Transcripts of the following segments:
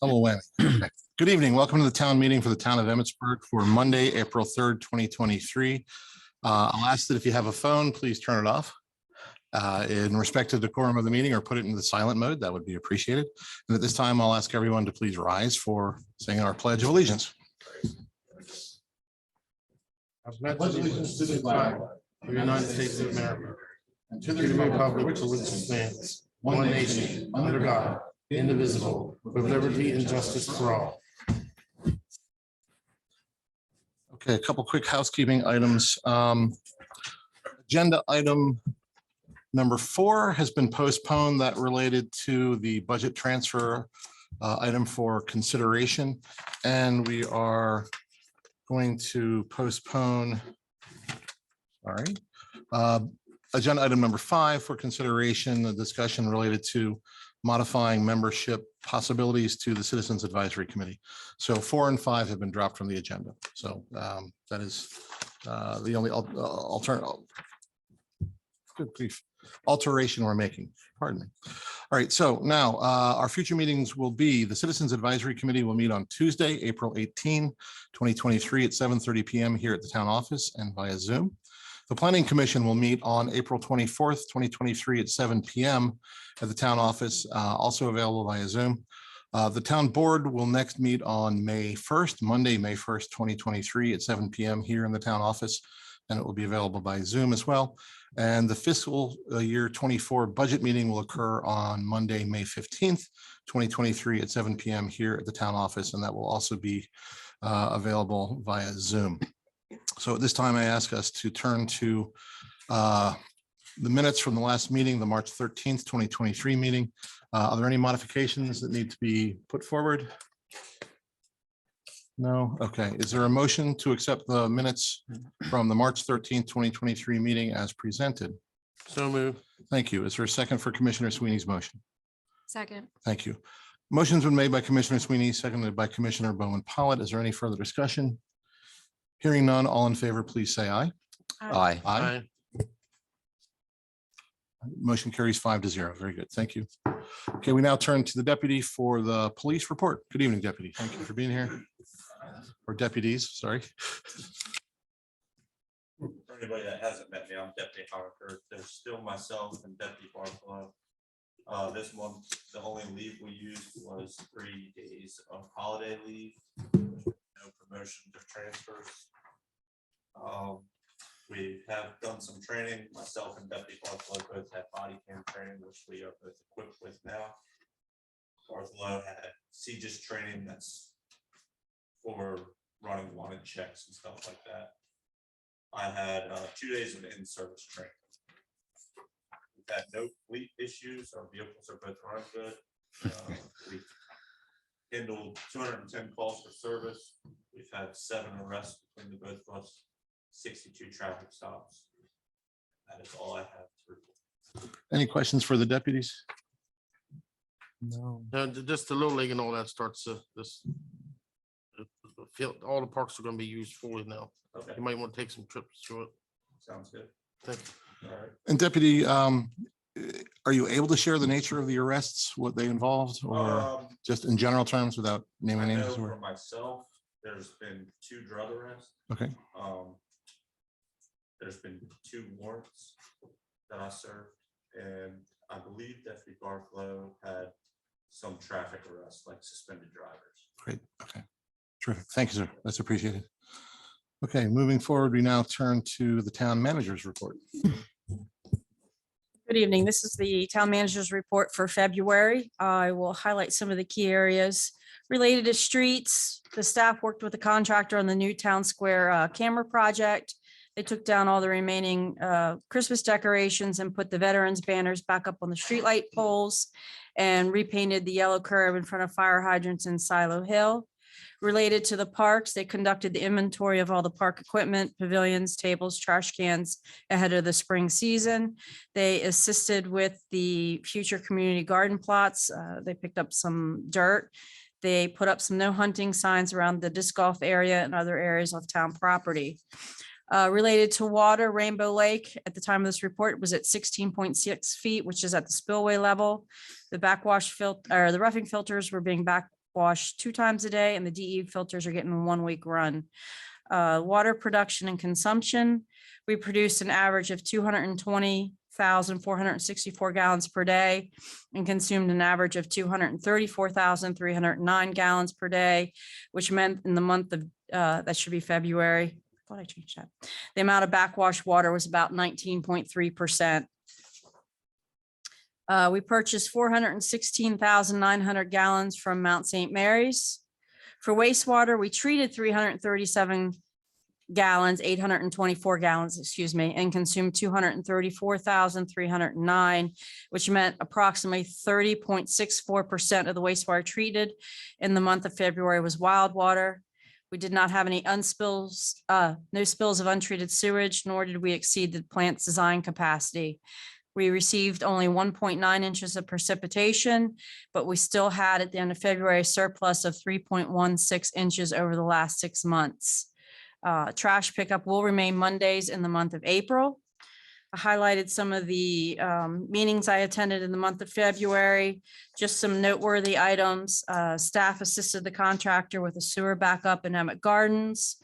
Double whammy. Okay. Good evening. Welcome to the town meeting for the town of Emmitsburg for Monday, April 3rd, 2023. I'll ask that if you have a phone, please turn it off. In respect to the decorum of the meeting, or put it into the silent mode, that would be appreciated. And at this time, I'll ask everyone to please rise for saying our Pledge of Allegiance. I pledge allegiance to the flag of the United States of America and to the republic for which it stands, one nation, under God, indivisible, with liberty and justice for all. Okay, a couple quick housekeeping items. Agenda item number 4 has been postponed. That related to the budget transfer item for consideration. And we are going to postpone, agenda item number 5 for consideration, the discussion related to modifying membership possibilities to the Citizens Advisory Committee. So 4 and 5 have been dropped from the agenda. So that is the only alteration we're making. Pardon me. All right, so now our future meetings will be the Citizens Advisory Committee will meet on Tuesday, April 18, 2023 at 7:30 p.m. here at the town office and via Zoom. The Planning Commission will meet on April 24th, 2023 at 7 p.m. at the town office, also available via Zoom. The town board will next meet on May 1st, Monday, May 1st, 2023 at 7 p.m. here in the town office, and it will be available by Zoom as well. And the fiscal year 24 budget meeting will occur on Monday, May 15th, 2023 at 7 p.m. here at the town office, and that will also be available via Zoom. So at this time, I ask us to turn to the minutes from the last meeting, the March 13th, 2023 meeting. Are there any modifications that need to be put forward? No. Okay. Is there a motion to accept the minutes from the March 13th, 2023 meeting as presented? So moved. Thank you. Is there a second for Commissioner Sweeney's motion? Second. Thank you. Motion's been made by Commissioner Sweeney, seconded by Commissioner Bowman-Pollitt. Is there any further discussion? Hearing none, all in favor, please say aye. Aye. Aye. Motion carries 5-0. Very good. Thank you. Okay, we now turn to the deputy for the police report. Good evening, deputy. Thank you for being here. Or deputies, sorry. For anybody that hasn't met me, I'm Deputy Howard. There's still myself and Deputy Barclay. This month, the only leave we used was 3 days of holiday leave. No promotions or transfers. We have done some training. Myself and Deputy Barclay both had body cam training, which we are both equipped with now. Barclay had CJIS training that's for running wanted checks and stuff like that. I had 2 days of in-service training. We've had no fleet issues. Our vehicles are both running good. We handled 210 calls for service. We've had 7 arrests between the both of us, 62 traffic stops. That is all I have to report. Any questions for the deputies? No. Just the Little League and all that starts this. All the parks are going to be used fully now. Okay, You might want to take some trips through it. sounds good. Thank you. All right. And deputy, are you able to share the nature of the arrests, what they involved, or just in general terms without naming I know names? for myself, there's been 2 drug arrests. Okay. There's been 2 warrants that I served, and I believe Deputy Barclay had some traffic arrests, like suspended drivers. Great. Okay. Terrific. Thank you, sir. That's appreciated. Okay, moving forward, we now turn to the town manager's report. Good evening. This is the town manager's report for February. I will highlight some of the key areas related to streets. The staff worked with the contractor on the new town square camera project. They took down all the remaining Christmas decorations and put the veterans banners back up on the streetlight poles and repainted the yellow curb in front of fire hydrants in Silo Hill. Related to the parks, they conducted the inventory of all the park equipment, pavilions, tables, trash cans ahead of the spring season. They assisted with the future community garden plots. They picked up some dirt. They put up some no hunting signs around the disc golf area and other areas of town property. Related to water, Rainbow Lake at the time of this report was at 16.6 feet, which is at the spillway level. The backwash filter, or the roughing filters were being backwash 2 times a day, and the DE filters are getting a 1-week run. Water production and consumption, we produced an average of 220,464 gallons per day and consumed an average of 234,309 gallons per day, which meant in the month of, that should be February. I thought I changed that. The amount of backwash water was about 19.3%. We purchased 416,900 gallons from Mount St. Mary's. For wastewater, we treated 337 gallons, 824 gallons, excuse me, and consumed 234,309, which meant approximately 30.64% of the wastewater treated in the month of February was wild water. We did not have any no spills of untreated sewage, nor did we exceed the plant's design capacity. We received only 1.9 inches of precipitation, but we still had at the end of February a surplus of 3.16 inches over the last 6 months. Trash pickup will remain Mondays in the month of April. I highlighted some of the meetings I attended in the month of February. Just some noteworthy items. Staff assisted the contractor with a sewer backup in Emmett Gardens.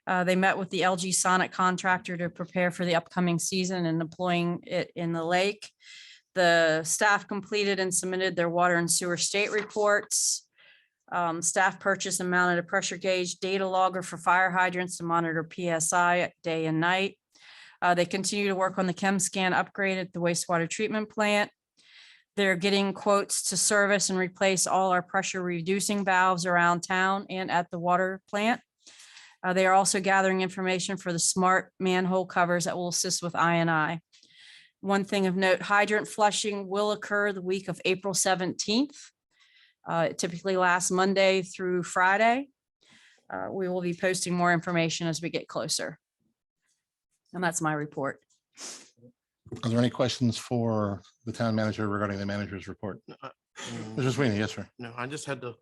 They met with the LG Sonic contractor to prepare for the upcoming season and deploying it in the lake. The staff completed and submitted their water and sewer state reports. Staff purchased and mounted a pressure gauge data logger for fire hydrants to monitor PSI day and night. They continue to work on the ChemScan upgrade at the wastewater treatment plant. They're getting quotes to service and replace all our pressure reducing valves around town and at the water plant. They are also gathering information for the smart manhole covers that will assist with I&I. One thing of note, hydrant flushing will occur the week of April 17th. It typically lasts Monday through Friday. We will be posting more information as we get closer. And that's my report. Are there any questions for the town manager regarding the manager's report? Mr. Sweeney, yes, sir. No, I just had the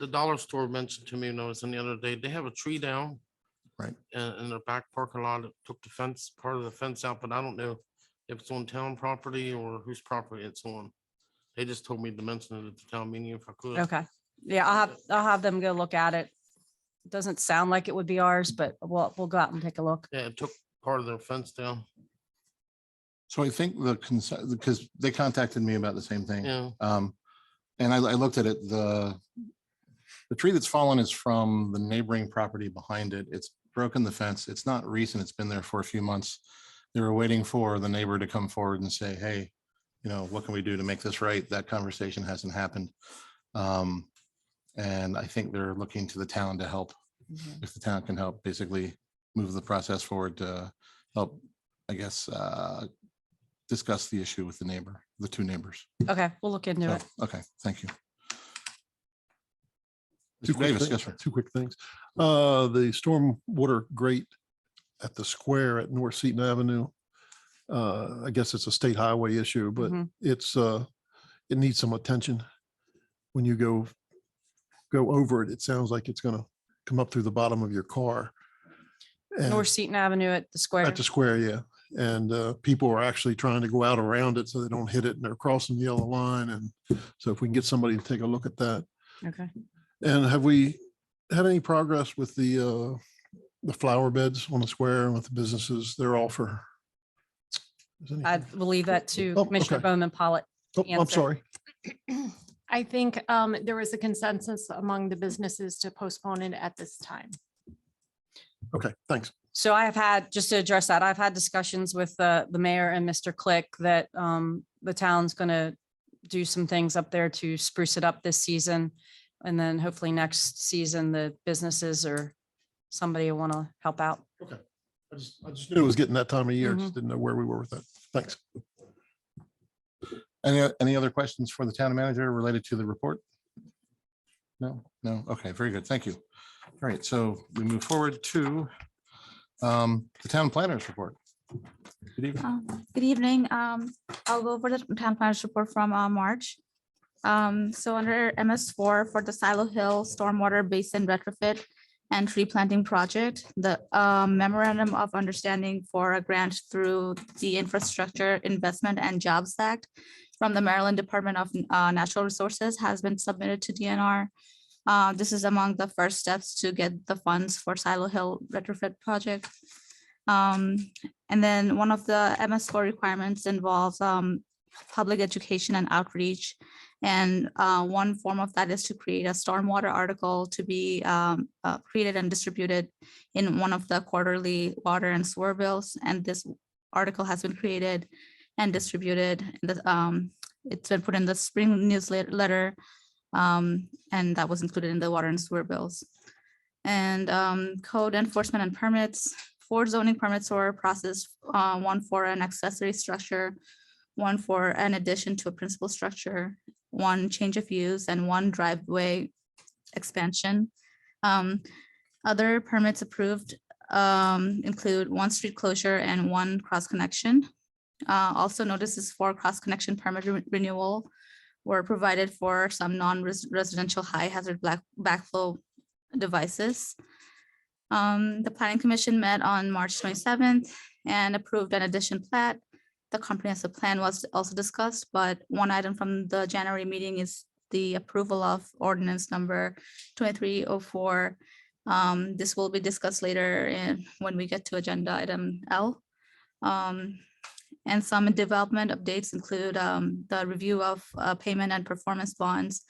dollar store mentioned to me when I was in the other day. They have a tree down. Right. In their back parking lot. It took the fence, part of the fence out, but I don't know if it's on town property or whose property it's on. They just told me to mention it at the town meeting if I could. Okay. Yeah, I'll have them go look at it. It doesn't sound like it would be ours, but we'll go out and take a look. Yeah, it took part of their fence down. So I think because they contacted me about the same thing. Yeah. And I looked at it, the tree that's fallen is from the neighboring property behind it. It's broken the fence. It's not recent. It's been there for a few months. They were waiting for the neighbor to come forward and say, hey, what can we do to make this right? That conversation hasn't happened. And I think they're looking to the town to help, if the town can help basically move the process forward to help, I guess, discuss the issue with the two neighbors. Okay, we'll look into So, it. okay, thank you. Two Mr. quick Davis, things- yes, sir. Two quick things. The stormwater grate at the square at North Seaton Avenue. I guess it's a state highway issue, but Mhm. it needs some attention. When you go over it, it sounds like it's gonna come up through the bottom of your car. And- North Seaton Avenue at the square. At the square, yeah. And people are actually trying to go out around it so they don't hit it and they're crossing the yellow line. And so if we can get somebody to take a look at that. Okay. And have we had any progress with the flower beds on the square and with the businesses? They're all for. is any- I will leave that to Oh, Commissioner okay. Bowman Pollitt. Oh, I'm answer. sorry. I think there was a consensus among the businesses to postpone it at this time. Okay, thanks. So I have had, just to address that, I've had discussions with the mayor and Mr. Click that the town's going to do some things up there to spruce it up this season. And then hopefully next season, the businesses or somebody will want to help out. I just knew it was getting that time of year. Mhm. Just didn't know where we were with that. Thanks. Any other questions for the town manager related to the report? No. Okay, very good. Thank you. All right, so we move forward to the town planners report. Good evening. Good evening. I'll go over the town planners report from March. So under MS4 for the Silo Hill Stormwater Basin retrofit and tree planting project, the memorandum of understanding for a grant through the Infrastructure Investment and Jobs Act from the Maryland Department of Natural Resources has been submitted to DNR. This is among the first steps to get the funds for Silo Hill retrofit project. And then one of the MS4 requirements involves public education and outreach. And one form of that is to create a stormwater article to be created and distributed in one of the quarterly water and sewer bills. And this article has been created and distributed. It's been put in the spring newsletter, and that was included in the water and sewer bills. And code enforcement and permits. 4 zoning permits were processed, 1 for an accessory structure, 1 for an addition to a principal structure, 1 change of use, and 1 driveway expansion. Other permits approved include 1 street closure and 1 cross connection. Also notices for cross connection permit renewal were provided for some non-residential high hazard backflow devices. The Planning Commission met on March 27th and approved an addition plat. The comprehensive plan was also discussed, but one item from the January meeting is the approval of ordinance number 2304. This will be discussed later when we get to agenda item L. And some development updates include the review of payment and performance bonds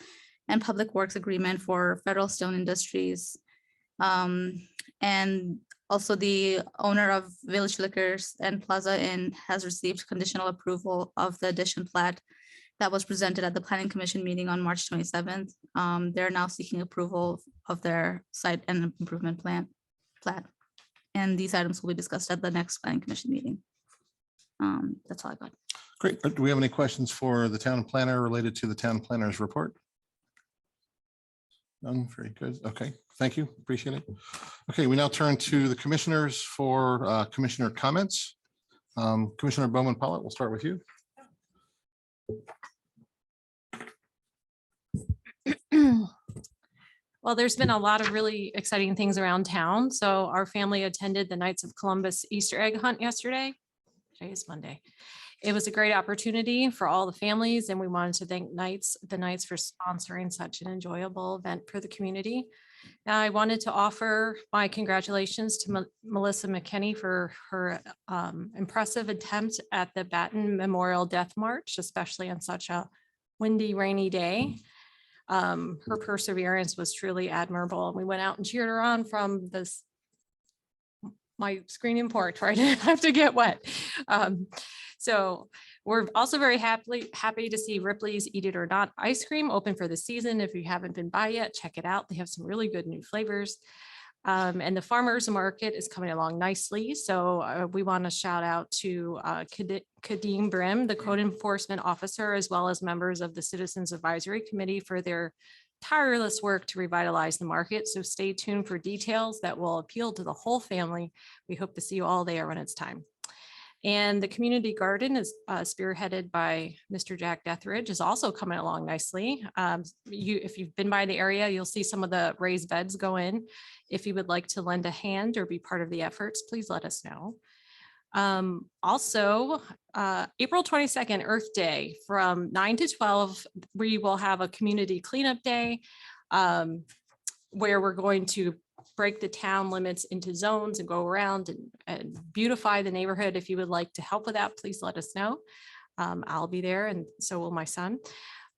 and public works agreement for Federal Stone Industries. And also the owner of Village Liquors and Plaza Inn has received conditional approval of the addition plat that was presented at the Planning Commission meeting on March 27th. They're now seeking approval of their site and improvement plan plat. And these items will be discussed at the next Planning Commission meeting. That's all I got. Great. Do we have any questions for the town planner related to the town planner's report? None. Very good. Okay, thank you. Appreciate it. Okay, we now turn to the commissioners for commissioner comments. Commissioner Bowman Pollitt, we'll start with you. Well, there's been a lot of really exciting things around town. So our family attended the Knights of Columbus Easter egg hunt yesterday. Today is Monday. It was a great opportunity for all the families, and we wanted to thank the Knights for sponsoring such an enjoyable event for the community. I wanted to offer my congratulations to Melissa McKinney for her impressive attempt at the Batten Memorial Death March, especially on such a windy, rainy day. Her perseverance was truly admirable, and we went out and cheered her on from my screening porch where I didn't have to get wet. So we're also very happy to see Ripley's Eat It or Not ice cream open for the season. If you haven't been by yet, check it out. They have some really good new flavors. And the farmers market is coming along nicely. So we want to shout out to Kadeem Brim, the code enforcement officer, as well as members of the Citizens Advisory Committee for their tireless work to revitalize the market. So stay tuned for details that will appeal to the whole family. We hope to see you all there when it's time. And the community garden is spearheaded by Mr. Jack Deathridge is also coming along nicely. If you've been by the area, you'll see some of the raised beds go in. If you would like to lend a hand or be part of the efforts, please let us know. Also, April 22nd, Earth Day, from 9 to 12, we will have a community cleanup day where we're going to break the town limits into zones and go around and beautify the neighborhood. If you would like to help with that, please let us know. I'll be there, and so will my son.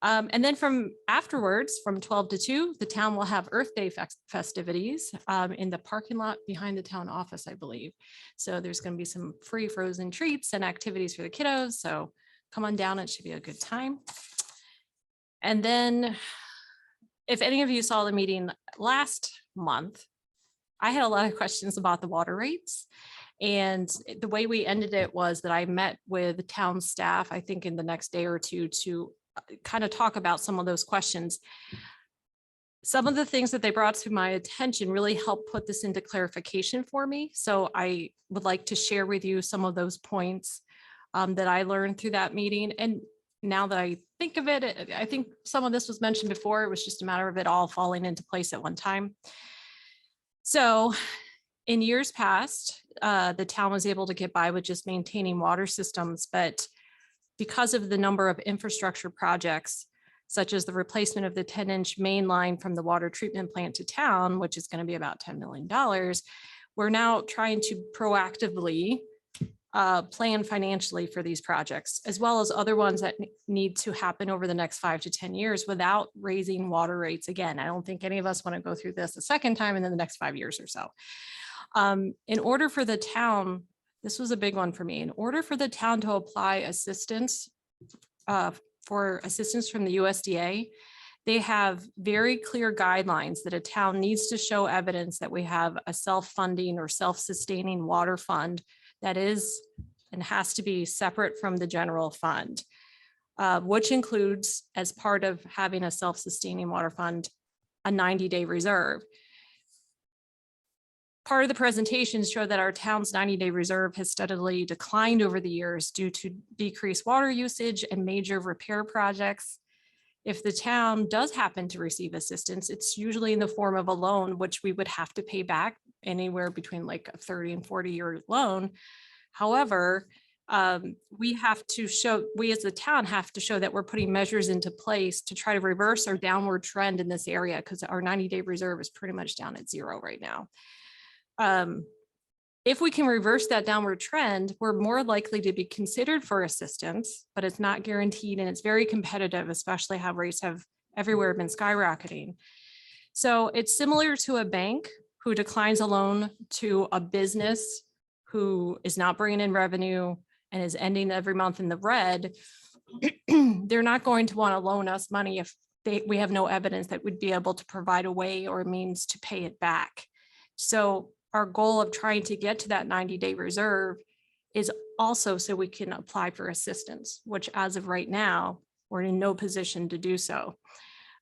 And then from afterwards, from 12 to 2, the town will have Earth Day festivities in the parking lot behind the town office, I believe. So there's going to be some free frozen treats and activities for the kiddos. So come on down, it should be a good time. And then if any of you saw the meeting last month, I had a lot of questions about the water rates. And the way we ended it was that I met with the town staff, I think in the next day or two, to kind of talk about some of those questions. Some of the things that they brought to my attention really helped put this into clarification for me. So I would like to share with you some of those points that I learned through that meeting. And now that I think of it, I think some of this was mentioned before. It was just a matter of it all falling into place at one time. So in years past, the town was able to get by with just maintaining water systems, but because of the number of infrastructure projects, such as the replacement of the 10-inch main line from the water treatment plant to town, which is going to be about $10 million. We're now trying to proactively plan financially for these projects, as well as other ones that need to happen over the next 5 to 10 years without raising water rates again. I don't think any of us want to go through this a second time in the next 5 years or so. In order for the town, this was a big one for me, in order for the town to apply assistance for assistance from the USDA, they have very clear guidelines that a town needs to show evidence that we have a self-funding or self-sustaining water fund that is and has to be separate from the general fund, which includes, as part of having a self-sustaining water fund, a 90-day reserve. Part of the presentation showed that our town's 90-day reserve has steadily declined over the years due to decreased water usage and major repair projects. If the town does happen to receive assistance, it's usually in the form of a loan, which we would have to pay back anywhere between like a 30 and 40-year loan. However, we as the town have to show that we're putting measures into place to try to reverse our downward trend in this area, because our 90-day reserve is pretty much down at 0 right now. If we can reverse that downward trend, we're more likely to be considered for assistance, but it's not guaranteed and it's very competitive, especially how rates have everywhere been skyrocketing. So it's similar to a bank who declines a loan to a business who is not bringing in revenue and is ending every month in the red. They're not going to want to loan us money if we have no evidence that we'd be able to provide a way or a means to pay it back. So our goal of trying to get to that 90-day reserve is also so we can apply for assistance, which as of right now, we're in no position to do so.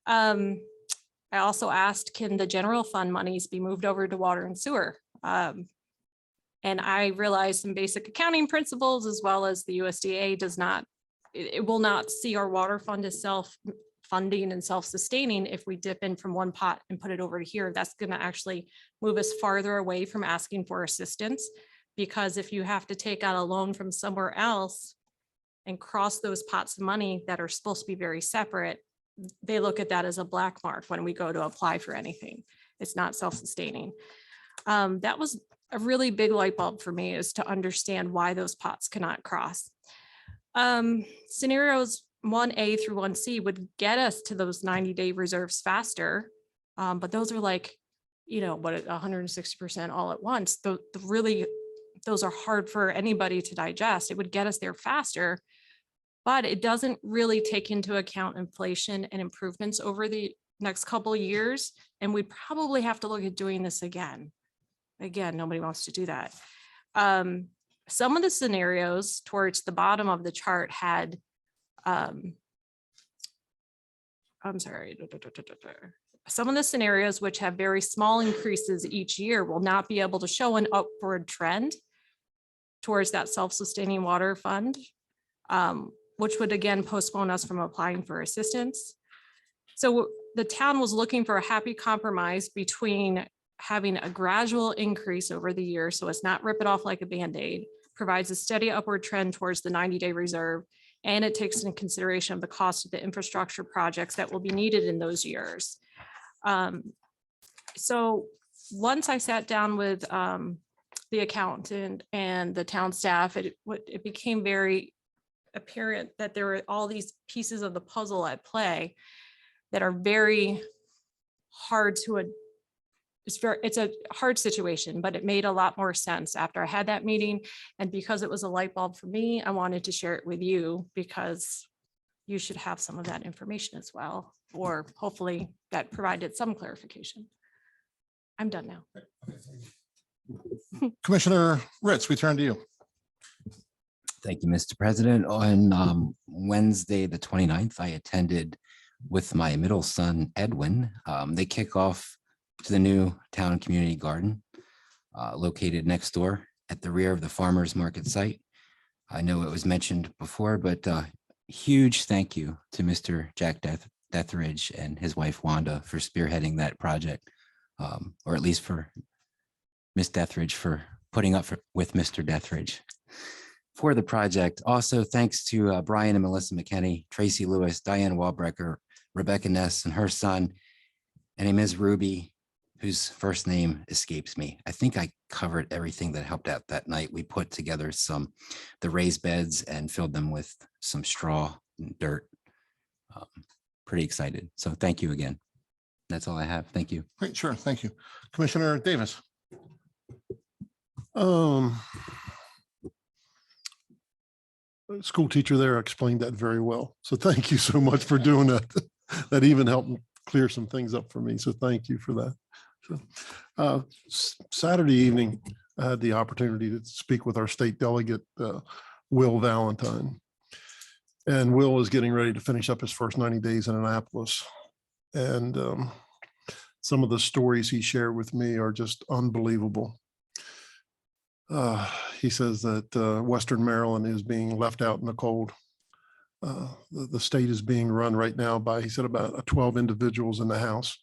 I also asked, can the general fund monies be moved over to water and sewer? And I realized some basic accounting principles, as well as the USDA does not, it will not see our water fund as self-funding and self-sustaining if we dip in from one pot and put it over to here. That's going to actually move us farther away from asking for assistance, because if you have to take out a loan from somewhere else and cross those pots of money that are supposed to be very separate, they look at that as a black mark when we go to apply for anything. It's not self-sustaining. That was a really big light bulb for me, is to understand why those pots cannot cross. Scenarios 1A through 1C would get us to those 90-day reserves faster. But those are like, you know, what, 160% all at once. Those are hard for anybody to digest. It would get us there faster, but it doesn't really take into account inflation and improvements over the next couple of years. And we probably have to look at doing this again. Again, nobody wants to do that. Some of the scenarios towards the bottom of the chart had, I'm sorry, some of the scenarios which have very small increases each year will not be able to show an upward trend towards that self-sustaining water fund, which would again postpone us from applying for assistance. So the town was looking for a happy compromise between having a gradual increase over the year, so it's not rip it off like a Band-Aid, provides a steady upward trend towards the 90-day reserve, and it takes into consideration of the cost of the infrastructure projects that will be needed in those years. So once I sat down with the accountant and the town staff, it became very apparent that there were all these pieces of the puzzle at play that are very hard to it's a hard situation, but it made a lot more sense after I had that meeting. And because it was a light bulb for me, I wanted to share it with you, because you should have some of that information as well, or hopefully that provided some clarification. I'm done now. Commissioner Ritz, we turn to you. Thank you, Mr. President. On Wednesday, the 29th, I attended with my middle son, Edwin. They kick off to the new town community garden located next door at the rear of the farmers market site. I know it was mentioned before, but huge thank you to Mr. Jack Deathridge and his wife Wanda for spearheading that project, or at least for Miss Deathridge for putting up with Mr. Deathridge for the project. Also, thanks to Brian and Melissa McKenney, Tracy Lewis, Diane Walbrecker, Rebecca Ness and her son, and a Ms. Ruby, whose first name escapes me. I think I covered everything that helped out that night. We put together the raised beds and filled them with some straw and dirt. Pretty excited. So thank you again. That's all I have. Thank you. Great, sure, thank you. Commissioner Davis. School teacher there explained that very well. So thank you so much for doing that. That even helped clear some things up for me. So thank you for that. So, Saturday evening, I had the opportunity to speak with our state delegate, Will Valentine. And Will is getting ready to finish up his first 90 days in Annapolis. And some of the stories he shared with me are just unbelievable. He says that Western Maryland is being left out in the cold. The state is being run right now by, he said, about 12 individuals in the House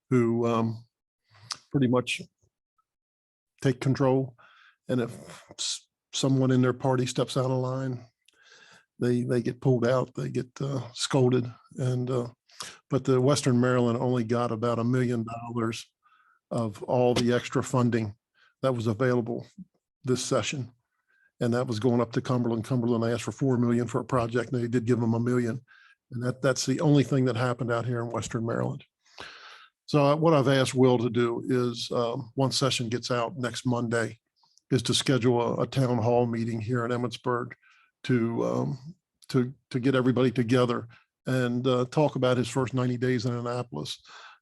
who pretty much take control. And if someone in their party steps out of line, they get pulled out, they get scolded. And but the Western Maryland only got about $1 million of all the extra funding that was available this session. And that was going up to Cumberland. Cumberland asked for $4 million for a project, and they did give them $1 million. And that's the only thing that happened out here in Western Maryland. So what I've asked Will to do is, once session gets out next Monday, is to schedule a town hall meeting here in Emmitsburg to get everybody together and talk about his first 90 days in Annapolis.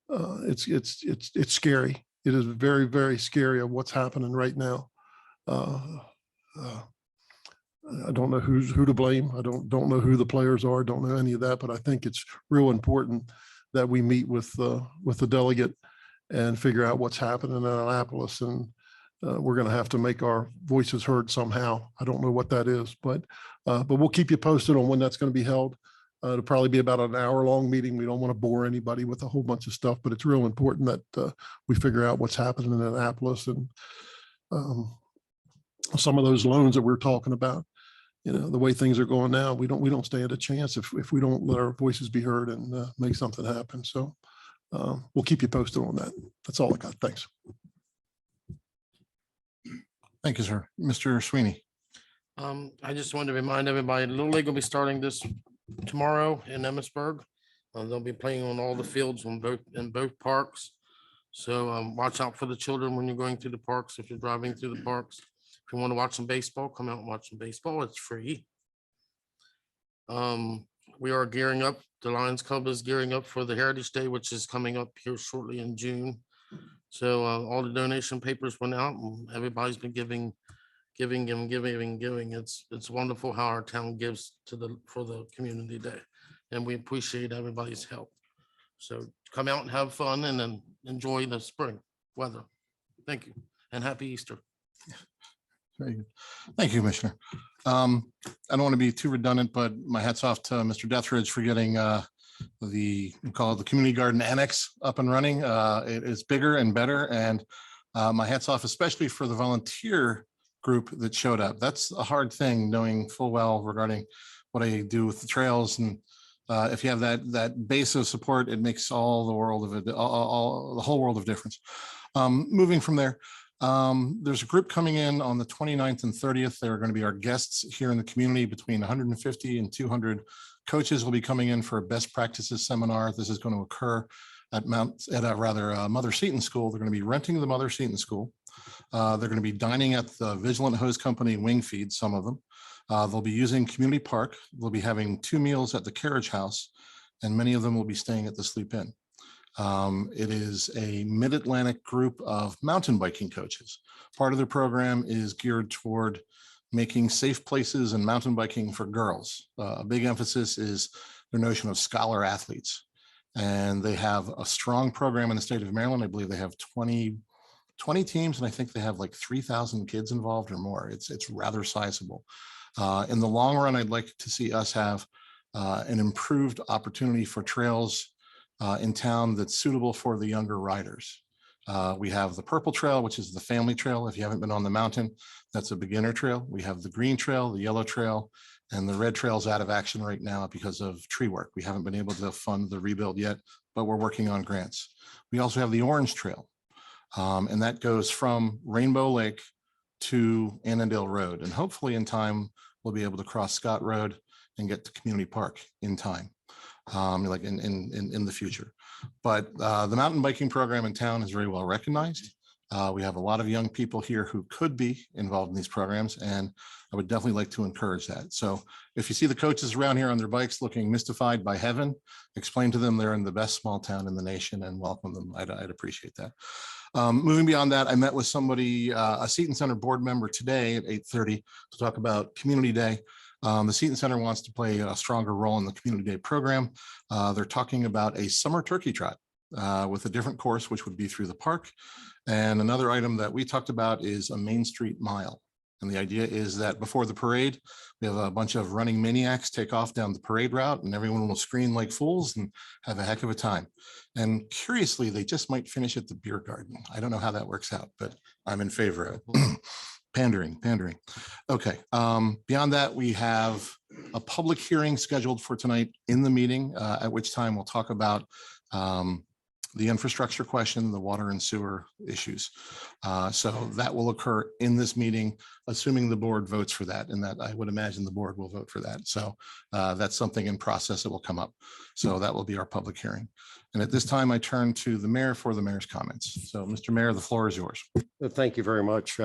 It's scary. It is very, very scary of what's happening right now. I don't know who to blame. I don't know who the players are. Don't know any of that, but I think it's real important that we meet with the delegate and figure out what's happening in Annapolis. And we're going to have to make our voices heard somehow. I don't know what that is, but we'll keep you posted on when that's going to be held. It'll probably be about an hour-long meeting. We don't want to bore anybody with a whole bunch of stuff, but it's real important that we figure out what's happening in Annapolis and some of those loans that we're talking about. You know, the way things are going now, we don't stand a chance if we don't let our voices be heard and make something happen. So we'll keep you posted on that. That's all I got. Thanks. Thank you, sir. Mr. Sweeney. I just wanted to remind everybody, Little League will be starting this tomorrow in Emmitsburg. They'll be playing on all the fields in both parks. So watch out for the children when you're going through the parks, if you're driving through the parks. If you want to watch some baseball, come out and watch some baseball. It's free. We are gearing up. The Lions Club is gearing up for the Heritage Day, which is coming up here shortly in June. So all the donation papers went out and everybody's been giving. It's wonderful how our town gives for the community day. And we appreciate everybody's help. So come out and have fun and then enjoy the spring weather. Thank you and happy Easter. Very good. Thank you, Commissioner. I don't want to be too redundant, but my hat's off to Mr. Dethridge for getting we call it the community garden annex up and running. It is bigger and better. And my hat's off, especially for the volunteer group that showed up. That's a hard thing, knowing full well regarding what I do with the trails. And if you have that base of support, it makes all the world of it, the whole world of difference. Moving from there, there's a group coming in on the 29th and 30th. They're going to be our guests here in the community. Between 150 and 200 coaches will be coming in for a best practices seminar. This is going to occur at Mother Seton School. They're going to be renting the Mother Seton School. They're going to be dining at the Vigilant Hose Company wing feed, some of them. They'll be using Community Park. They'll be having 2 meals at the Carriage House, and many of them will be staying at the Sleep Inn. It is a Mid-Atlantic group of mountain biking coaches. Part of their program is geared toward making safe places and mountain biking for girls. A big emphasis is their notion of scholar athletes. And they have a strong program in the state of Maryland. I believe they have 20 teams, and I think they have like 3,000 kids involved or more. It's rather sizable. In the long run, I'd like to see us have an improved opportunity for trails in town that's suitable for the younger riders. We have the purple trail, which is the family trail. If you haven't been on the mountain, that's a beginner trail. We have the green trail, the yellow trail, and the red trail's out of action right now because of tree work. We haven't been able to fund the rebuild yet, but we're working on grants. We also have the orange trail, and that goes from Rainbow Lake to Annandale Road. And hopefully in time, we'll be able to cross Scott Road and get to Community Park in time, like in the future. But the mountain biking program in town is very well recognized. We have a lot of young people here who could be involved in these programs, and I would definitely like to encourage that. So if you see the coaches around here on their bikes looking mystified by heaven, explain to them they're in the best small town in the nation and welcome them. I'd appreciate that. Moving beyond that, I met with somebody, a Seton Center board member today at 8:30 to talk about Community Day. The Seton Center wants to play a stronger role in the Community Day program. They're talking about a summer turkey trot with a different course, which would be through the park. And another item that we talked about is a Main Street Mile. And the idea is that before the parade, we have a bunch of running maniacs take off down the parade route and everyone will scream like fools and have a heck of a time. And curiously, they just might finish at the beer garden. I don't know how that works out, but I'm in favor of it. Pandering. Okay. Beyond that, we have a public hearing scheduled for tonight in the meeting, at which time we'll talk about the infrastructure question, the water and sewer issues. So that will occur in this meeting, assuming the board votes for that, and that I would imagine the board will vote for that. So that's something in process that will come up. So that will be our public hearing. And at this time, I turn to the mayor for the mayor's comments. So Mr. Mayor, the floor is yours. Thank you very much.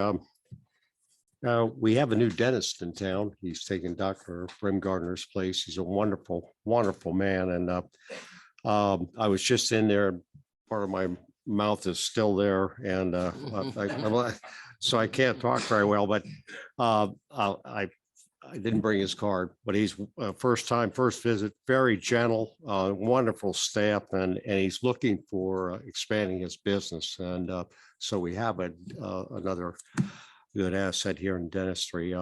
We have a new dentist in town. He's taken Dr. Brimgardner's place. He's a wonderful, wonderful man. And I was just in there. Part of my mouth is still there, and so I can't talk very well. But I didn't bring his card. But he's first visit, very gentle, wonderful staff, and he's looking for expanding his business. And so we have another good asset here in dentistry.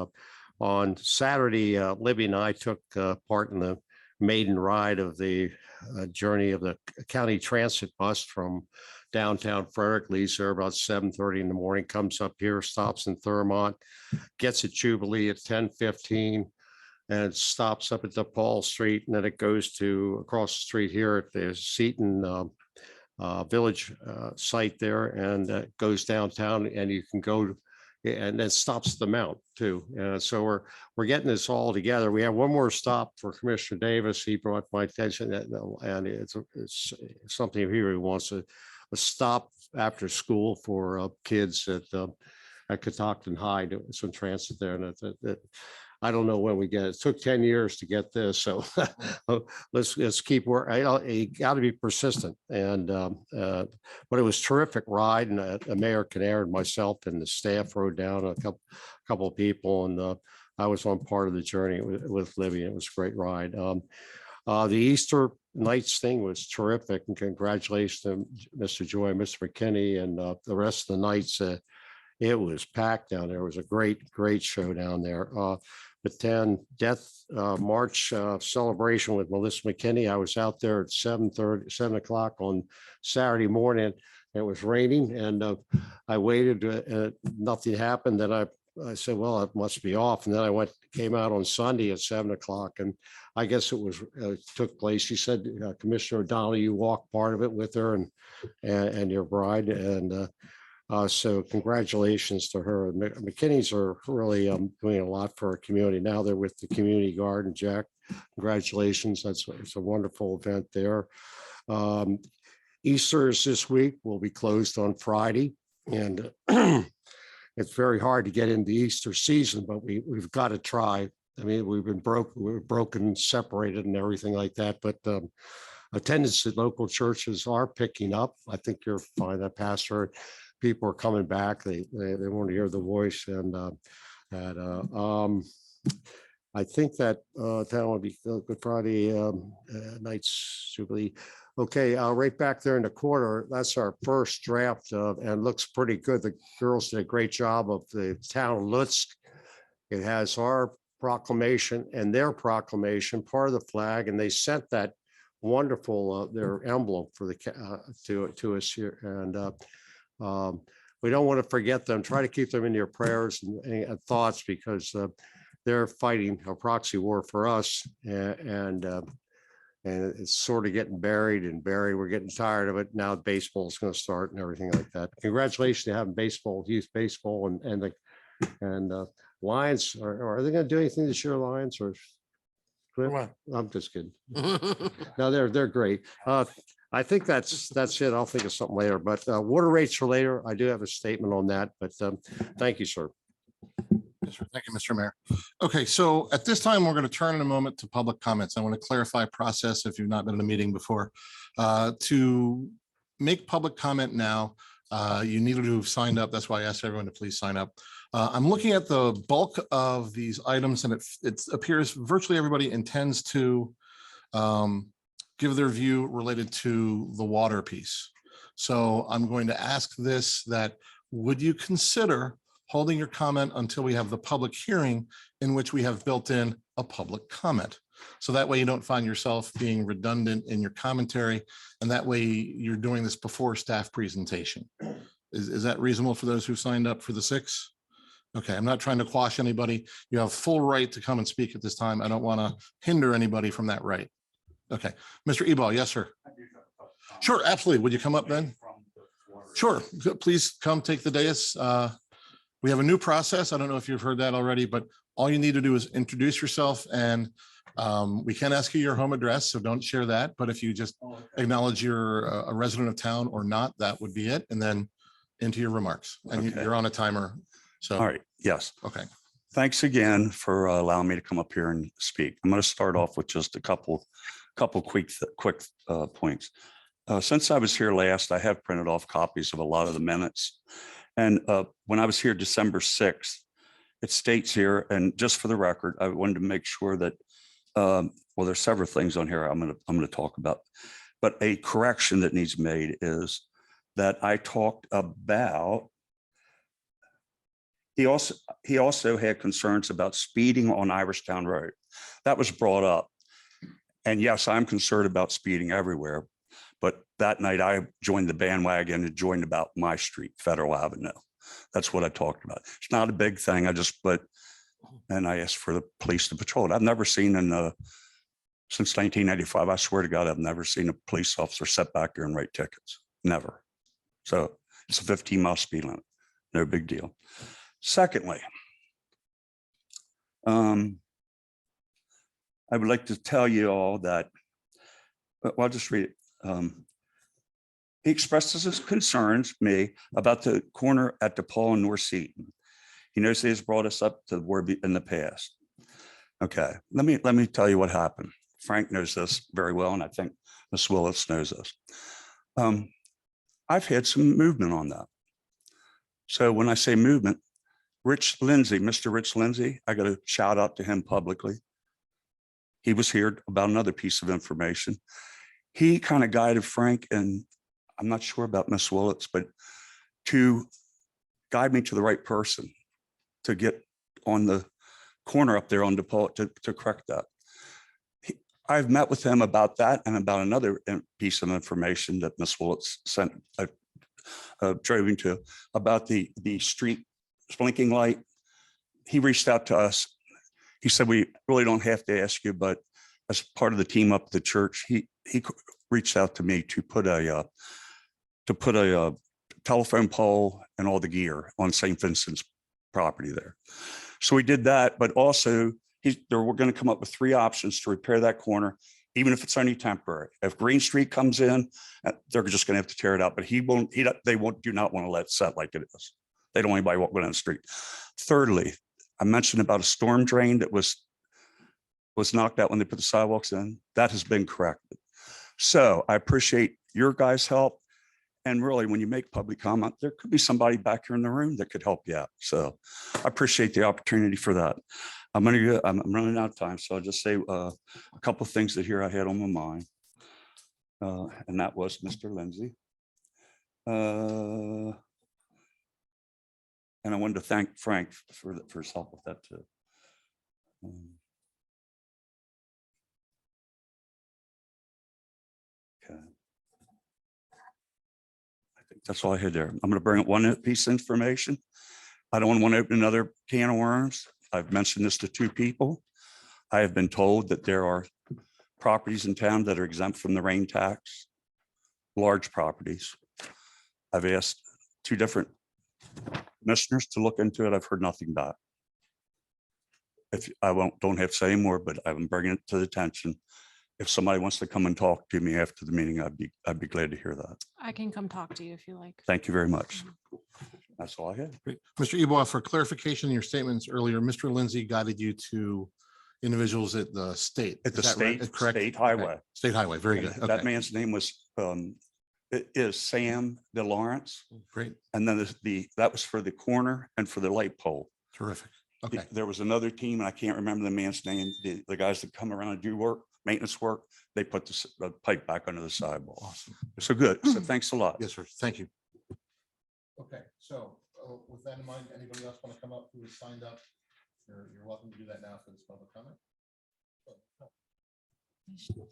On Saturday, Libby and I took part in the maiden ride of the journey of the county transit bus from downtown Frederick, leaves there about 7:30 in the morning, comes up here, stops in Thurmont, gets at Jubilee at 10:15, and stops up at the Paul Street, and then it goes to across the street here at the Seton Village site there, and goes downtown, and you can go and then stops at the Mount too. So we're getting this all together. We have one more stop for Commissioner Davis. He brought my attention that, and it's something he really wants a stop after school for kids at Catoctin High, doing some transit there. And I don't know when we get it. It took 10 years to get this, so let's keep working. You got to be persistent. And but it was a terrific ride, and Mayor Canair and myself and the staff rode down, a couple of people, and I was on part of the journey with Libby. It was a great ride. The Easter nights thing was terrific, and congratulations to Mr. Joy, Mr. McKinney, and the rest of the nights. It was packed down there. It was a great show down there. The 10 Death March celebration with Melissa McKinney. I was out there at 7 o'clock on Saturday morning. It was raining, and I waited. Nothing happened. Then I said, well, it must be off. And then I came out on Sunday at 7 o'clock, and I guess it took place. She said, Commissioner O'Donnell, you walked part of it with her and your bride, and so congratulations to her. McKinney's are really doing a lot for our community. Now they're with the community garden. Jack, congratulations. It's a wonderful event there. Easter is this week. We'll be closed on Friday, and it's very hard to get into Easter season, but we've got to try. I mean, we're broken, separated, and everything like that. But attendance at local churches are picking up. I think you'll find that, Pastor. People are coming back. They want to hear the voice, and I think that that will be Good Friday nights Jubilee. Okay, right back there in the corner. That's our first draft, and looks pretty good. The girls did a great job of the town of Lutsk. It has our proclamation and their proclamation, part of the flag, and they sent that wonderful their emblem for the to us here, and We don't want to forget them. Try to keep them in your prayers and thoughts because they're fighting a proxy war for us and it's sort of getting buried and buried. We're getting tired of it. Now baseball is going to start and everything like that. Congratulations to having baseball, youth baseball and Lions. Are they going to do anything this year, Lions or? Come on. I'm just kidding. No, they're great. I think that's it. I'll think of something later, but water rates for later. I do have a statement on that, but thank you, sir. Yes, sir. Thank you, Mr. Mayor. Okay, so at this time, we're going to turn in a moment to public comments. I want to clarify process if you've not been in a meeting before. To make public comment now, you needed to have signed up. That's why I asked everyone to please sign up. I'm looking at the bulk of these items and it appears virtually everybody intends to give their view related to the water piece. So I'm going to ask this, that would you consider holding your comment until we have the public hearing in which we have built in a public comment? So that way you don't find yourself being redundant in your commentary. And that way you're doing this before staff presentation. Is that reasonable for those who signed up for the 6th? Okay, I'm not trying to quash anybody. You have full right to come and speak at this time. I don't want to hinder anybody from that right. Okay, Mr. Ebal, yes, sir. Sure, absolutely. Would you come up then? Sure, please come take the dais. We have a new process. I don't know if you've heard that already, but all you need to do is introduce yourself and we can ask you your home address, so don't share that. But if you just acknowledge you're a resident of town or not, that would be it. And then into your remarks. And Okay. you're on a timer. So, All right, yes. okay. Thanks again for allowing me to come up here and speak. I'm going to start off with just a couple quick points. Since I was here last, I have printed off copies of a lot of the minutes. And when I was here December 6th, it states here, and just for the record, I wanted to make sure that, well, there's several things on here I'm going to talk about, but a correction that needs made is that I talked about, he also had concerns about speeding on Irishtown Road. That was brought up. And yes, I'm concerned about speeding everywhere. But that night I joined the bandwagon and joined about my street, Federal Avenue. That's what I talked about. It's not a big thing. And I asked for the police to patrol it. I've never seen since 1995, I swear to God, I've never seen a police officer sit back there and write tickets. Never. So it's a 15-mile speed limit. No big deal. Secondly, I would like to tell you all that, well, I'll just read it. He expresses his concerns me about the corner at DePaul and North Seaton. He knows he has brought us up to where in the past. Okay, let me tell you what happened. Frank knows this very well, and I think Ms. Willis knows this. I've had some movement on that. So when I say movement, Rich Lindsay, Mr. Rich Lindsay, I got to shout out to him publicly. He was here about another piece of information. He kind of guided Frank, and I'm not sure about Miss Willits, but to guide me to the right person to get on the corner up there on DePaul to correct that. I've met with him about that and about another piece of information that Miss Willits sent, drove into about the street blinking light. He reached out to us. He said, we really don't have to ask you, but as part of the team up at the church, he reached out to me to put a telephone pole and all the gear on St. Vincent's property there. So we did that, but also we're going to come up with 3 options to repair that corner, even if it's only temporary. If Green Street comes in, they're just going to have to tear it out, but they do not want to let it set like it is. They don't want anybody walking down the street. Thirdly, I mentioned about a storm drain that was knocked out when they put the sidewalks in. That has been corrected. So I appreciate your guys' help. And really, when you make public comment, there could be somebody back here in the room that could help you out. So I appreciate the opportunity for that. I'm running out of time, so I'll just say a couple of things that here I had on my mind. And that was Mr. Lindsay. And I wanted to thank Frank for his help with that too. Okay. I think That's all I had there. I'm going to bring up one piece of information. I don't want to open another can of worms. I've mentioned this to two people. I have been told that there are properties in town that are exempt from the rain tax, large properties. I've asked two different commissioners to look into it. I've heard nothing back. If don't have to say more, but I'm bringing it to the attention. If somebody wants to come and talk to me after the meeting, I'd be glad to hear that. I can come talk to you if you like. Thank you very much. That's all I had. Great. Mr. Eboff, for clarification, in your statements earlier, Mr. Lindsay guided you to individuals at the state. At the Is that right? state, Correct? state Okay. highway. State highway, very And good. That Okay, man's name was, it is Sam DeLawrence. great, And then that was for the corner and for the light pole. terrific. Okay, There was another team, and I can't remember the man's name, the guys that come around and do work, maintenance work, they put the pipe back under the sidewall. awesome. So good. So thanks a lot. Yes, sir. Thank you. Okay, so with that in mind, anybody else want to come up who is signed up? You're welcome to do that now for this public comment.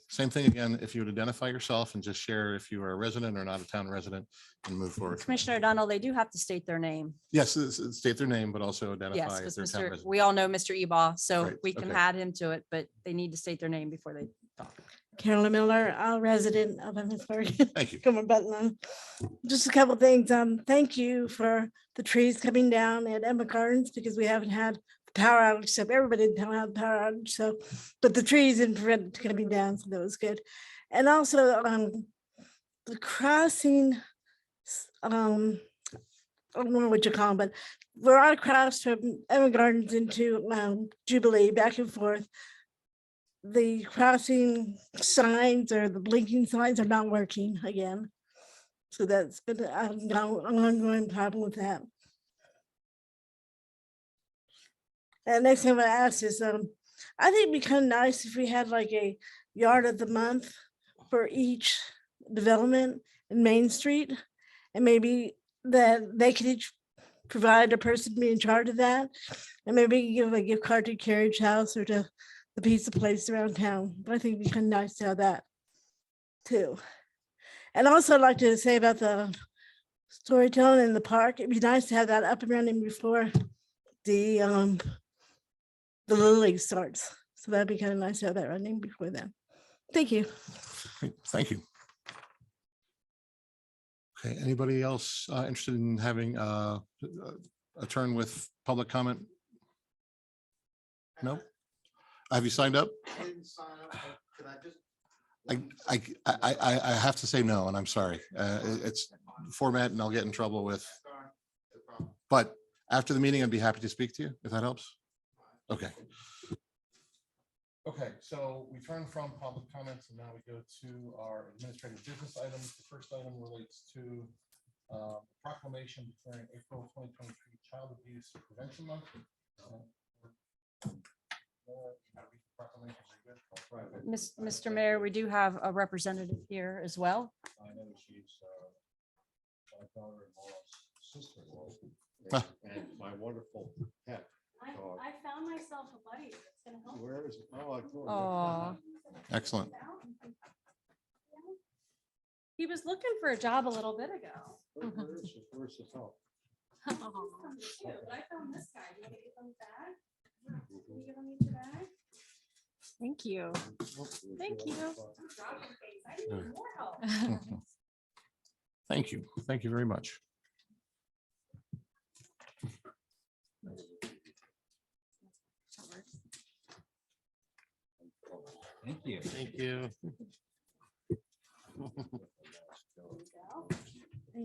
Same thing again, if you would identify yourself and just share if you are a resident or not a town resident and move forward. from there. Commissioner O'Donnell, they do have to state their name. Yes, state their name, but also Yes, identify if because they're a town Mr., resident. we all know Mr. Eba, so Right, we can okay. add him to it, but they need to state their name before they talk. Carolyn Miller, a resident of Emmitsburg. Thank you. Come on, Butler. Just a couple things. Thank you for the trees coming down at Emma Gardens because we haven't had the power outage. So everybody in town had power outage. So, but the trees didn't prevent it coming down, so that was good. And also the crossing, I don't know what you call them, but we're on across from Emma Gardens into Jubilee, back and forth. The crossing signs or the blinking signs are not working again. So that's been an ongoing problem with that. And next thing I'm gonna ask is, I think it'd be kind of nice if we had like a yard of the month for each development in Main Street. And maybe that they could each provide a person to be in charge of that. And maybe give a gift card to Carriage House or to the pizza place around town. But I think it'd be kind of nice to have that too. And also I'd like to say about the storytelling in the park, it'd be nice to have that up and running before the Little League starts. So that'd be kind of nice to have that running before then. Thank you. Great, thank you. Okay, anybody else interested in having a turn with public comment? No? Have you signed up? I have to say no, and I'm sorry. It's format and I'll get in trouble with. But after the meeting, I'd be happy to speak to you if that helps. Okay. Okay, so we turn from public comments and now we go to our administrative business items. The first item relates to proclamation declaring April 2023 Child Abuse Prevention Month. Mr. Mayor, we do have a representative here as well. I know she's my daughter-in-law's sister-in-law Huh. and my wonderful pet. dog. I found myself a buddy that's gonna help. Where is it? Oh, I thought. Aw. Excellent. He was looking for a job a little bit ago. Where's the help? I found this guy. Do you want to give him back? Can you give him each a bag? Thank you. Thank you. I need more help. Thank you. Thank you very much. Thank you. Thank you.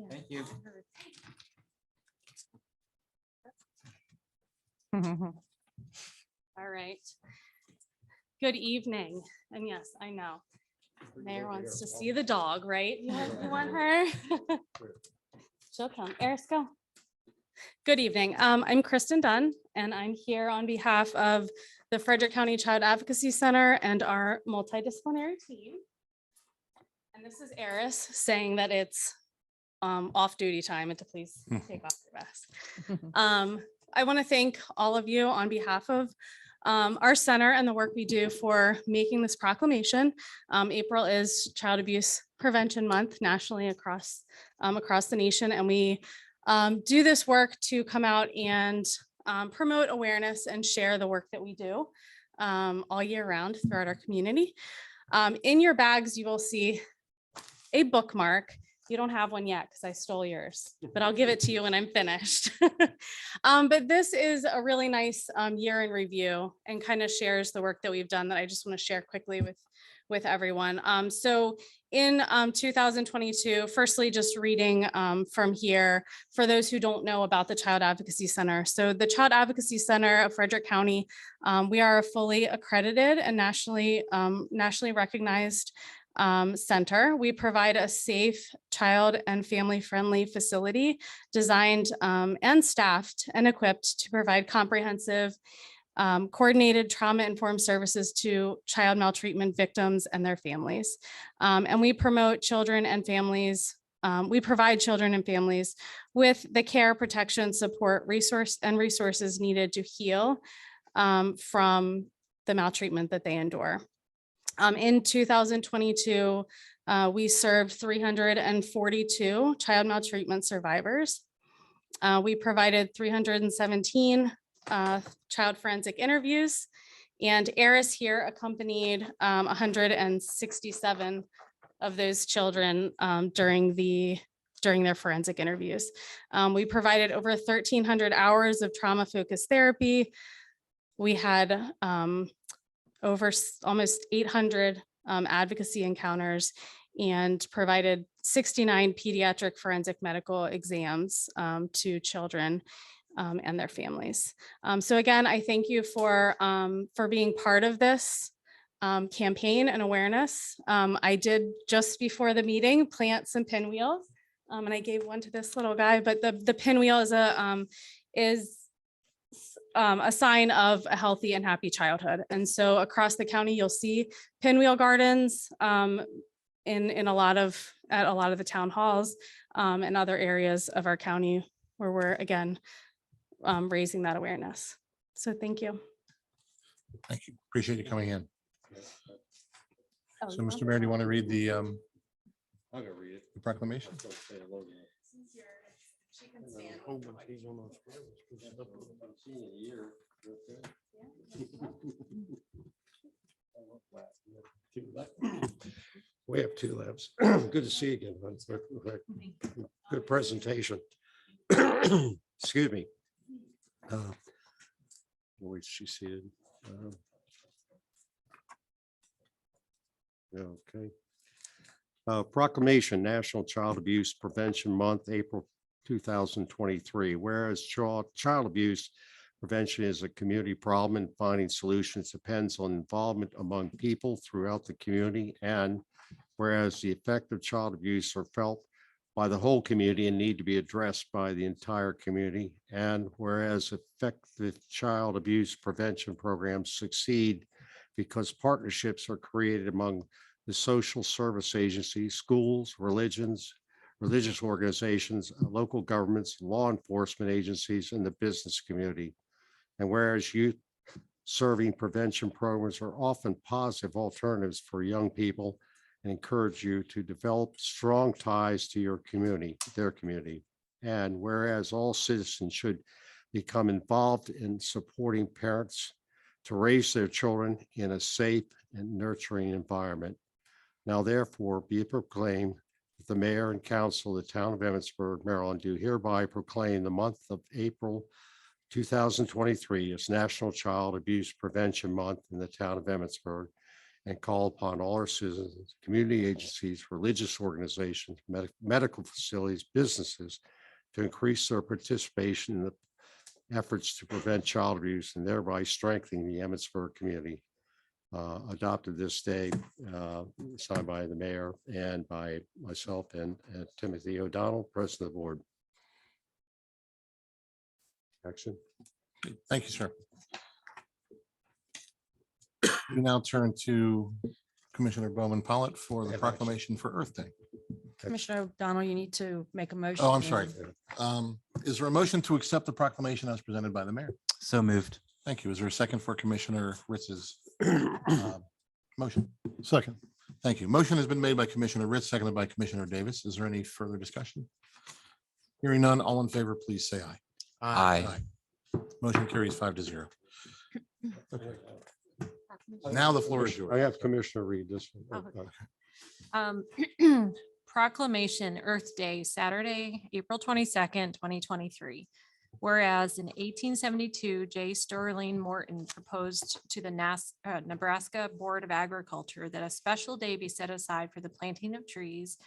Thank you. All right. Good evening. And yes, I know. Mayor wants to see the dog, right? You want her? She'll come. Eris, go. Good evening. I'm Kristen Dunn, and I'm here on behalf of the Frederick County Child Advocacy Center and our multidisciplinary team. And this is Eris saying that it's off-duty time and to please take off your vest. I want to thank all of you on behalf of our center and the work we do for making this proclamation. April is Child Abuse Prevention Month nationally across the nation. And we do this work to come out and promote awareness and share the work that we do all year round throughout our community. In your bags, you will see a bookmark. You don't have one yet because I stole yours, but I'll give it to you when I'm finished. But this is a really nice year in review and kind of shares the work that we've done that I just want to share quickly with everyone. So in 2022, firstly, just reading from here, for those who don't know about the Child Advocacy Center. So the Child Advocacy Center of Frederick County, we are a fully accredited and nationally recognized center. We provide a safe, child and family-friendly facility designed and staffed and equipped to provide comprehensive coordinated trauma-informed services to child maltreatment victims and their families. And we promote children and families. We provide children and families with the care, protection, support, resources needed to heal from the maltreatment that they endure. In 2022, we served 342 child maltreatment survivors. We provided 317 child forensic interviews, and Eris here accompanied 167 of those children during their forensic interviews. We provided over 1,300 hours of trauma-focused therapy. We had over almost 800 advocacy encounters and provided 69 pediatric forensic medical exams to children and their families. So again, I thank you for being part of this campaign and awareness. I did just before the meeting plant some pinwheels, and I gave one to this little guy, but the pinwheel is a sign of a healthy and happy childhood. And so across the county, you'll see pinwheel gardens at a lot of the town halls and other areas of our county where we're again raising that awareness. So thank you. Thank you. Appreciate you coming in. Oh, So, you want Mr. Mayor, do you want to read the I'm gonna read it. the proclamation? We have two labs. Good to see you again. Good presentation. Excuse me. Where is she seated? Okay. Proclamation, National Child Abuse Prevention Month, April 2023. Whereas child abuse prevention is a community problem and finding solutions depends on involvement among people throughout the community. And whereas the effect of child abuse are felt by the whole community and need to be addressed by the entire community. And whereas effective child abuse prevention programs succeed because partnerships are created among the social service agencies, schools, religious organizations, local governments, law enforcement agencies, and the business community. And whereas youth serving prevention programs are often positive alternatives for young people and encourage you to develop strong ties to your community, their community. And whereas all citizens should become involved in supporting parents to raise their children in a safe and nurturing environment. Now therefore be it proclaimed that the mayor and council of the town of Emmitsburg, Maryland do hereby proclaim the month of April 2023 as National Child Abuse Prevention Month in the town of Emmitsburg, and call upon all our citizens, community agencies, religious organizations, medical facilities, businesses to increase their participation in the efforts to prevent child abuse and thereby strengthening the Emmitsburg community. Adopted this day, signed by the mayor and by myself and Timothy O'Donnell, president of the board. Action. Thank you, sir. We now turn to Commissioner Bowman Pollitt for the proclamation for Earth Day. Commissioner O'Donnell, you need to make a motion. Oh, I'm sorry. Is there a motion to accept the proclamation as presented by the mayor? So moved. Thank you. Is there a second for Commissioner Ritz's motion? Second. Thank you. Motion has been made by Commissioner Ritz, seconded by Commissioner Davis. Is there any further discussion? Hearing none, all in favor, please say aye. Aye. Motion carries 5-0. Okay. Now the floor is I yours. have Commissioner read this one. Proclamation Earth Day, Saturday, April 22nd, 2023. Whereas in 1872, J. Sterling Morton proposed to the Nebraska Board of Agriculture that a special day be set aside for the planting of trees.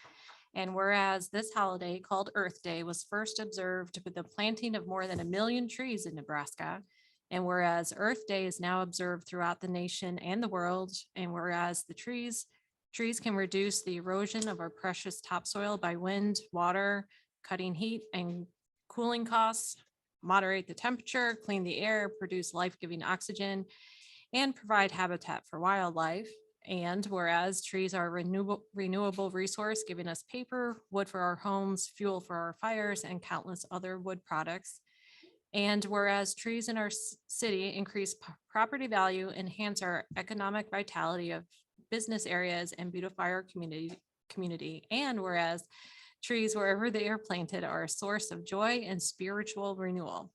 And whereas this holiday called Earth Day was first observed with the planting of more than 1 million trees in Nebraska. And whereas Earth Day is now observed throughout the nation and the world, and whereas the trees can reduce the erosion of our precious topsoil by wind, water, cutting heat and cooling costs, moderate the temperature, clean the air, produce life-giving oxygen, and provide habitat for wildlife. And whereas trees are a renewable resource, giving us paper, wood for our homes, fuel for our fires, and countless other wood products. And whereas trees in our city increase property value, enhance our economic vitality of business areas, and beautify our community. And whereas trees, wherever they are planted, are a source of joy and spiritual renewal.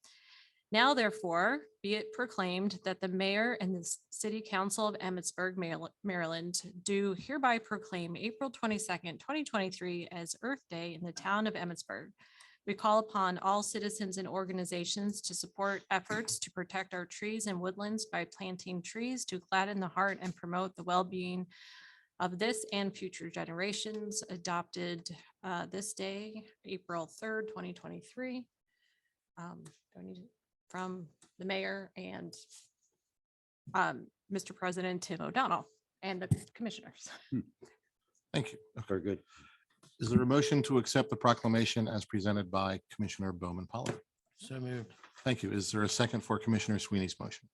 Now, therefore, be it proclaimed that the mayor and the city council of Emmitsburg, Maryland, do hereby proclaim April 22nd, 2023 as Earth Day in the town of Emmitsburg. We call upon all citizens and organizations to support efforts to protect our trees and woodlands by planting trees to gladden the heart and promote the well-being of this and future generations. Adopted this day, April 3rd, 2023. From the mayor and Mr. President Tim O'Donnell and the commissioners. Thank you. Very good. Is there a motion to accept the proclamation as presented by Commissioner Bowman Pollock? So moved. Thank you. Is there a second for Commissioner Sweeney's motion?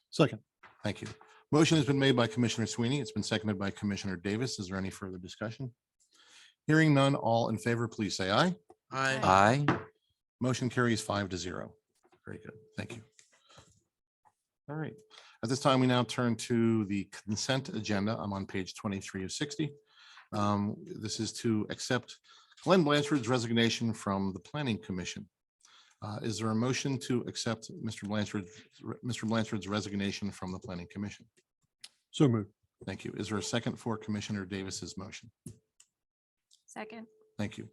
Second. Thank you. Motion has been made by Commissioner Sweeney. It's been seconded by Commissioner Davis. Is there any further discussion? Hearing none, all in favor, please say aye. Aye. Motion carries 5-0. Very good. Thank you. All right. At this time, we now turn to the consent agenda. I'm on page 23 of 60. This is to accept Glenn Blanchard's resignation from the Planning Commission. Is there a motion to accept Mr. Blanchard's resignation from the Planning Commission? So moved. Thank you. Is there a second for Commissioner Davis's motion? Second. Thank you.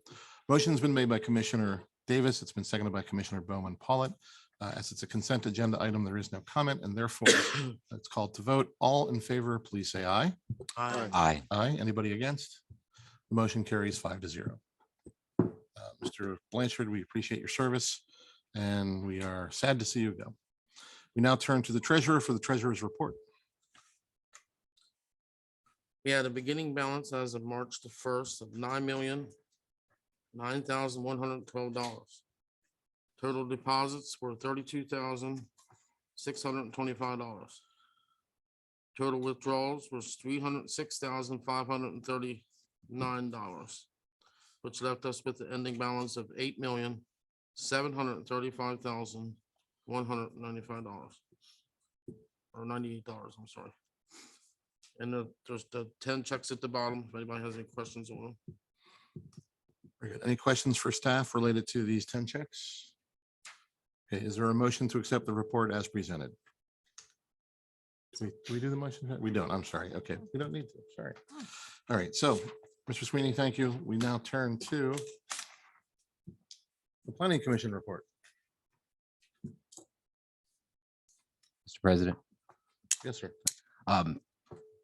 Motion's been made by Commissioner Davis. It's been seconded by Commissioner Bowman Pollitt. As it's a consent agenda item, there is no comment, and therefore it's called to vote. All in favor, please say aye. Aye. Aye. Anybody against? The motion carries 5-0. Mr. Blanchard, we appreciate your service, and we are sad to see you go. We now turn to the treasurer for the treasurer's report. We had a beginning balance as of March the 1st of $9,009,112. Total deposits were $32,625. Total withdrawals was $306,539, which left us with the ending balance of $8,735,195 or $98. I'm sorry. And there's the 10 checks at the bottom. If anybody has any questions on them. Very good. Any questions for staff related to these 10 checks? Okay, is there a motion to accept the report as presented? Do we do the motion? We don't. I'm sorry. Okay, we don't need to. Sorry. All right. So, Mr. Sweeney, thank you. We now turn to the Planning Commission report. Mr. President. Yes, sir.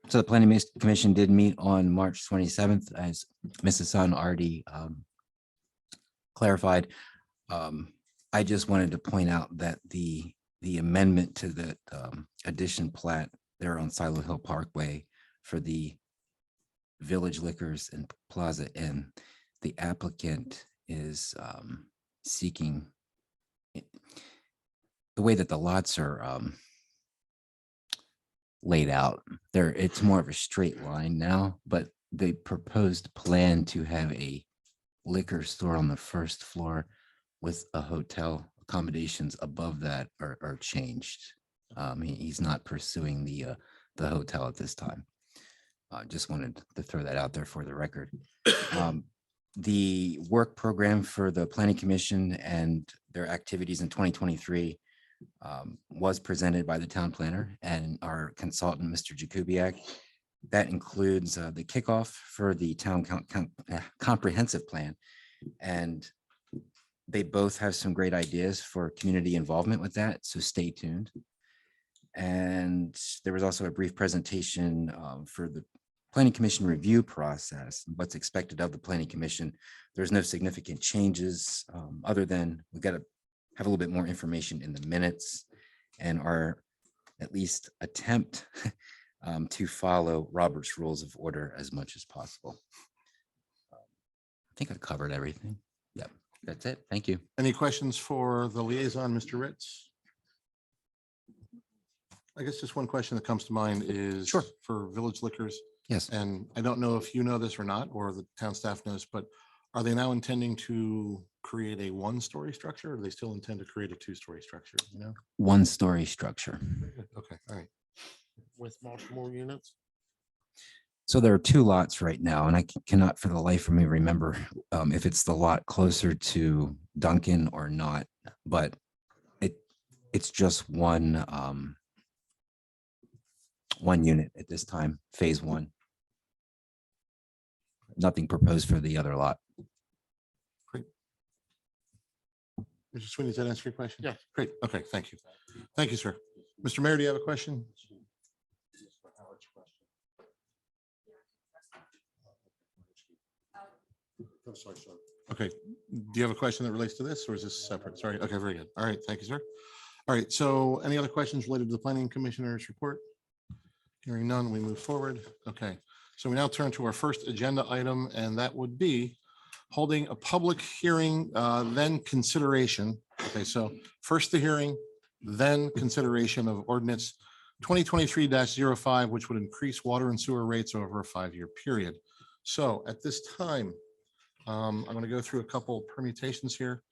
So the Planning Commission did meet on March 27th, as Mrs. Sun already clarified. I just wanted to point out that the amendment to the addition plat there on Silo Hill Parkway for the Village Liquors and Plaza Inn, the applicant is seeking the way that the lots are laid out there. It's more of a straight line now, but the proposed plan to have a liquor store on the first floor with a hotel accommodations above that are changed. He's not pursuing the hotel at this time. Just wanted to throw that out there for the record. The work program for the Planning Commission and their activities in 2023 was presented by the town planner and our consultant, Mr. Jakubiec. That includes the kickoff for the town comprehensive plan. And they both have some great ideas for community involvement with that, so stay tuned. And there was also a brief presentation for the Planning Commission review process, what's expected of the Planning Commission. There's no significant changes other than we've got to have a little bit more information in the minutes and our at least attempt to follow Robert's Rules of Order as much as possible. I think I covered everything. Yep, that's it. Thank you. Any questions for the liaison, Mr. Ritz? I guess just one question that comes to mind is Sure. for Village Liquors. Yes. And I don't know if you know this or not, or the town staff knows, but are they now intending to create a one-story structure? Or do they still intend to create a two-story structure? You know? One-story structure. Okay, all right. With multiple units. So there are two lots right now, and I cannot for the life of me remember if it's the lot closer to Duncan or not, but it's just one unit at this time, phase one. Nothing proposed for the other lot. Mr. Sweeney, does that answer your question? Yeah. Great. Okay, thank you. Thank you, sir. Mr. Mayor, do you have a question? Okay, do you have a question that relates to this or is this separate? Sorry. Okay, very good. All right, thank you, sir. All right, so any other questions related to the planning commissioner's report? Hearing none, we move forward. Okay, so we now turn to our first agenda item, and that would be holding a public hearing, then consideration. Okay, so first the hearing, then consideration of ordinance 2023-05, which would increase water and sewer rates over a 5-year period. So at this time, I'm going to go through a couple permutations here.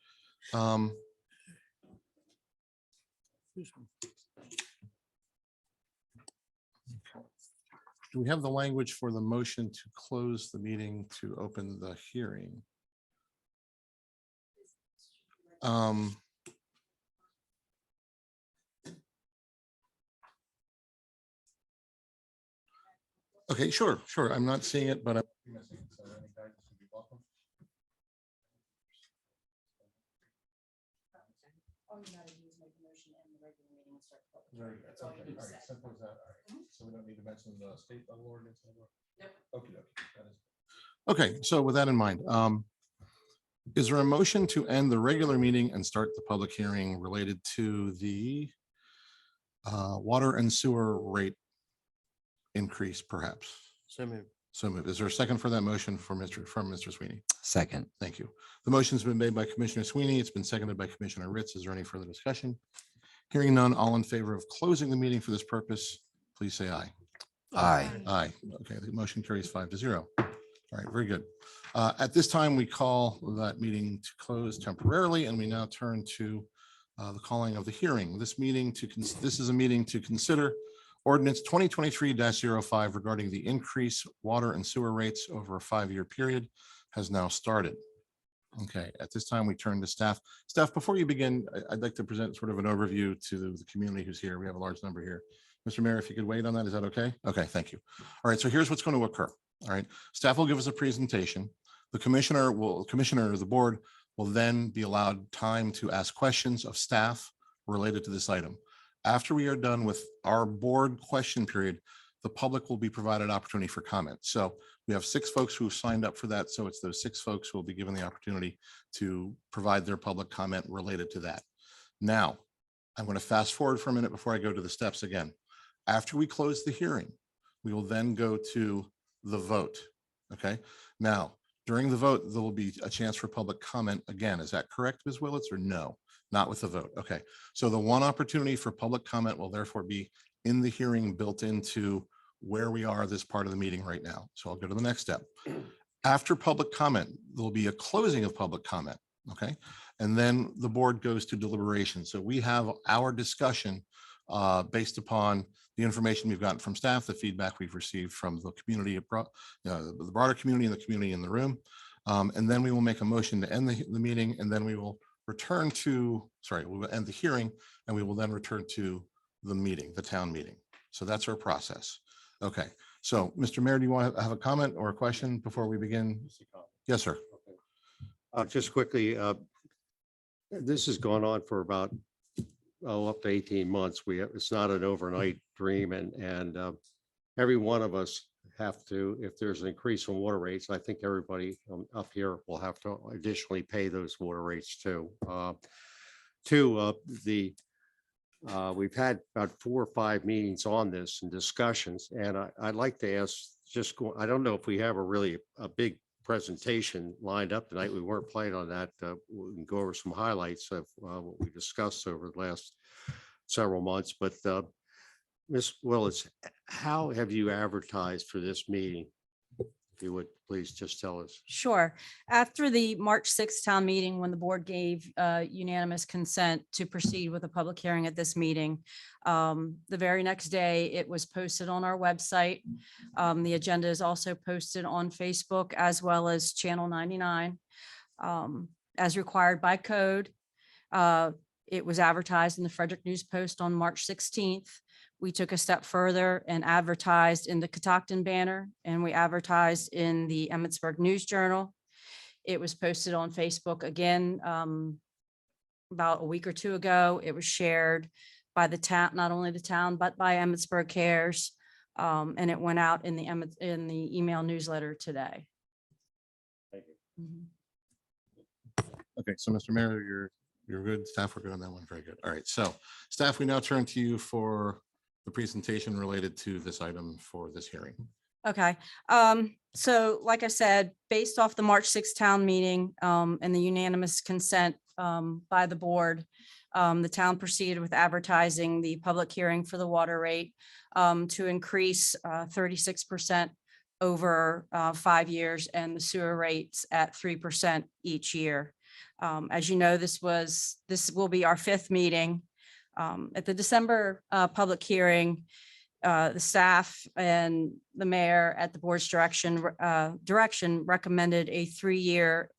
Do we have the language for the motion to close the meeting to open the hearing? Okay, sure. I'm not seeing it, but Very good. Okay. All right. Simple as that. All right. So we don't need to mention the state level ordinance anymore? Okay. Okay, so with that in mind, is there a motion to end the regular meeting and start the public hearing related to the water and sewer rate increase, perhaps? So moved. So moved. Is there a second for that motion from Mr. Sweeney? Second. Thank you. The motion's been made by Commissioner Sweeney. It's been seconded by Commissioner Ritz. Is there any further discussion? Hearing none, all in favor of closing the meeting for this purpose, please say aye. Aye. Aye. Okay, the motion carries 5-0. All right, very good. At this time, we call that meeting to close temporarily, and we now turn to the calling of the hearing. This is a meeting to consider ordinance 2023-05 regarding the increase water and sewer rates over a 5-year period has now started. Okay, at this time, we turn to staff. Staff, before you begin, I'd like to present sort of an overview to the community who's here. We have a large number here. Mr. Mayor, if you could wait on that, is that okay? Okay, thank you. All right, so here's what's going to occur. All right, staff will give us a presentation. The commissioner, the board will then be allowed time to ask questions of staff related to this item. After we are done with our board question period, the public will be provided opportunity for comment. So we have 6 folks who signed up for that. So it's those 6 folks who will be given the opportunity to provide their public comment related to that. Now, I'm going to fast forward for a minute before I go to the steps again. After we close the hearing, we will then go to the vote. Okay. Now, during the vote, there will be a chance for public comment again. Is that correct, Ms. Willits, or no? Not with the vote. Okay. So the one opportunity for public comment will therefore be in the hearing built into where we are this part of the meeting right now. So I'll go to the next step. After public comment, there'll be a closing of public comment. Okay. And then the board goes to deliberation. So we have our discussion based upon the information we've gotten from staff, the feedback we've received from the community, the broader community and the community in the room. And then we will make a motion to end the meeting, and then we will return to, we'll end the hearing, and we will then return to the meeting, the town meeting. So that's our process. Okay, so Mr. Mayor, do you want to have a comment or a question before we begin? Yes, sir. Just quickly, this has gone on for about, up to 18 months. It's not an overnight dream, and every one of us have to, if there's an increase in water rates, I think everybody up here will have to additionally pay those water rates too. We've had about 4 or 5 meetings on this and discussions, and I'd like to ask, I don't know if we have a big presentation lined up tonight. We weren't planning on that. We can go over some highlights of what we discussed over the last several months, but Ms. Willis, how have you advertised for this meeting? If you would please just tell us. Sure. After the March 6th town meeting, when the board gave unanimous consent to proceed with a public hearing at this meeting, the very next day it was posted on our website. The agenda is also posted on Facebook as well as Channel 99 as required by code. It was advertised in the Frederick News Post on March 16th. We took a step further and advertised in the Catoctin Banner, and we advertised in the Emmitsburg News Journal. It was posted on Facebook again about a week or 2 ago. It was shared by the town, not only the town, but by Emmitsburg Cares. And it went out in the email newsletter today. Thank you. Okay, so Mr. Mayor, you're good. Staff, we're good on that one. Very good. All right, so staff, we now turn to you for the presentation related to this item for this hearing. Okay, so like I said, based off the March 6th town meeting and the unanimous consent by the board, the town proceeded with advertising the public hearing for the water rate to increase 36% over 5 years, and the sewer rates at 3% each year. As you know, this will be our 5th meeting. At the December public hearing, the staff and the mayor at the board's direction recommended a 3-year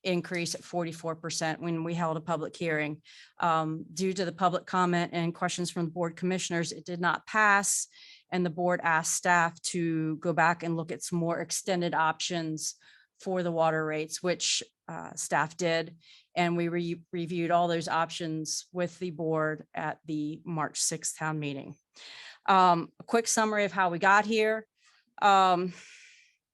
increase at 44% when we held a public hearing. Due to the public comment and questions from the board commissioners, it did not pass, and the board asked staff to go back and look at some more extended options for the water rates, which staff did. And we reviewed all those options with the board at the March 6th town meeting. A quick summary of how we got here.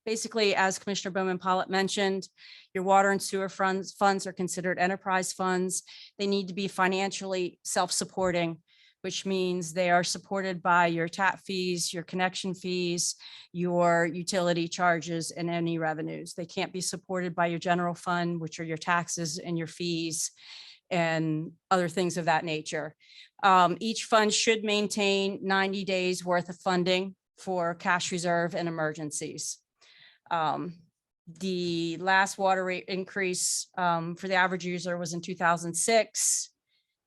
Basically, as Commissioner Bowman Pollitt mentioned, your water and sewer funds are considered enterprise funds. They need to be financially self-supporting, which means they are supported by your tap fees, your connection fees, your utility charges, and any revenues. They can't be supported by your general fund, which are your taxes and your fees and other things of that nature. Each fund should maintain 90 days worth of funding for cash reserve and emergencies. The last water rate increase for the average user was in 2006.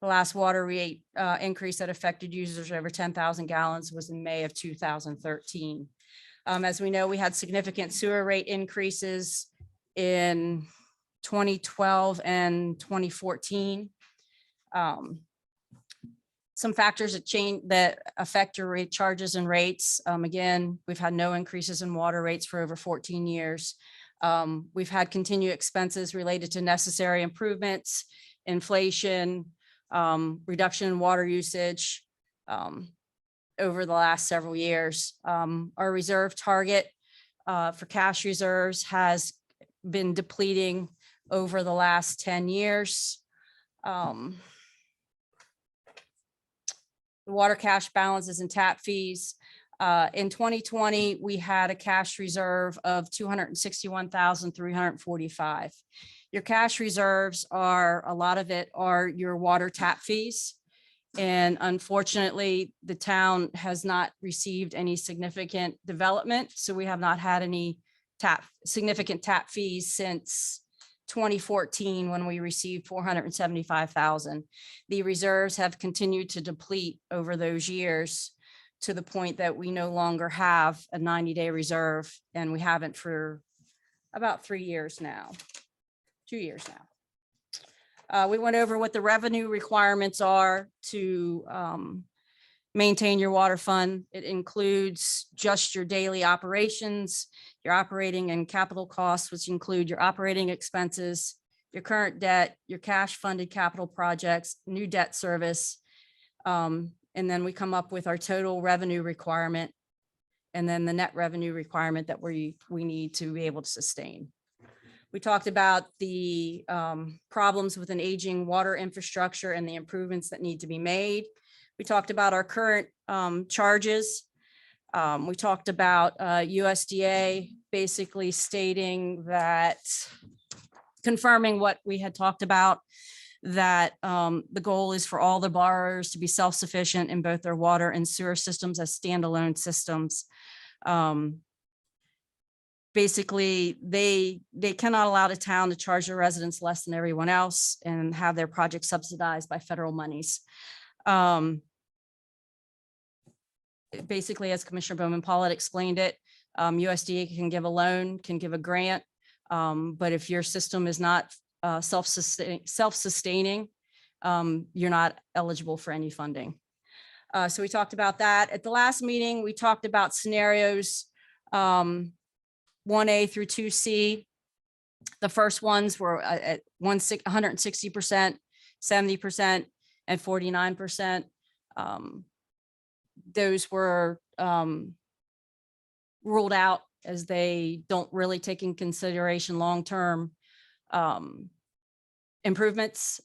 The last water rate increase that affected users over 10,000 gallons was in May of 2013. As we know, we had significant sewer rate increases in 2012 and 2014. Some factors that affect your rate charges and rates. Again, we've had no increases in water rates for over 14 years. We've had continued expenses related to necessary improvements, inflation, reduction in water usage over the last several years. Our reserve target for cash reserves has been depleting over the last 10 years. The water cash balances and tap fees. In 2020, we had a cash reserve of 261,345. Your cash reserves are, a lot of it are your water tap fees. And unfortunately, the town has not received any significant development. So we have not had any significant tap fees since 2014, when we received 475,000. The reserves have continued to deplete over those years. to the point that we no longer have a 90-day reserve, and we haven't for about 3 years now, 2 years now. We went over what the revenue requirements are to maintain your water fund. It includes just your daily operations, your operating and capital costs, which include your operating expenses, your current debt, your cash funded capital projects, new debt service. And then we come up with our total revenue requirement, and then the net revenue requirement that we need to be able to sustain. We talked about the problems with an aging water infrastructure and the improvements that need to be made. We talked about our current charges. We talked about USDA basically stating that, confirming what we had talked about, that the goal is for all the borrowers to be self-sufficient in both their water and sewer systems as standalone systems. Basically, they cannot allow the town to charge their residents less than everyone else and have their projects subsidized by federal monies. Basically, as Commissioner Bowman Pollitt explained it, USDA can give a loan, can give a grant, but if your system is not self-sustaining, you're not eligible for any funding. So we talked about that. At the last meeting, we talked about scenarios 1A through 2C. The first ones were at 160%, 70%, and 49%. Those were ruled out as they don't really take in consideration long-term improvements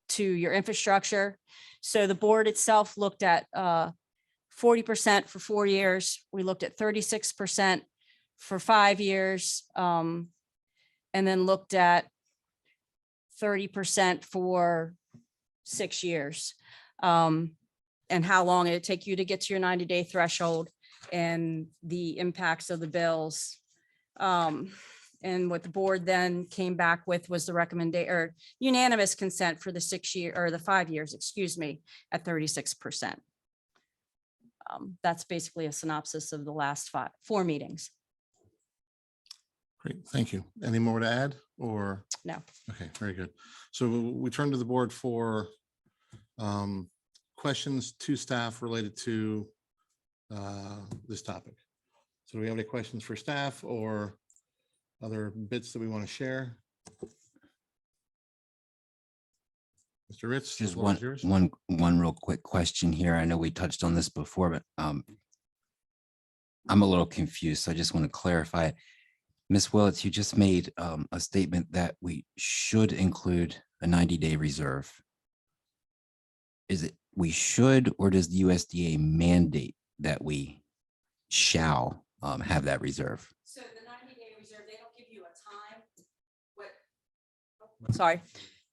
to your infrastructure. So the board itself looked at 40% for 4 years. We looked at 36% for 5 years, and then looked at 30% for 6 years, and how long it'd take you to get to your 90-day threshold and the impacts of the bills. And what the board then came back with was the recommendation or unanimous consent for the 6 year or the 5 years, excuse me, at 36%. That's basically a synopsis of the last 4 meetings. Great, thank you. Any more to add or? No. Okay, very good. So we turn to the board for questions to staff related to this topic. So do we have any questions for staff or other bits that we want to share? Mr. Ritz, the Just floor is yours. one real quick question here. I know we touched on this before, but I'm a little confused, so I just want to clarify. Ms. Willets, you just made a statement that we should include a 90-day reserve. Is it we should, or does the USDA mandate that we shall have that reserve? So the 90-day reserve, they don't give you a time. Sorry,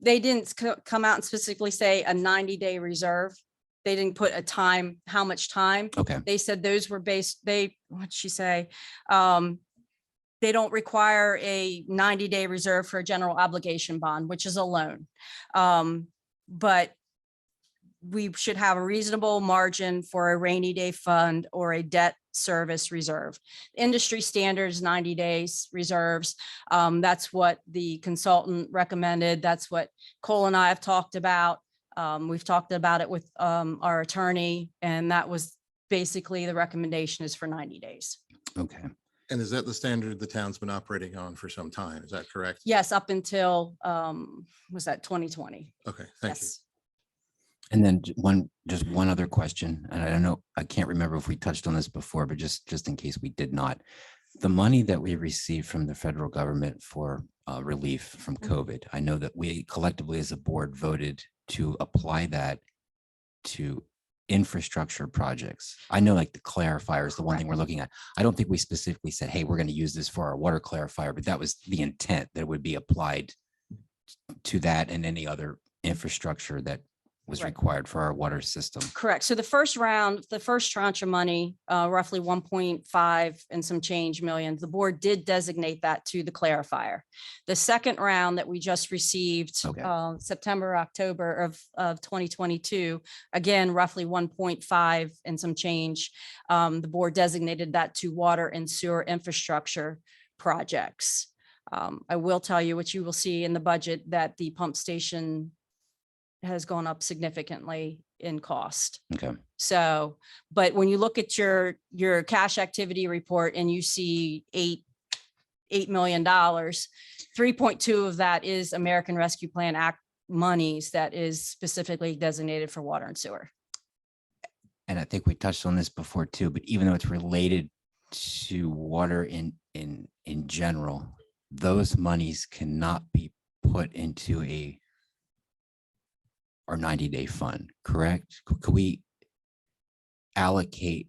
they didn't come out and specifically say a 90-day reserve. They didn't put a time, how much time. Okay. They said those were based, what'd she say? They don't require a 90-day reserve for a general obligation bond, which is a loan. But we should have a reasonable margin for a rainy day fund or a debt service reserve. Industry standards, 90 days reserves. That's what the consultant recommended. That's what Cole and I have talked about. We've talked about it with our attorney, and that was basically the recommendation is for 90 days. Okay. And is that the standard the town's been operating on for some time? Is that correct? Yes, up until, was that 2020? Okay, thank you. Yes. And then just one other question, and I don't know, I can't remember if we touched on this before, but just in case we did not. The money that we received from the federal government for relief from COVID, I know that we collectively as a board voted to apply that to infrastructure projects. I know like the clarifier is the one thing we're looking at. I don't think we specifically said, hey, we're going to use this for our water clarifier, but that was the intent that would be applied to that and any other infrastructure that was Right. required for our water system. Correct. So the first round, the first tranche of money, roughly 1.5 and some change millions, the board did designate that to the clarifier. The second round that we just received, Okay. September, October of 2022, again, roughly 1.5 and some change. The board designated that to water and sewer infrastructure projects. I will tell you what you will see in the budget, that the pump station has gone up significantly in cost. Okay. So, but when you look at your cash activity report and you see $8 million, 3.2 of that is American Rescue Plan Act monies that is specifically designated for water and sewer. And I think we touched on this before too, but even though it's related to water in general, those monies cannot be put into our 90-day fund, correct? Could we allocate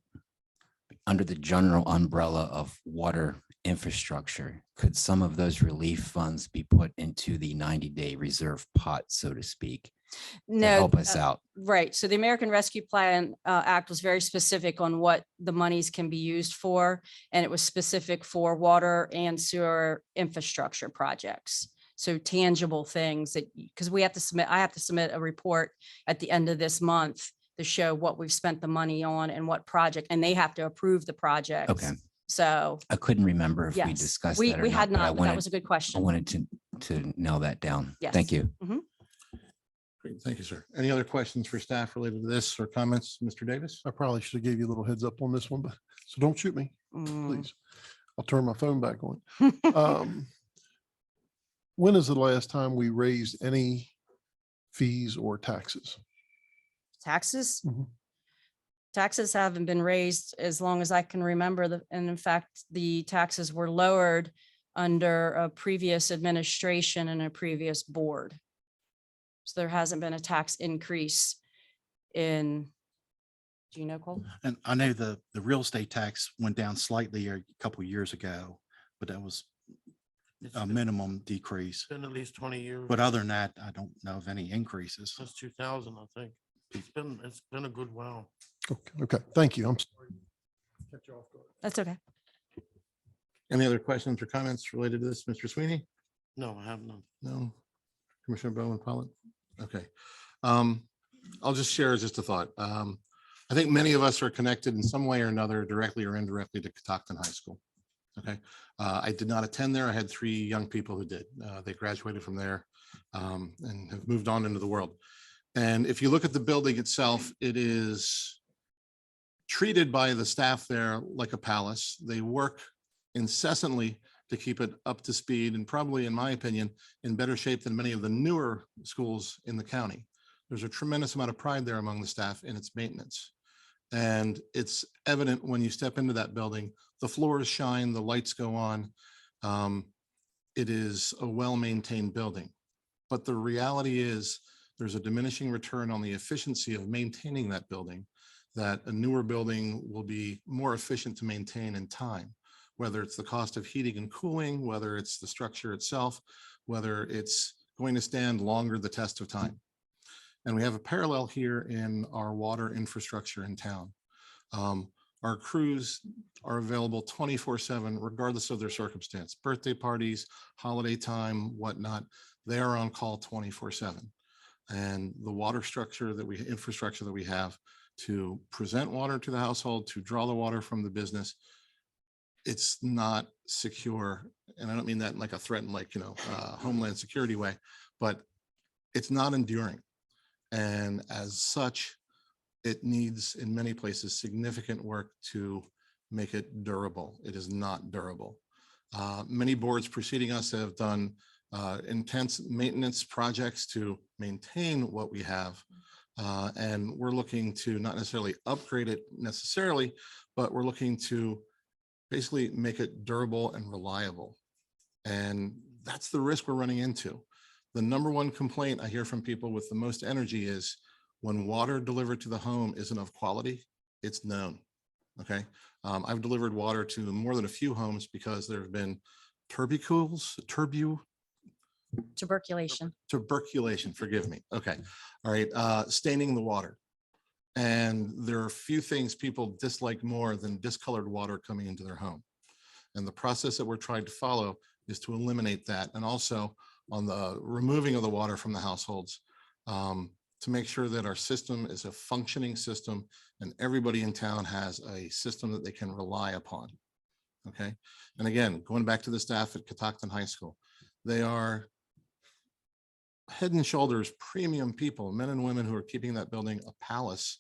under the general umbrella of water infrastructure? Could some of those relief funds be put into the 90-day reserve pot, so to speak, to No, help us out? right. So the American Rescue Plan Act was very specific on what the monies can be used for, and it was specific for water and sewer infrastructure projects. So tangible things that, because we have to submit, I have to submit a report at the end of this month to show what we've spent the money on and what project, and they have to approve the project. Okay. So I couldn't remember if we yes, discussed we that or we not, had but not, but that was a good I question. wanted to nail that down. Yes. Thank you. Great, thank you, sir. Any other questions for staff related to this or comments, Mr. Davis? I probably should have gave you a little heads up on this one, but so don't shoot me, Mm. please. I'll turn my phone back on. When is the last time we raised any fees or taxes? Taxes? Mhm. Taxes haven't been raised as long as I can remember. And in fact, the taxes were lowered under a previous administration and a previous board. So there hasn't been a tax increase in, do you know, Cole? And I know the real estate tax went down slightly a couple years ago, but that was It's a been- minimum decrease. Been at least 20 years. But other than that, I don't know of any increases. Since 2000, I think. It's been a good while. Okay, thank you. I'm sorry. Catch you off guard. That's okay. Any other questions or comments related to this, Mr. Sweeney? No, I have none. No. Commissioner Bowman Pollitt? Okay. I'll just share just a thought. I think many of us are connected in some way or another, directly or indirectly, to Catoctin High School. Okay. I did not attend there. I had 3 young people who did. They graduated from there and have moved on into the world. And if you look at the building itself, it is treated by the staff there like a palace. They work incessantly to keep it up to speed and probably, in my opinion, in better shape than many of the newer schools in the county. There's a tremendous amount of pride there among the staff in its maintenance. And it's evident when you step into that building, the floors shine, the lights go on. It is a well-maintained building. But the reality is there's a diminishing return on the efficiency of maintaining that building, that a newer building will be more efficient to maintain in time, whether it's the cost of heating and cooling, whether it's the structure itself, whether it's going to stand longer the test of time. And we have a parallel here in our water infrastructure in town. Our crews are available 24/7, regardless of their circumstance, birthday parties, holiday time, whatnot. They are on call 24/7. And the water structure that infrastructure that we have to present water to the household, to draw the water from the business, it's not secure. And I don't mean that in like a threatened, like, Homeland Security way, but it's not enduring. And as such, it needs in many places significant work to make it durable. It is not durable. Many boards preceding us have done intense maintenance projects to maintain what we have. And we're looking to not necessarily upgrade it necessarily, but we're looking to basically make it durable and reliable. And that's the risk we're running into. The number one complaint I hear from people with the most energy is when water delivered to the home isn't of quality, it's known. Okay. I've delivered water to more than a few homes because there have been turbicools, Tuberculation, forgive me. Okay. All right. Staining the water. And there are few things people dislike more than discolored water coming into their home. And the process that we're trying to follow is to eliminate that. And also on the removing of the water from the households, to make sure that our system is a functioning system and everybody in town has a system that they can rely upon. Okay. And again, going back to the staff at Catoctin High School, they are head and shoulders premium people, men and women who are keeping that building a palace.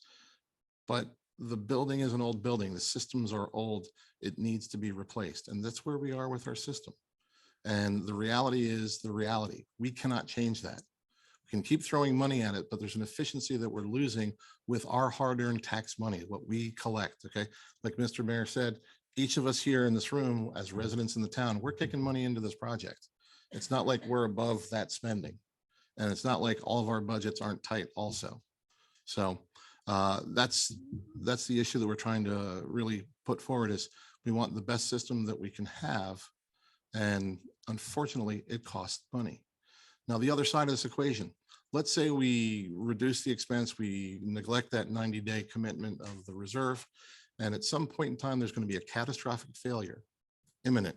But the building is an old building. The systems are old. It needs to be replaced. And that's where we are with our system. And the reality is the reality. We cannot change that. We can keep throwing money at it, but there's an efficiency that we're losing with our hard-earned tax money, what we collect. Okay. Like Mr. Mayor said, each of us here in this room as residents in the town, we're kicking money into this project. It's not like we're above that spending. And it's not like all of our budgets aren't tight also. So that's the issue that we're trying to really put forward is we want the best system that we can have. And unfortunately, it costs money. Now, the other side of this equation, let's say we reduce the expense, we neglect that 90-day commitment of the reserve. And at some point in time, there's going to be a catastrophic failure, imminent,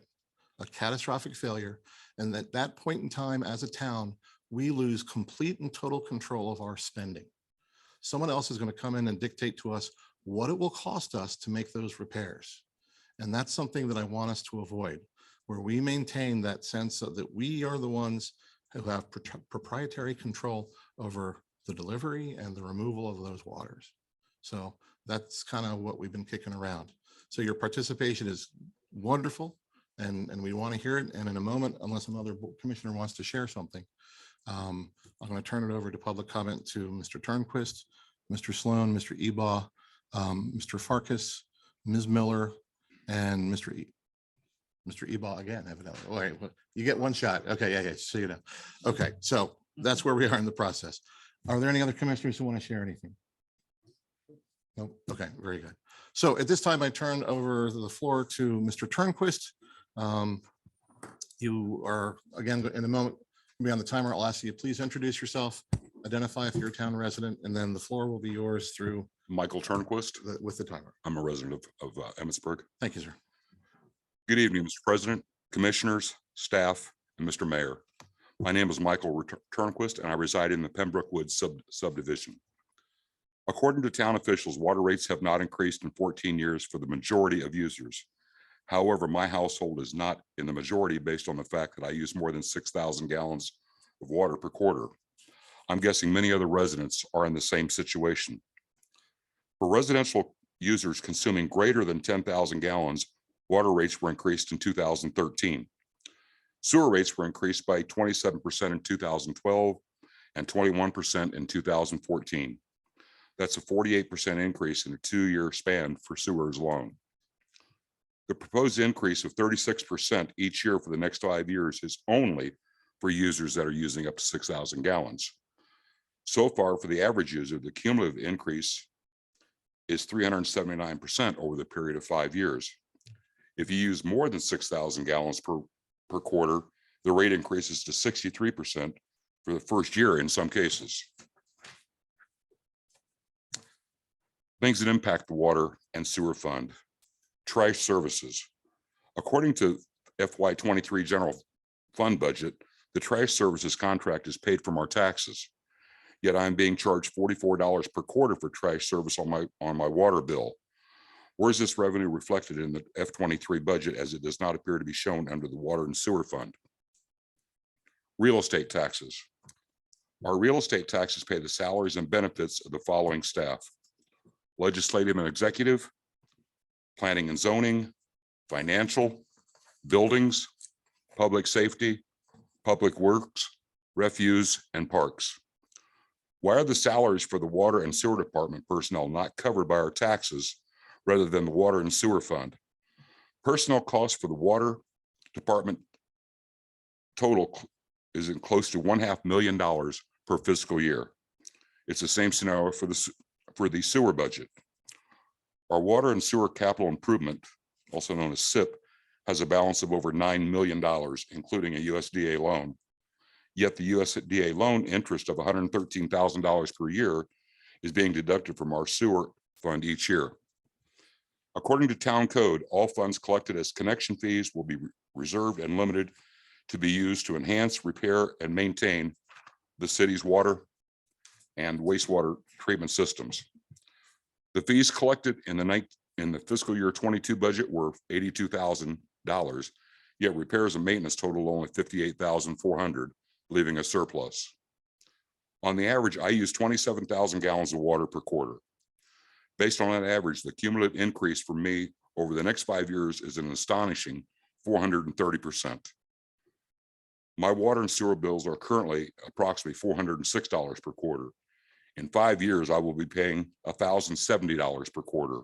a catastrophic failure. And at that point in time, as a town, we lose complete and total control of our spending. Someone else is going to come in and dictate to us what it will cost us to make those repairs. And that's something that I want us to avoid, where we maintain that sense of that we are the ones who have proprietary control over the delivery and the removal of those waters. So that's kind of what we've been kicking around. So your participation is wonderful and we want to hear it. And in a moment, unless another commissioner wants to share something, I'm going to turn it over to public comment to Mr. Turnquist, Mr. Sloan, Mr. Ebaugh, Mr. Farkas, Ms. Miller, and Mr. Ebaugh again, evidently. All right, well, you get one shot. Okay, yeah, so you know. Okay, so that's where we are in the process. Are there any other commissioners who want to share anything? No. Okay, very good. So at this time, I turn over the floor to Mr. Turnquist. You are, again, in a moment, be on the timer. I'll ask you to please introduce yourself, identify if you're a town resident, and then the floor will be yours through Michael Turnquist. with the timer. I'm a resident of Emmitsburg. Thank you, sir. Good evening, Mr. President, commissioners, staff, and Mr. Mayor. My name is Michael Turnquist, and I reside in the Pembroke Woods subdivision. According to town officials, water rates have not increased in 14 years for the majority of users. However, my household is not in the majority based on the fact that I use more than 6,000 gallons of water per quarter. I'm guessing many other residents are in the same situation. For residential users consuming greater than 10,000 gallons, water rates were increased in 2013. Sewer rates were increased by 27% in 2012 and 21% in 2014. That's a 48% increase in a 2-year span for sewers alone. The proposed increase of 36% each year for the next 5 years is only for users that are using up to 6,000 gallons. So far, for the average user, the cumulative increase is 379% over the period of 5 years. If you use more than 6,000 gallons per quarter, the rate increases to 63% for the first year in some cases. Things that impact the water and sewer fund. Trash services. According to FY23 general fund budget, the trash services contract is paid from our taxes. Yet I'm being charged $44 per quarter for trash service on my water bill. Where is this revenue reflected in the F23 budget, as it does not appear to be shown under the water and sewer fund? Real estate taxes. Our real estate taxes pay the salaries and benefits of the following staff: legislative and executive, planning and zoning, financial, buildings, public safety, public works, refuse, and parks. Why are the salaries for the water and sewer department personnel not covered by our taxes rather than the water and sewer fund? Personnel costs for the water department total is in close to $1.5 million per fiscal year. It's the same scenario for the sewer budget. Our water and sewer capital improvement, also known as SIP, has a balance of over $9 million, including a USDA loan. Yet the USDA loan interest of $113,000 per year is being deducted from our sewer fund each year. According to town code, all funds collected as connection fees will be reserved and limited to be used to enhance, repair, and maintain the city's water and wastewater treatment systems. The fees collected in the fiscal year 22 budget were $82,000, yet repairs and maintenance total only $58,400, leaving a surplus. On the average, I use 27,000 gallons of water per quarter. Based on that average, the cumulative increase for me over the next 5 years is an astonishing 430%. My water and sewer bills are currently approximately $406 per quarter. In 5 years, I will be paying $1,070 per quarter.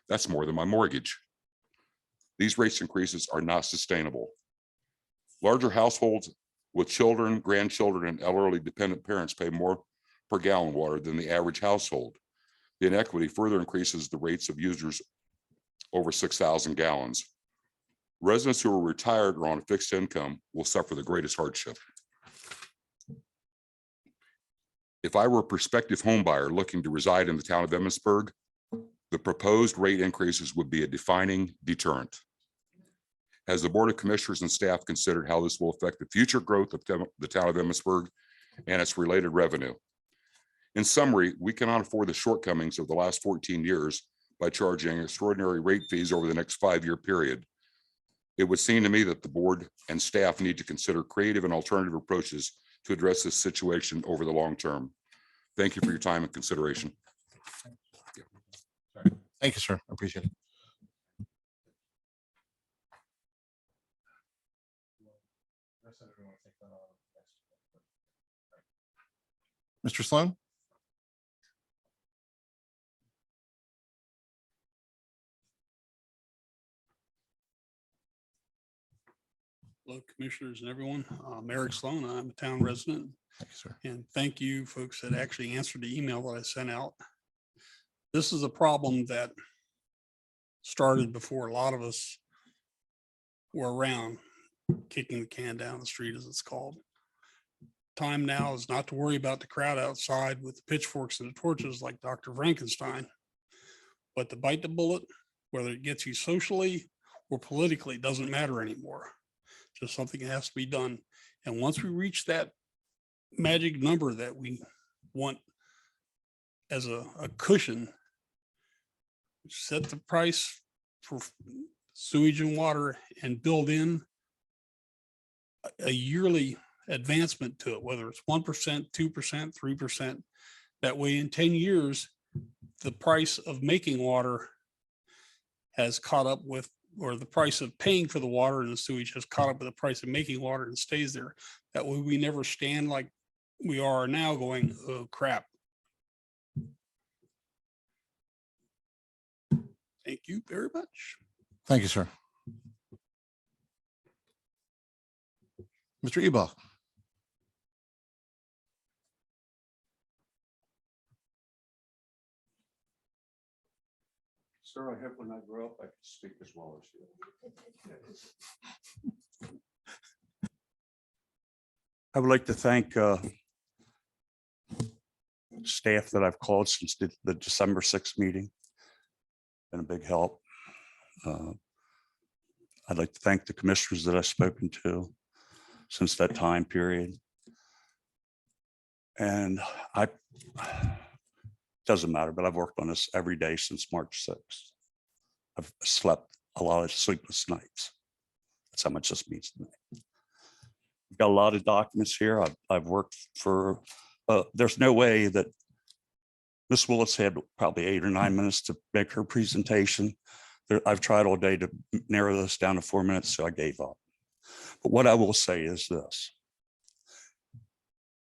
That's more than my mortgage. These rate increases are not sustainable. Larger households with children, grandchildren, and elderly dependent parents pay more per gallon of water than the average household. The inequity further increases the rates of users over 6,000 gallons. Residents who are retired or on a fixed income will suffer the greatest hardship. If I were a prospective home buyer looking to reside in the town of Emmitsburg, the proposed rate increases would be a defining deterrent. Has the Board of Commissioners and staff considered how this will affect the future growth of the town of Emmitsburg and its related revenue? In summary, we cannot afford the shortcomings of the last 14 years by charging extraordinary rate fees over the next 5-year period. It would seem to me that the board and staff need to consider creative and alternative approaches to address this situation over the long term. Thank you for your time and consideration. Thank you, sir. I appreciate it. Mr. Sloan? Hello, commissioners and everyone. I'm Eric Sloan. I'm a town resident. Thank you, sir. And thank you folks that actually answered the email that I sent out. This is a problem that started before a lot of us were around, kicking the can down the street, as it's called. Time now is not to worry about the crowd outside with the pitchforks and the torches like Dr. Frankenstein, but to bite the bullet, whether it gets you socially or politically, doesn't matter anymore. Just something that has to be done. And once we reach that magic number that we want as a cushion, set the price for sewage and water and build in a yearly advancement to it, whether it's 1%, 2%, 3%. That way in 10 years, the price of making water has caught up with, or the price of paying for the water and the sewage has caught up with the price of making water and stays there. That way we never stand like we are now going, oh crap. Thank you very much. Thank you, sir. Mr. Ebach. Sir, I hope when I grow up, I can speak as well as you. I would like to thank staff that I've called since the December 6th meeting. Been a big help. I'd like to thank the commissioners that I've spoken to since that time period. And doesn't matter, but I've worked on this every day since March 6th. I've slept a lot of sleepless nights. That's how much this means to me. I've got a lot of documents here. I've worked for, there's no way that Ms. Willis had probably 8 or 9 minutes to make her presentation. I've tried all day to narrow this down to 4 minutes, so I gave up. But what I will say is this.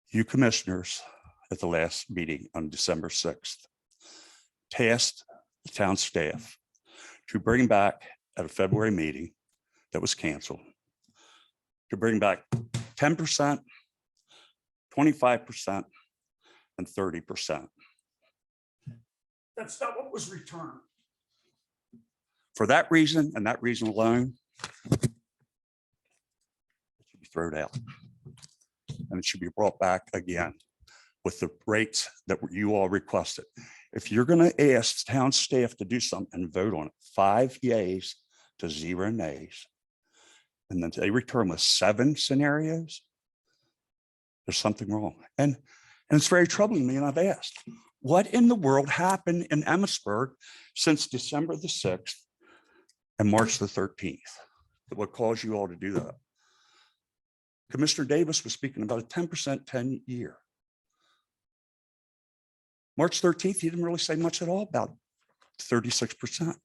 You commissioners at the last meeting on December 6th tasked the town staff to bring back at a February meeting that was canceled, to bring back 10%, 25%, and 30%. That's not what was returned. For that reason and that reason alone, it should be thrown out. and it should be brought back again with the rates that you all requested. If you're going to ask town staff to do something and vote on it, 5 yays to 0 nays, and then they return with 7 scenarios, there's something wrong. And it's very troubling to me. And I've asked, what in the world happened in Emmitsburg since December the 6th and March the 13th that would cause you all to do that? Commissioner Davis was speaking about a 10% 10-year. March 13th, he didn't really say much at all about 36%.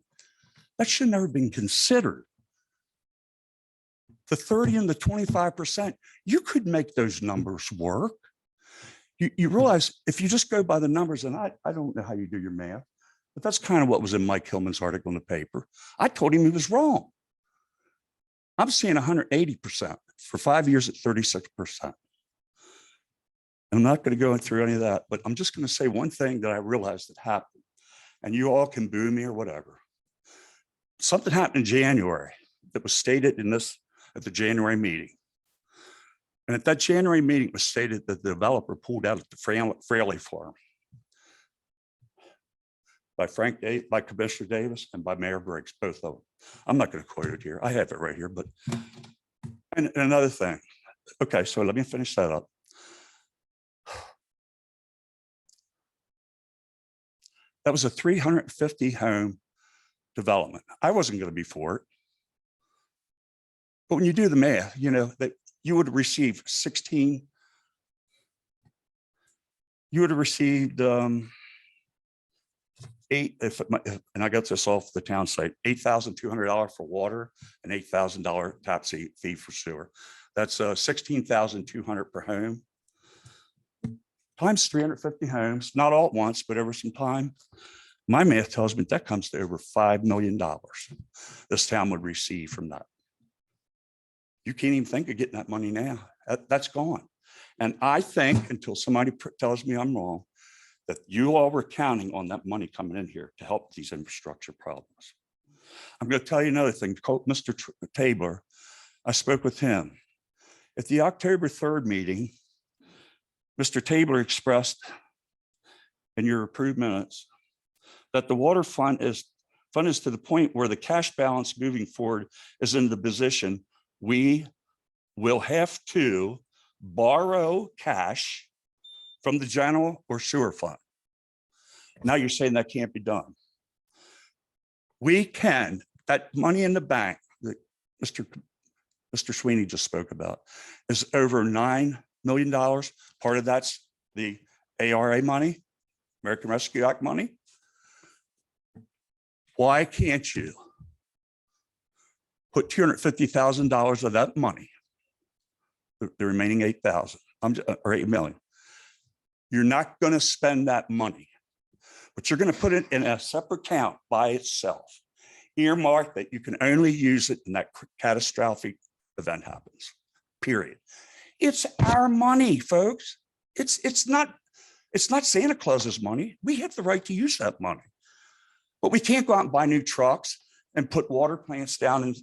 That should never been considered. The 30 and the 25%, you could make those numbers work. You realize if you just go by the numbers, and I don't know how you do your math, but that's kind of what was in Mike Hillman's article in the paper. I told him he was wrong. I'm seeing 180% for 5 years at 36%. I'm not going to go through any of that, but I'm just going to say one thing that I realized that happened, and you all can boo me or whatever. Something happened in January that was stated in this at the January meeting. And at that January meeting, it was stated that the developer pulled out at the Fraley Farm by Commissioner Davis and by Mayor Briggs, both of them. I'm not going to quote it here. I have it right here, but and another thing. Okay, so let me finish that up. That was a 350 home development. I wasn't going to be for it. But when you do the math, you know that you would have received 16. You would have received 8, and I got this off the town site, $8,200 for water and $8,000 tap fee for sewer. That's $16,200 per home. Times 350 homes, not all at once, but over some time. My math tells me that comes to over $5 million this town would receive from that. You can't even think of getting that money now. That's gone. And I think until somebody tells me I'm wrong, that you all were counting on that money coming in here to help these infrastructure problems. I'm going to tell you another thing. Mr. Tabler, I spoke with him. At the October 3rd meeting, Mr. Tabler expressed in your approved minutes that the water fund is to the point where the cash balance moving forward is in the position we will have to borrow cash from the general or sewer fund. Now you're saying that can't be done. We can, that money in the bank that Mr. Sweeney just spoke about is over $9 million. Part of that's the ARA money, American Rescue Act money. Why can't you put $250,000 of that money, the remaining 8,000 or 8 million? You're not going to spend that money, but you're going to put it in a separate account by itself, earmarked that you can only use it when that catastrophic event happens, period. It's our money, folks. It's not Santa Claus's money. We have the right to use that money, but we can't go out and buy new trucks and put water plants down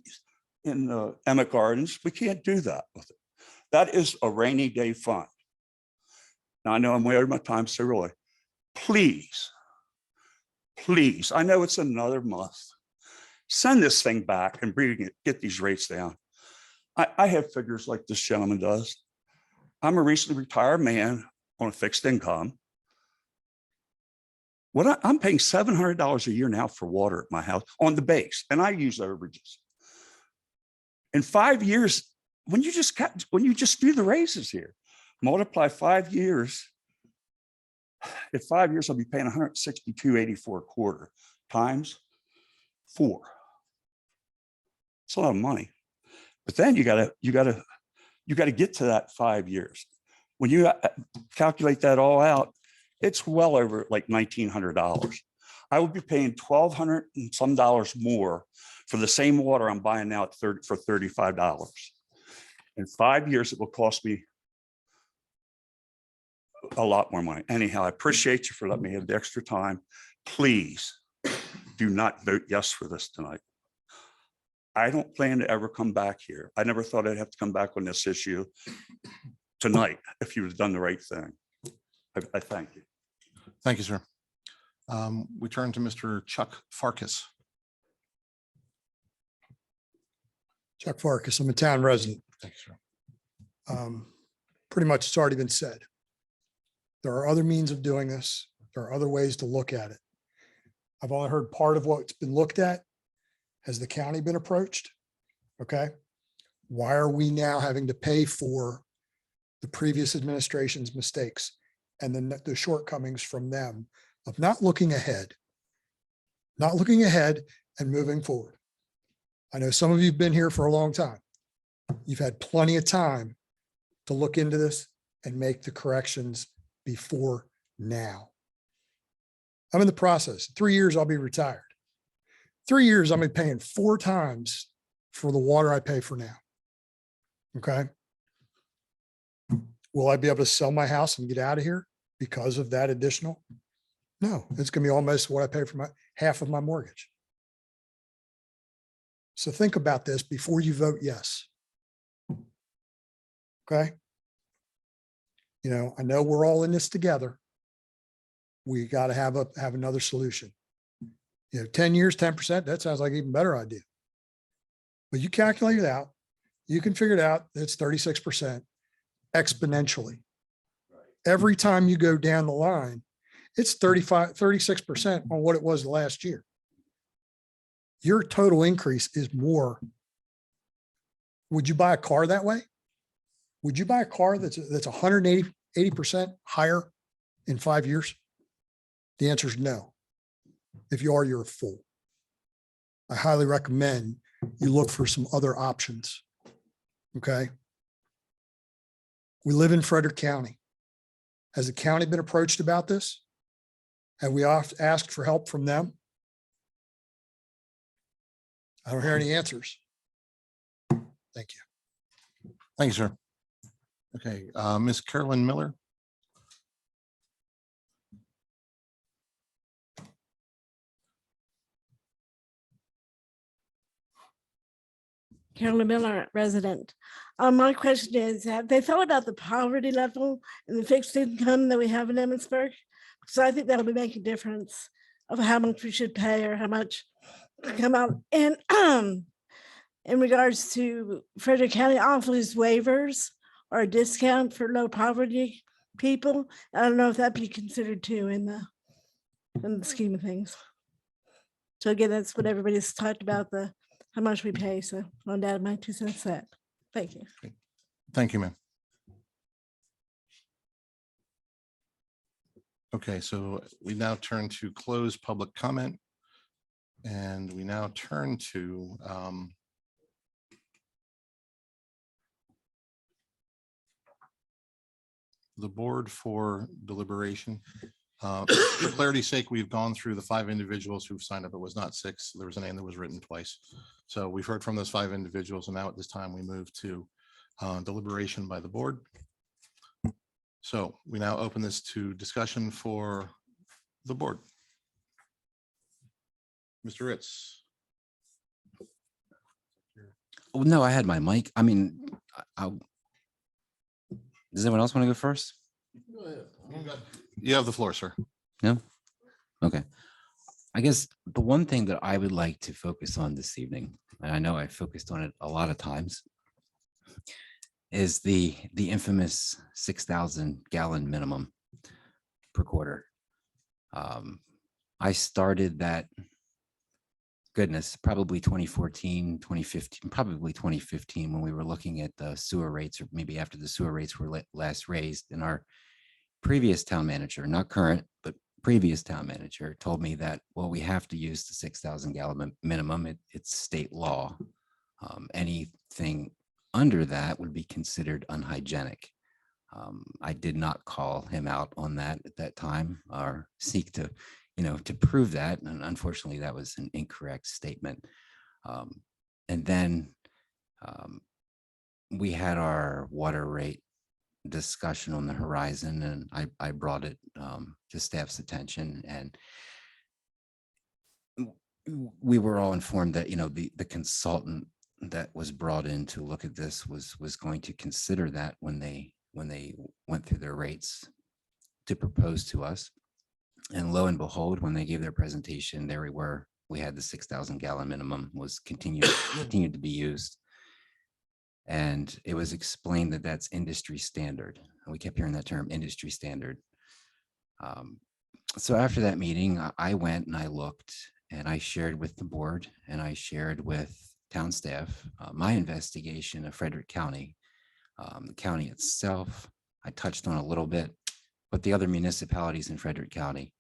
in Emmett Gardens. We can't do that with it. That is a rainy day fund. Now I know I'm way over my time, so really, please, I know it's another month. Send this thing back and get these rates down. I have figures like this gentleman does. I'm a recently retired man on a fixed income. I'm paying $700 a year now for water at my house on the base, and I use overages. In 5 years, when you just do the raises here, multiply 5 years. In 5 years, I'll be paying $162.84 a quarter times 4. It's a lot of money, but then you gotta get to that 5 years. When you calculate that all out, it's well over like $1,900. I would be paying $1,200 and some dollars more for the same water I'm buying now for $35. In 5 years, it will cost me a lot more money. Anyhow, I appreciate you for letting me have the extra time. Please do not vote yes for this tonight. I don't plan to ever come back here. I never thought I'd have to come back on this issue. tonight if you had done the right thing. I thank you. Thank you, sir. We turn to Mr. Chuck Farkas. Chuck Farkas, I'm a town resident. Thank you, sir. Pretty much it's already been said. There are other means of doing this. There are other ways to look at it. I've only heard part of what's been looked at. Has the county been approached? Okay. Why are we now having to pay for the previous administration's mistakes and then the shortcomings from them of not looking ahead and moving forward? I know some of you have been here for a long time. You've had plenty of time to look into this and make the corrections before now. I'm in the process. 3 years, I'll be retired. 3 years, I'll be paying 4 times for the water I pay for now. Okay. Will I be able to sell my house and get out of here because of that additional? No, it's going to be almost what I pay for my half of my mortgage. So think about this before you vote yes. Okay. You know, I know we're all in this together. We got to have another solution. You know, 10 years, 10%, that sounds like an even better idea. But you calculate it out, you can figure it out. It's 36% exponentially. Every time you go down the line, it's 36% on what it was last year. Your total increase is more. Would you buy a car that way? Would you buy a car that's 180% higher in 5 years? The answer is no. If you are, you're a fool. I highly recommend you look for some other options. Okay. We live in Frederick County. Has the county been approached about this? Have we asked for help from them? I don't hear any answers. Thank you. Thank you, sir. Okay, Ms. Carolyn Miller. Carolyn Miller, resident. My question is, have they thought about the poverty level and the fixed income that we have in Emmitsburg? So I think that'll be making a difference of how much we should pay or how much come out. And in regards to Frederick County offers waivers or a discount for low poverty people, I don't know if that'd be considered too in the scheme of things. So again, that's what everybody's talked about, how much we pay. So on that, my 2 cents set. Thank you. Thank you, ma'am. Okay, so we now turn to close public comment. And we now turn to the board for deliberation. For clarity's sake, we've gone through the 5 individuals who've signed up. It was not 6. There was a name that was written twice. So we've heard from those 5 individuals, and now at this time we move to deliberation by the board. So we now open this to discussion for the board. Mr. Ritz. Oh, no, I had my mic. I mean, does anyone else want to go first? You have the floor, sir. No? Okay. I guess the one thing that I would like to focus on this evening, and I know I focused on it a lot of times, is the infamous 6,000 gallon minimum per quarter. I started that, goodness, probably 2014, 2015, probably 2015, when we were looking at the sewer rates, or maybe after the sewer rates were last raised. And our previous town manager, not current, but previous town manager, told me that, well, we have to use the 6,000 gallon minimum. It's state law. Anything under that would be considered unhygienic. I did not call him out on that at that time or seek to, to prove that. And unfortunately, that was an incorrect statement. And then we had our water rate discussion on the horizon, and I brought it to staff's attention, and we were all informed that, the consultant that was brought in to look at this was going to consider that when they when they went through their rates to propose to us. And lo and behold, when they gave their presentation, there we were. We had the 6,000 gallon minimum was continued to be used. And it was explained that that's industry standard. And we kept hearing that term, industry standard. So after that meeting, I went and I looked and I shared with the board and I shared with town staff my investigation of Frederick County, the county itself. I touched on a little bit, but the other municipalities in Frederick County.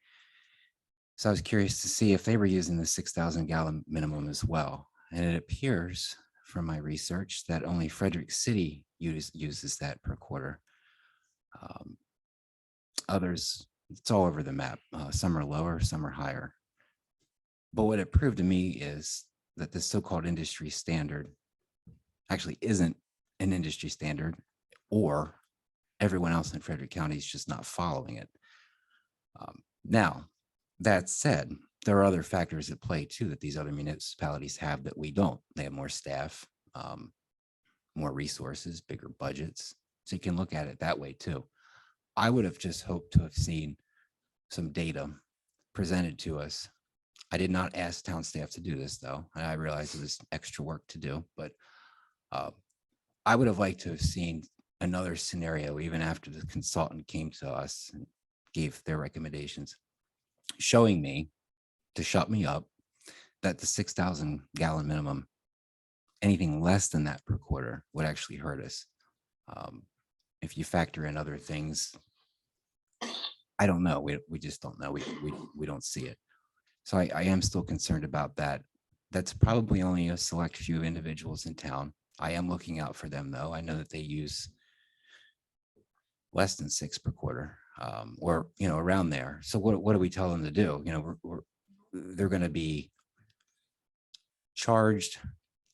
So I was curious to see if they were using the 6,000 gallon minimum as well. And it appears from my research that only Frederick City uses that per quarter. Others, it's all over the map. Some are lower, some are higher. But what it proved to me is that the so-called industry standard actually isn't an industry standard, or everyone else in Frederick County is just not following it. Now, that said, there are other factors at play too that these other municipalities have that we don't. They have more staff, more resources, bigger budgets. So you can look at it that way too. I would have just hoped to have seen some data presented to us. I did not ask town staff to do this though, and I realized it was extra work to do, but I would have liked to have seen another scenario even after the consultant came to us and gave their recommendations, showing me to shut me up that the 6,000 gallon minimum, anything less than that per quarter would actually hurt us. If you factor in other things, I don't know. We just don't know. We don't see it. So I am still concerned about that. That's probably only a select few individuals in town. I am looking out for them though. I know that they use less than 6 per quarter, or, you know, around there. So what do we tell them to do? You know, they're going to be charged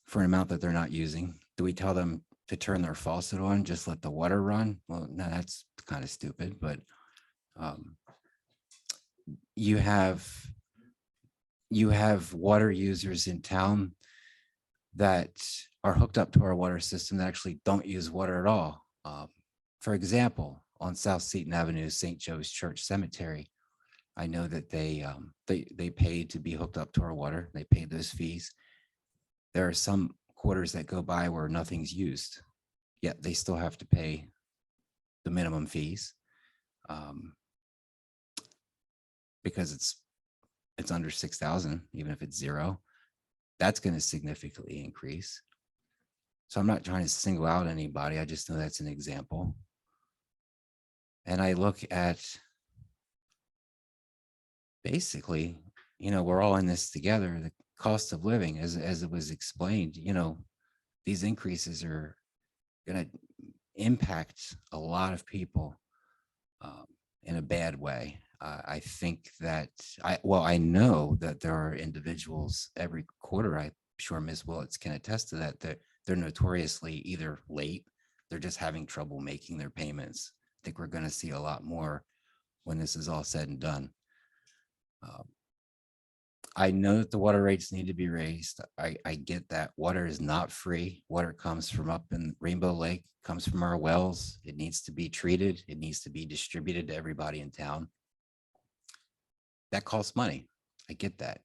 for an amount that they're not using. Do we tell them to turn their faucet on, just let the water run? Well, no, that's kind of stupid, but you have water users in town that are hooked up to our water system that actually don't use water at all. For example, on South Seaton Avenue, St. Joe's Church Cemetery, I know that they paid to be hooked up to our water. They paid those fees. There are some quarters that go by where nothing's used, yet they still have to pay the minimum fees because it's under 6,000, even if it's 0, that's going to significantly increase. So I'm not trying to single out anybody. I just know that's an example. And I look at basically, you know, we're all in this together. The cost of living, as it was explained, you know, these increases are going to impact a lot of people in a bad way. I think that I know that there are individuals every quarter, I'm sure Ms. Willits can attest to that, that they're notoriously either late, they're just having trouble making their payments. I think we're going to see a lot more when this is all said and done. I know that the water rates need to be raised. I get that. Water is not free. Water comes from up in Rainbow Lake, comes from our wells. It needs to be treated. It needs to be distributed to everybody in town. That costs money. I get that.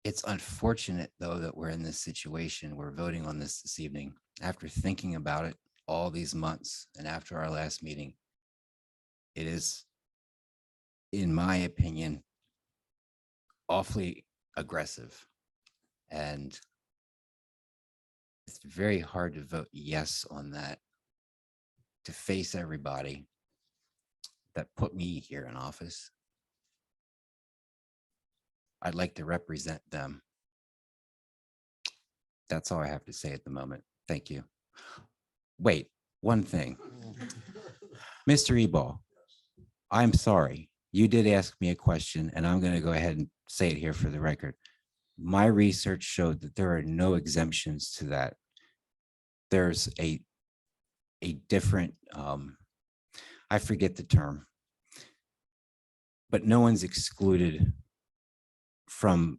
It's unfortunate, though, that we're in this situation. We're voting on this evening after thinking about it all these months and after our last meeting. It is, in my opinion, awfully aggressive, and it's very hard to vote yes on that, to face everybody that put me here in office. I'd like to represent them. That's all I have to say at the moment. Thank you. Wait, one thing. Mr. Ebal, I'm sorry. You did ask me a question, and I'm going to go ahead and say it here for the record. My research showed that there are no exemptions to that. There's a different, I forget the term, but no one's excluded from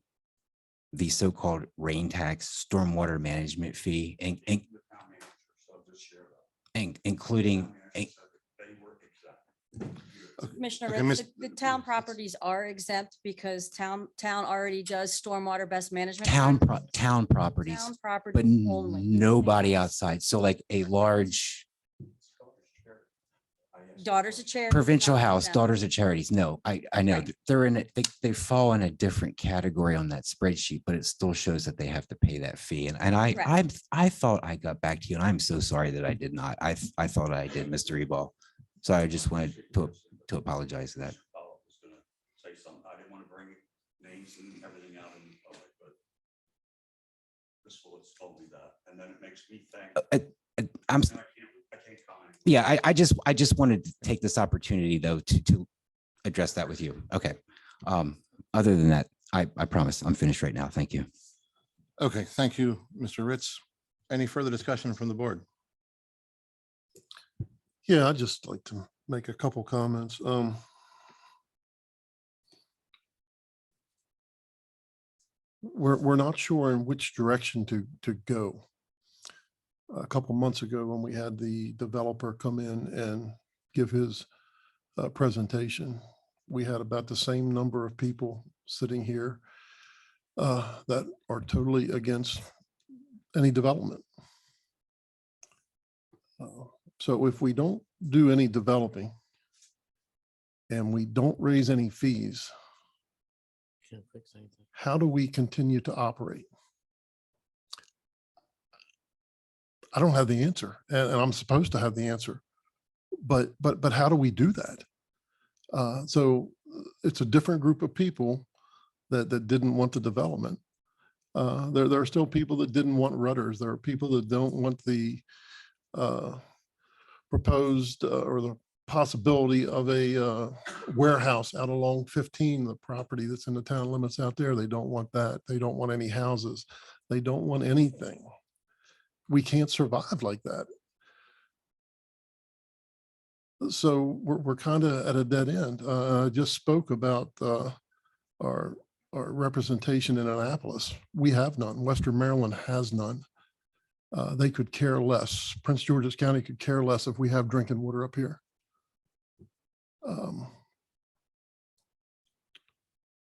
the so-called rain tax, stormwater management fee, including, Commissioner Okay, Ritz, Miss- the town properties are exempt because town already does stormwater best management. town, practices. town properties, Town but properties only. nobody outside. So like a large Daughters of Charity. provincial not house, exempt. Daughters of Charities. No, I know Right. they're in, they fall in a different category on that spreadsheet, but it still shows that they have to pay that fee. And I thought I got back to you and I'm so sorry that I did not. I thought I did, Mr. Ebal. So I just wanted to apologize for that. I was gonna say something. I didn't want to bring names and everything out in public, but Ms. Willis told me that, and then it makes me think. I'm, and I can't comment. yeah, I just wanted to take this opportunity though to address that with you. Okay. Other than that, I promise I'm finished right now. Thank you. Okay, thank you, Mr. Ritz. Any further discussion from the board? Yeah, I'd just like to make a couple comments. We're not sure in which direction to go. A couple months ago, when we had the developer come in and give his presentation, we had about the same number of people sitting here that are totally against any development. So if we don't do any developing and we don't raise any fees, how do we continue to operate? I don't have the answer, and I'm supposed to have the answer, but how do we do that? So it's a different group of people that didn't want the development. There are still people that didn't want rudders. There are people that don't want the proposed or the possibility of a warehouse out along 15, the property that's in the town limits out there. They don't want that. They don't want any houses. They don't want anything. We can't survive like that. So we're kind of at a dead end. I just spoke about our representation in Annapolis. We have none. Western Maryland has none. They could care less. Prince George's County could care less if we have drinking water up here.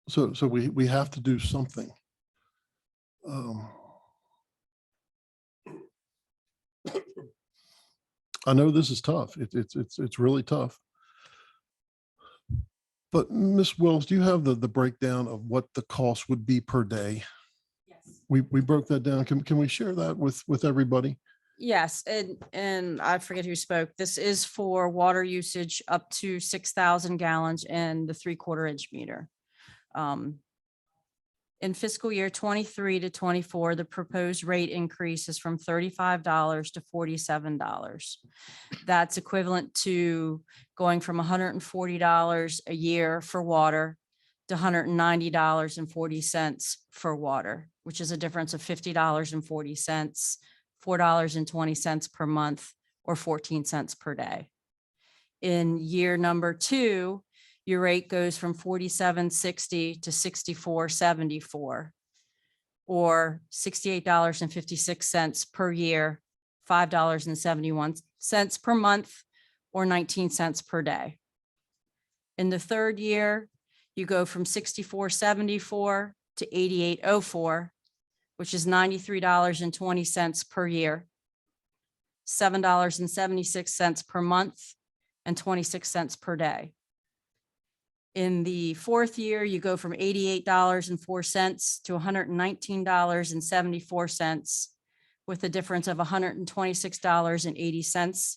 So we have to do something. I know this is tough. It's really tough. But Ms. Wills, do you have the breakdown of what the cost would be per day? Yes. We broke that down. Can we share that with everybody? Yes, and I forget who spoke. This is for water usage up to 6,000 gallons and the 3/4 inch meter. In fiscal year 23 to 24, the proposed rate increase is from $35 to $47. That's equivalent to going from $140 a year for water to $190.40 for water, which is a difference of $50.40, $4.20 per month, or 14 cents per day. In year number 2, your rate goes from $47.60 to $64.74, or $68.56 per year, $5.71 per month, or 19 cents per day. In the 3rd year, you go from $64.74 to $88.04, which is $93.20 per year, $7.76 per month, and 26 cents per day. In the 4th year, you go from $88.04 to $119.74, with a difference of $126.80,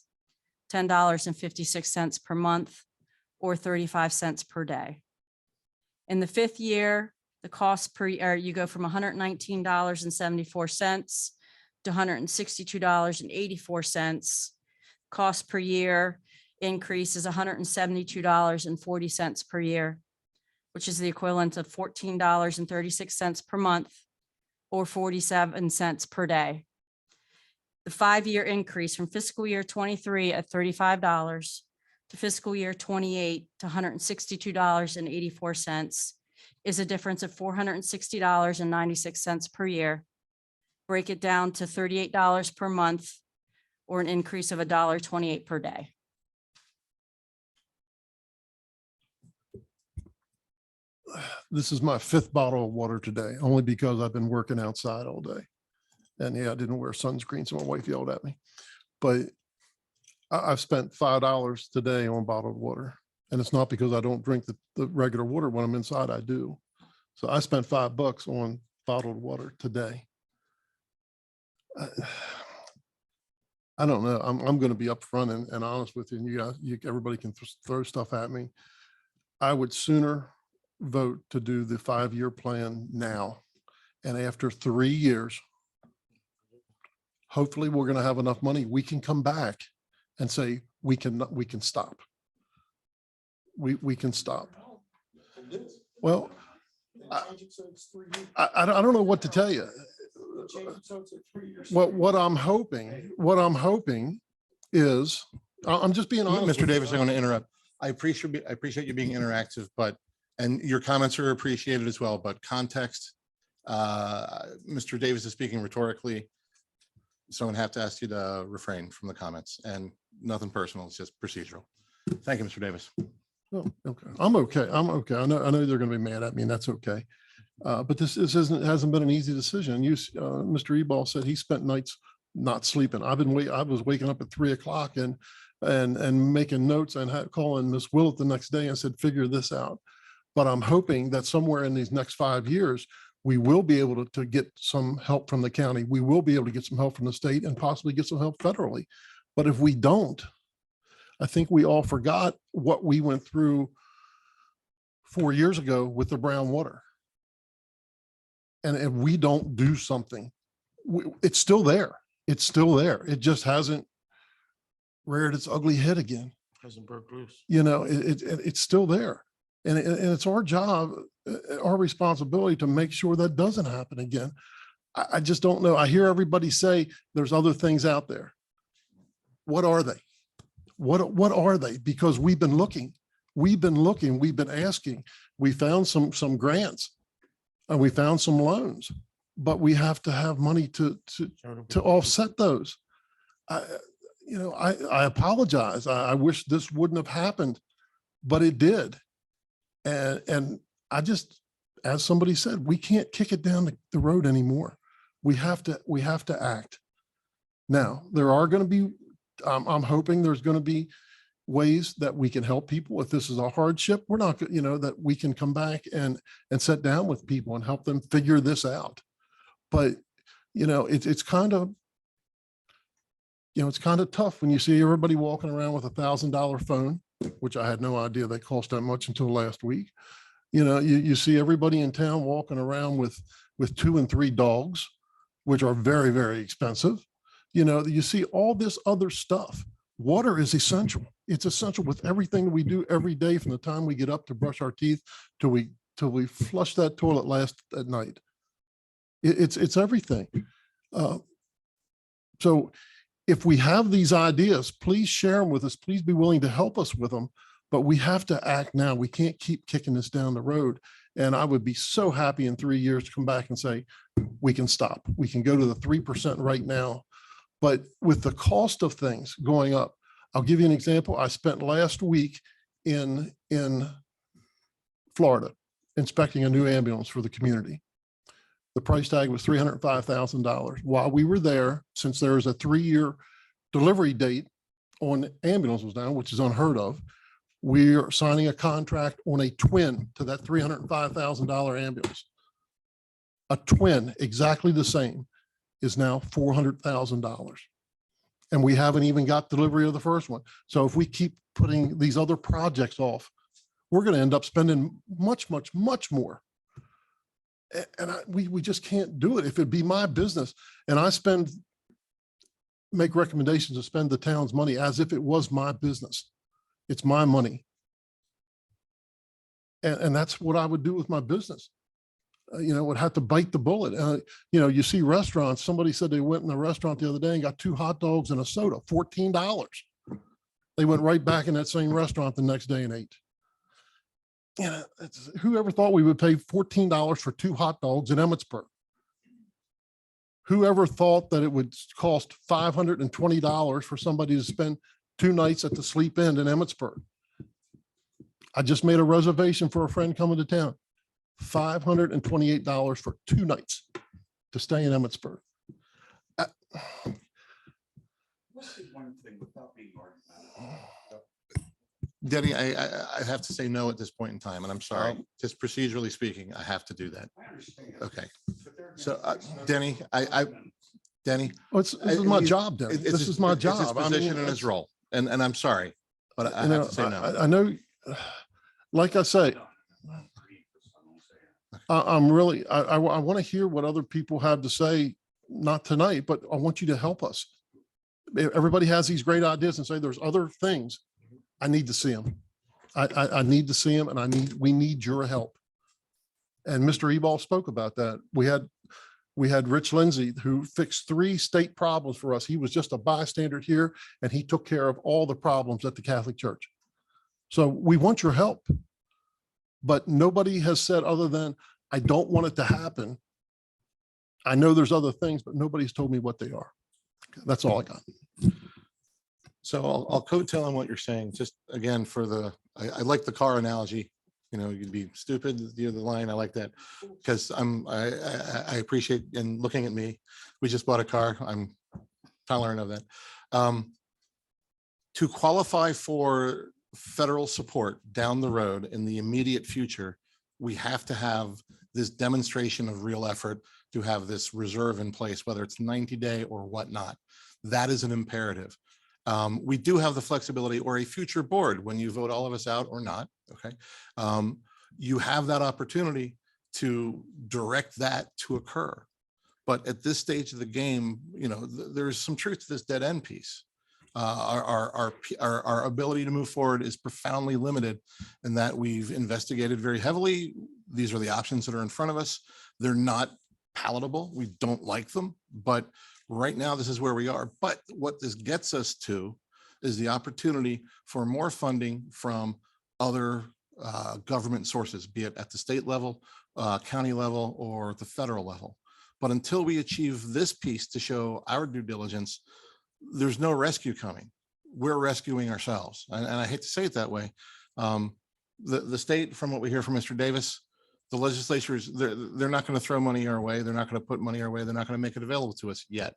$10.56 per month, or 35 cents per day. In the 5th year, the cost per year, you go from $119.74 to $162.84. Cost per year increase is $172.40 per year, which is the equivalent of $14.36 per month, or 47 cents per day. The 5-year increase from fiscal year 23 at $35 to fiscal year 28 to $162.84 is a difference of $460.96 per year. Break it down to $38 per month, or an increase of $1.28 per day. This is my 5th bottle of water today, only because I've been working outside all day. And yeah, I didn't wear sunscreen, so my wife yelled at me. But I've spent $5 today on bottled water. And it's not because I don't drink the regular water when I'm inside, I do. So I spent $5 on bottled water today. I don't know. I'm going to be upfront and honest with you. And you guys, everybody can throw stuff at me. I would sooner vote to do the 5-year plan now. And after 3 years, hopefully we're going to have enough money. We can come back and say, we can stop. We can stop. Well, I don't know what to tell you. What I'm hoping is, I'm just being honest. Mr. Davis, I'm going to interrupt. I appreciate you being interactive, and your comments are appreciated as well, but context, Mr. Davis is speaking rhetorically. So I'm gonna have to ask you to refrain from the comments, and nothing personal, it's just procedural. Thank you, Mr. Davis. Oh, okay. I'm okay. I know they're going to be mad at me, and that's okay. But this hasn't been an easy decision. Mr. Ebal said he spent nights not sleeping. I was waking up at 3 o'clock and making notes and calling Miss Willett the next day and said, figure this out. But I'm hoping that somewhere in these next 5 years, we will be able to get some help from the county. We will be able to get some help from the state and possibly get some help federally. But if we don't, I think we all forgot what we went through 4 years ago with the brown water. And if we don't do something, it's still there. It's still there. It just hasn't reared its ugly head again. Hasn't broke loose. It's still there. And it's our job, our responsibility to make sure that doesn't happen again. I just don't know. I hear everybody say there's other things out there. What are they? What are they? Because we've been looking, we've been asking, we found some grants and we found some loans, but we have to have money to offset those. I apologize. I wish this wouldn't have happened, but it did. And I just, as somebody said, we can't kick it down the road anymore. We have to act. Now, there are going to be, I'm hoping there's going to be ways that we can help people. If this is a hardship, we're not, that we can come back and sit down with people and help them figure this out. But, it's kind of, it's kind of tough when you see everybody walking around with $1,000 phone, which I had no idea they cost that much until last week. You see everybody in town walking around with 2 and 3 dogs, which are very, very expensive. You see all this other stuff. Water is essential. It's essential with everything that we do every day, from the time we get up to brush our teeth till we flush that toilet last at night. It's everything. So if we have these ideas, please share them with us. Please be willing to help us with them, but we have to act now. We can't keep kicking this down the road. And I would be so happy in 3 years to come back and say, we can stop. We can go to the 3% right now. But with the cost of things going up, I'll give you an example. I spent last week in Florida inspecting a new ambulance for the community. The price tag was $305,000. While we were there, since there is a 3-year delivery date on ambulances now, which is unheard of, we are signing a contract on a twin to that $305,000 ambulance. A twin, exactly the same, is now $400,000. And we haven't even got delivery of the first one. So if we keep putting these other projects off, we're going to end up spending much, much, much more. And we just can't do it. If it'd be my business and I make recommendations to spend the town's money as if it was my business, it's my money. And that's what I would do with my business. Would have to bite the bullet. You see restaurants, somebody said they went in a restaurant the other day and got 2 hot dogs and a soda, $14. They went right back in that same restaurant the next day and ate. Whoever thought we would pay $14 for 2 hot dogs in Emmitsburg? Whoever thought that it would cost $520 for somebody to spend 2 nights at the Sleep Inn in Emmitsburg? I just made a reservation for a friend coming to town. $528 for 2 nights to stay in Emmitsburg. Denny, I have to say no at this point in time, and I'm sorry. Just procedurally speaking, I have to do that. Okay. So Denny, Denny. Well, this is my job, Denny. It's This his- is my it's his job. I mean, position and his role, and I'm sorry, but I you know, have to say no. I know, like I say, I'm really, I want to hear what other people have to say, not tonight, but I want you to help us. Everybody has these great ideas and say there's other things. I need to see them. I need to see them, and we need your help. And Mr. Ebal spoke about that. We had Rich Lindsay, who fixed 3 state problems for us. He was just a bystander here, and he took care of all the problems at the Catholic Church. So we want your help. But nobody has said other than, I don't want it to happen. I know there's other things, but nobody's told me what they are. That's all I got. So I'll coattail on what you're saying, just again, for I like the car analogy. You know, you'd be stupid, the other line. I like that because I appreciate, and looking at me, we just bought a car. I'm tolerant of that. To qualify for federal support down the road in the immediate future, we have to have this demonstration of real effort to have this reserve in place, whether it's 90-day or whatnot. That is an imperative. We do have the flexibility, or a future board, when you vote all of us out or not, okay? You have that opportunity to direct that to occur. But at this stage of the game, you know, there's some truth to this dead end piece. Our ability to move forward is profoundly limited in that we've investigated very heavily. These are the options that are in front of us. They're not palatable. We don't like them, but right now this is where we are. But what this gets us to is the opportunity for more funding from other government sources, be it at the state level, county level, or the federal level. But until we achieve this piece to show our due diligence, there's no rescue coming. We're rescuing ourselves. And I hate to say it that way. The state, from what we hear from Mr. Davis, the legislatures, they're not going to throw money our way. They're not going to put money our way. They're not going to make it available to us yet.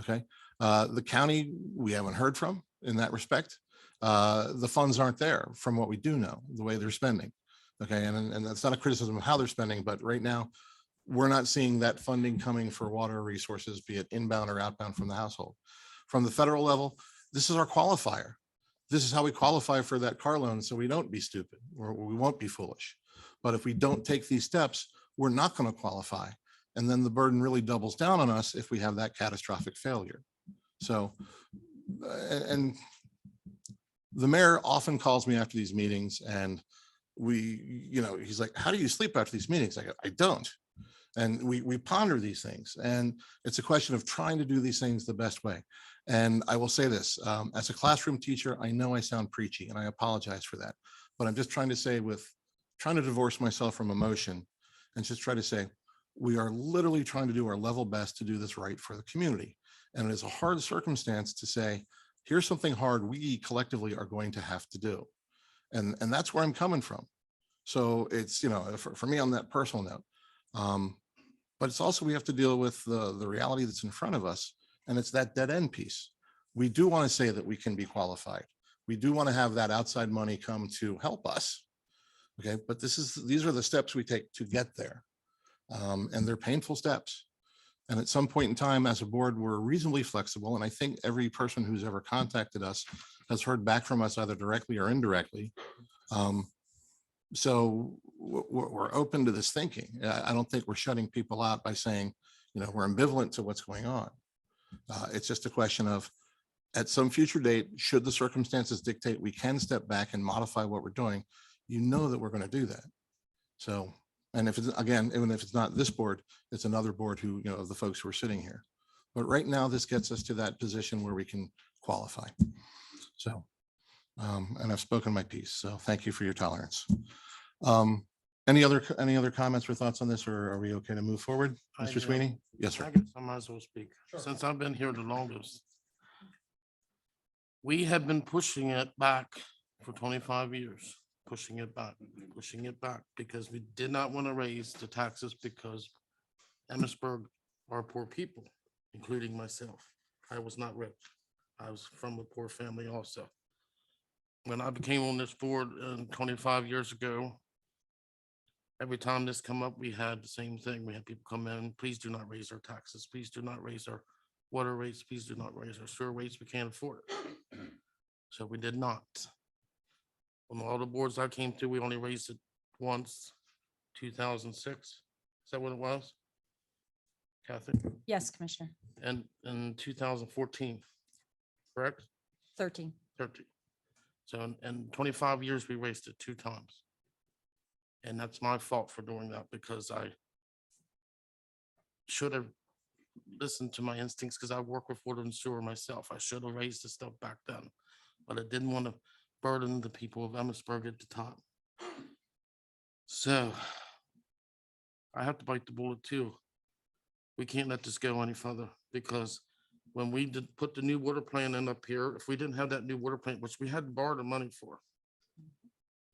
Okay. The county, we haven't heard from in that respect. The funds aren't there from what we do know, the way they're spending. Okay. And that's not a criticism of how they're spending, but right now we're not seeing that funding coming for water resources, be it inbound or outbound from the household. From the federal level, this is our qualifier. This is how we qualify for that car loan, so we don't be stupid or we won't be foolish. But if we don't take these steps, we're not going to qualify. And then the burden really doubles down on us if we have that catastrophic failure. So, and the mayor often calls me after these meetings and he's like, how do you sleep after these meetings? I go, I don't. And we ponder these things, and it's a question of trying to do these things the best way. And I will say this, as a classroom teacher, I know I sound preachy and I apologize for that, but I'm just trying to say, trying to divorce myself from emotion and just try to say, we are literally trying to do our level best to do this right for the community. And it is a hard circumstance to say, here's something hard we collectively are going to have to do. And that's where I'm coming from. So it's, for me on that personal note, but it's also, we have to deal with the reality that's in front of us. And it's that dead end piece. We do want to say that we can be qualified. We do want to have that outside money come to help us. Okay, but these are the steps we take to get there. And they're painful steps. And at some point in time, as a board, we're reasonably flexible. And I think every person who's ever contacted us has heard back from us either directly or indirectly. So we're open to this thinking. I don't think we're shutting people out by saying, we're ambivalent to what's going on. It's just a question of, at some future date, should the circumstances dictate, we can step back and modify what we're doing. That we're going to do that. So, and if it's, again, even if it's not this board, it's another board who, of the folks who are sitting here. But right now, this gets us to that position where we can qualify. So, and I've spoken my piece. So thank you for your tolerance. Any other comments or thoughts on this, or are we okay to move forward? I Mr. do. Sweeney? Yes, sir. I guess I might as well speak. Since I've been here the longest. We have been pushing it back for 25 years, pushing it back, because we did not want to raise the taxes because Emmitsburg are poor people, including myself. I was not rich. I was from a poor family also. When I became on this board 25 years ago, every time this come up, we had the same thing. We had people come in, please do not raise our taxes. Please do not raise our water rates. Please do not raise our sewer rates. We can't afford it. So we did not. On all the boards I came to, we only raised it once, 2006. Is that what it was? Kathy? Yes, Commissioner. And in 2014, correct? 13. 13. So in 25 years, we raised it 2 times. And that's my fault for doing that because I should have listened to my instincts because I work with water and sewer myself. I should have raised the stuff back then, but I didn't want to burden the people of Emmitsburg at the time. So I have to bite the bullet too. We can't let this go any further because when we did put the new water plant in up here, if we didn't have that new water plant, which we had to borrow the money for,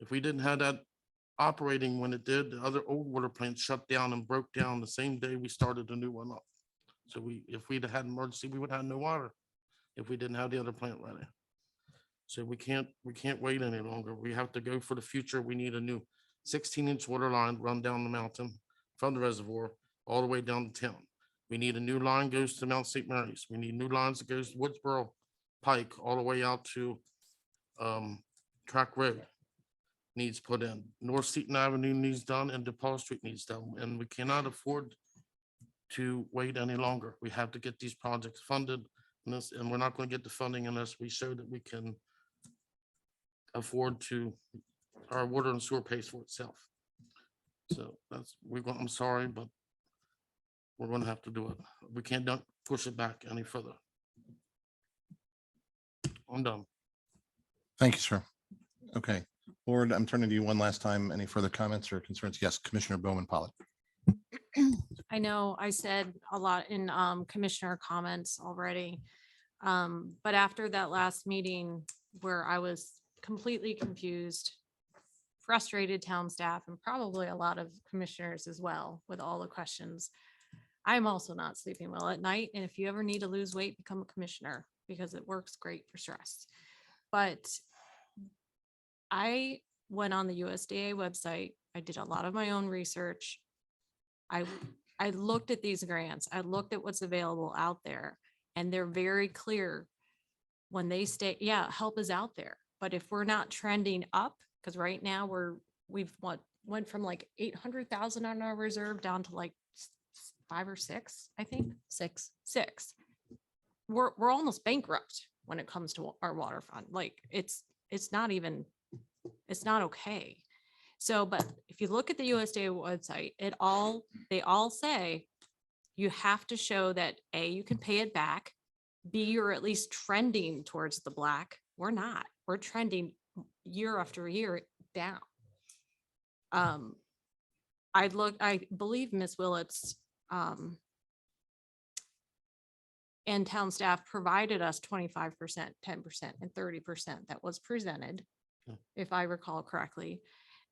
if we didn't have that operating when it did, the other old water plant shut down and broke down the same day we started the new one up. So if we'd have had an emergency, we would have no water if we didn't have the other plant ready. So we can't wait any longer. We have to go for the future. We need a new 16-inch water line run down the mountain from the reservoir all the way down to town. We need a new line goes to Mount St. Mary's. We need new lines that goes to Woodsboro Pike all the way out to Track Road needs put in. North Seaton Avenue needs done and DePaul Street needs done. And we cannot afford to wait any longer. We have to get these projects funded and we're not going to get the funding unless we show that we can afford to, our water and sewer pays for itself. So I'm sorry, but we're going to have to do it. We can't push it back any further. I'm done. Thank you, sir. Okay, Board, I'm turning to you one last time. Any further comments or concerns? Yes, Commissioner Bowman Pollitt. I know I said a lot in commissioner comments already. But after that last meeting where I was completely confused, frustrated town staff and probably a lot of commissioners as well with all the questions. I'm also not sleeping well at night. And if you ever need to lose weight, become a commissioner because it works great for stress. But I went on the USDA website. I did a lot of my own research. I looked at these grants. I looked at what's available out there and they're very clear when they state, yeah, help is out there. But if we're not trending up, because right now we've went from like 800,000 on our reserve down to like 5 or 6, I think. 6. We're almost bankrupt when it comes to our water fund. Like it's not okay. So, but if you look at the USDA website, they all say you have to show that A, you can pay it back, B, you're at least trending towards the black. We're not. We're trending year after year down. I believe Ms. Willits and town staff provided us 25%, 10%, and 30% that was presented, if I recall correctly.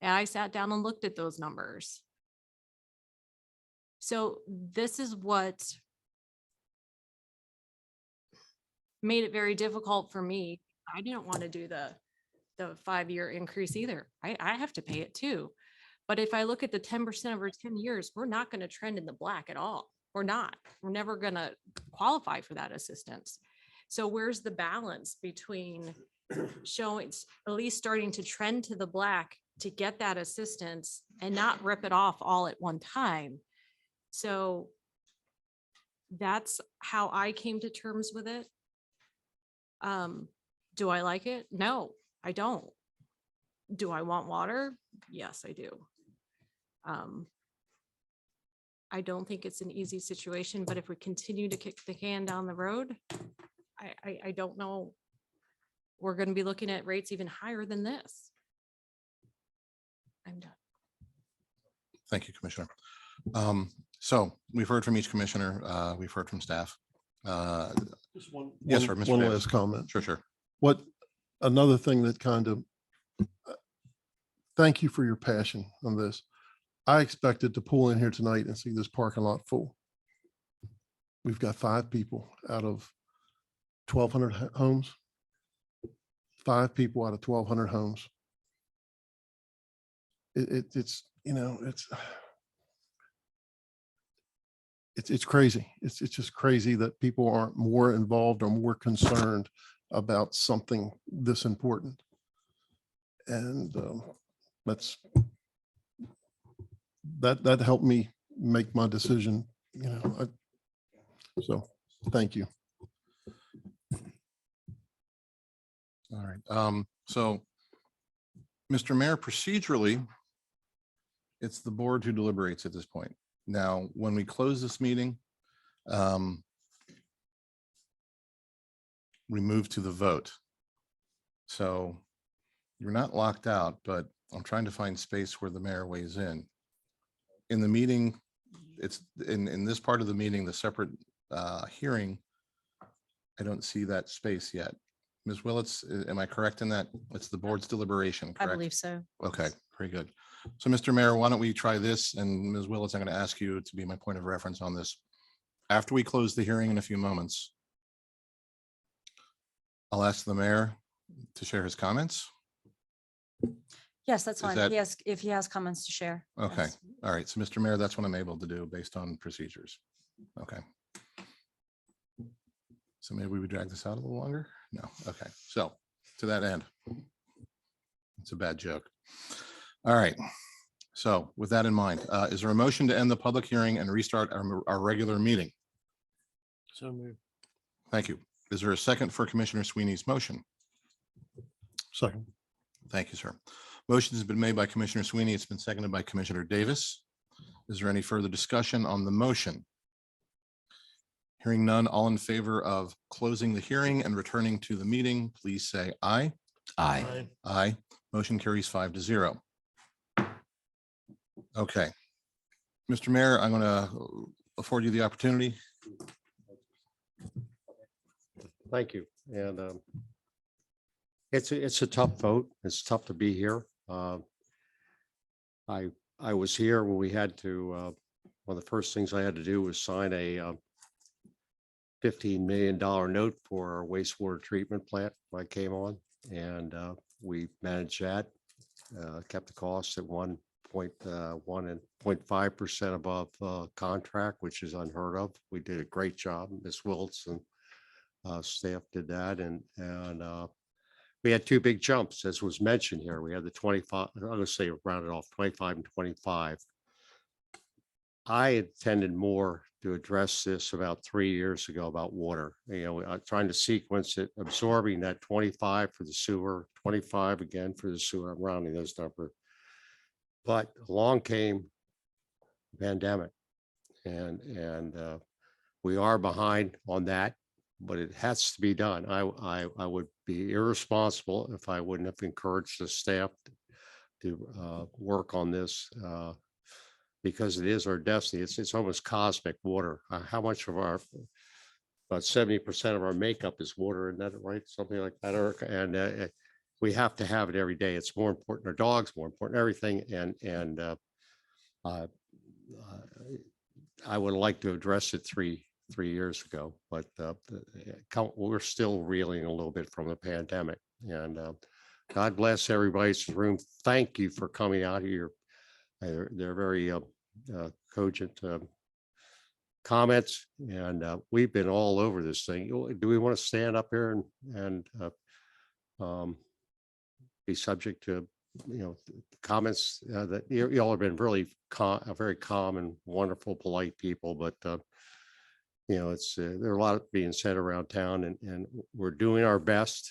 And I sat down and looked at those numbers. So this is what made it very difficult for me. I didn't want to do the 5-year increase either. I have to pay it too. But if I look at the 10% over 10 years, we're not going to trend in the black at all. We're not. We're never going to qualify for that assistance. So where's the balance between showing, at least starting to trend to the black to get that assistance and not rip it off all at one time? So that's how I came to terms with it. Do I like it? No, I don't. Do I want water? Yes, I do. I don't think it's an easy situation, but if we continue to kick the can down the road, I don't know. We're going to be looking at rates even higher than this. I'm done. Thank you, Commissioner. So we've heard from each commissioner, we've heard from staff. Just one. Yes, sir, Mr. One Davis. last comment. Sure, sure. What, another thing that kind of, thank you for your passion on this. I expected to pull in here tonight and see this parking lot full. We've got 5 people out of 1,200 homes. 5 people out of 1,200 homes. It's, you know, it's crazy. It's just crazy that people aren't more involved or more concerned about something this important. And that helped me make my decision, you know. So thank you. All right. So, Mr. Mayor, procedurally, it's the board who deliberates at this point. Now, when we close this meeting, we move to the vote. So you're not locked out, but I'm trying to find space where the mayor weighs in. In the meeting, it's in this part of the meeting, the separate hearing, I don't see that space yet. Ms. Willetts, am I correct in that? It's the board's deliberation, I correct? believe so. Okay, very good. So, Mr. Mayor, why don't we try this? And Ms. Willetts, I'm going to ask you to be my point of reference on this. After we close the hearing in a few moments, I'll ask the mayor to share his comments. Yes, that's Is fine. that- If he has comments to share. Okay, Yes. all right. So, Mr. Mayor, that's what I'm able to do based on procedures. Okay. So maybe we would drag this out a little longer? No, okay. So to that end, it's a bad joke. All right. So with that in mind, is there a motion to end the public hearing and restart our regular meeting? So moved. Thank you. Is there a second for Commissioner Sweeney's motion? Second. Thank you, sir. Motion has been made by Commissioner Sweeney. It's been seconded by Commissioner Davis. Is there any further discussion on the motion? Hearing none, all in favor of closing the hearing and returning to the meeting, please say aye. Aye. Aye. Motion carries 5-0. Okay. Mr. Mayor, I'm going to afford you the opportunity. Thank you. And it's a tough vote. It's tough to be here. I was here when we had to, one of the first things I had to do was sign a $15 million note for our wastewater treatment plant when I came on. And we managed that, kept the costs at 1.1 and 0.5% above contract, which is unheard of. We did a great job. Ms. Wilson staff did that. And we had 2 big jumps, as was mentioned here. We had the 25, I'm going to say rounded off 25 and 25. I intended more to address this about 3 years ago about water, trying to sequence it, absorbing that 25 for the sewer, 25 again for the sewer. I'm rounding those numbers. But along came pandemic and we are behind on that, but it has to be done. I would be irresponsible if I wouldn't have encouraged the staff to work on this because it is our destiny. It's almost cosmic water. How much of our, about 70% of our makeup is water, isn't that right? Something like that, Eric. And we have to have it every day. It's more important. Our dogs, more important, everything. And I would like to address it three years ago, but we're still reeling a little bit from the pandemic. And God bless everybody's room. Thank you for coming out here. They're very cogent comments, and we've been all over this thing. Do we want to stand up here and be subject to comments that y'all have been really very calm and wonderful, polite people, but it's there are a lot being said around town, and we're doing our best.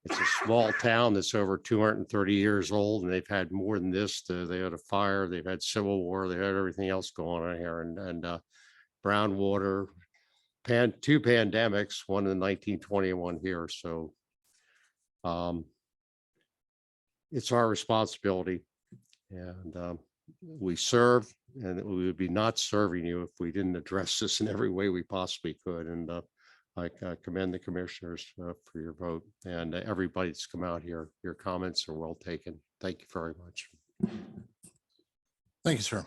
It's a small town that's over 230 years old, and they've had more than this. They had a fire, they've had civil war, they had everything else going on here, and brown water, 2 pandemics, one in 1920 and one here. So it's our responsibility, and we serve, and we would be not serving you if we didn't address this in every way we possibly could. And I commend the commissioners for your vote, and everybody that's come out here. Your comments are well taken. Thank you very much. Thank you, sir.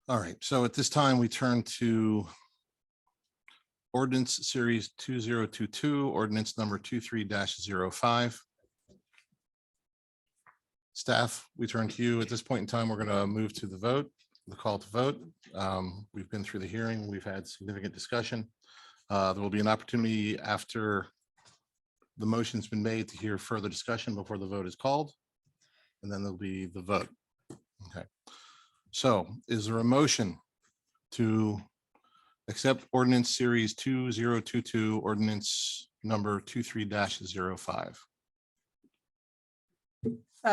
All right, so at this time, we turn to ordinance series 2022, ordinance number 23-05. Staff, we turn to you. At this point in time, we're going to move to the vote, the call to vote. We've been through the hearing. We've had significant discussion. There will be an opportunity after the motion's been made to hear further discussion before the vote is called. And then there'll be the vote. Okay. So is there a motion to accept ordinance series 2022, ordinance number 23-05?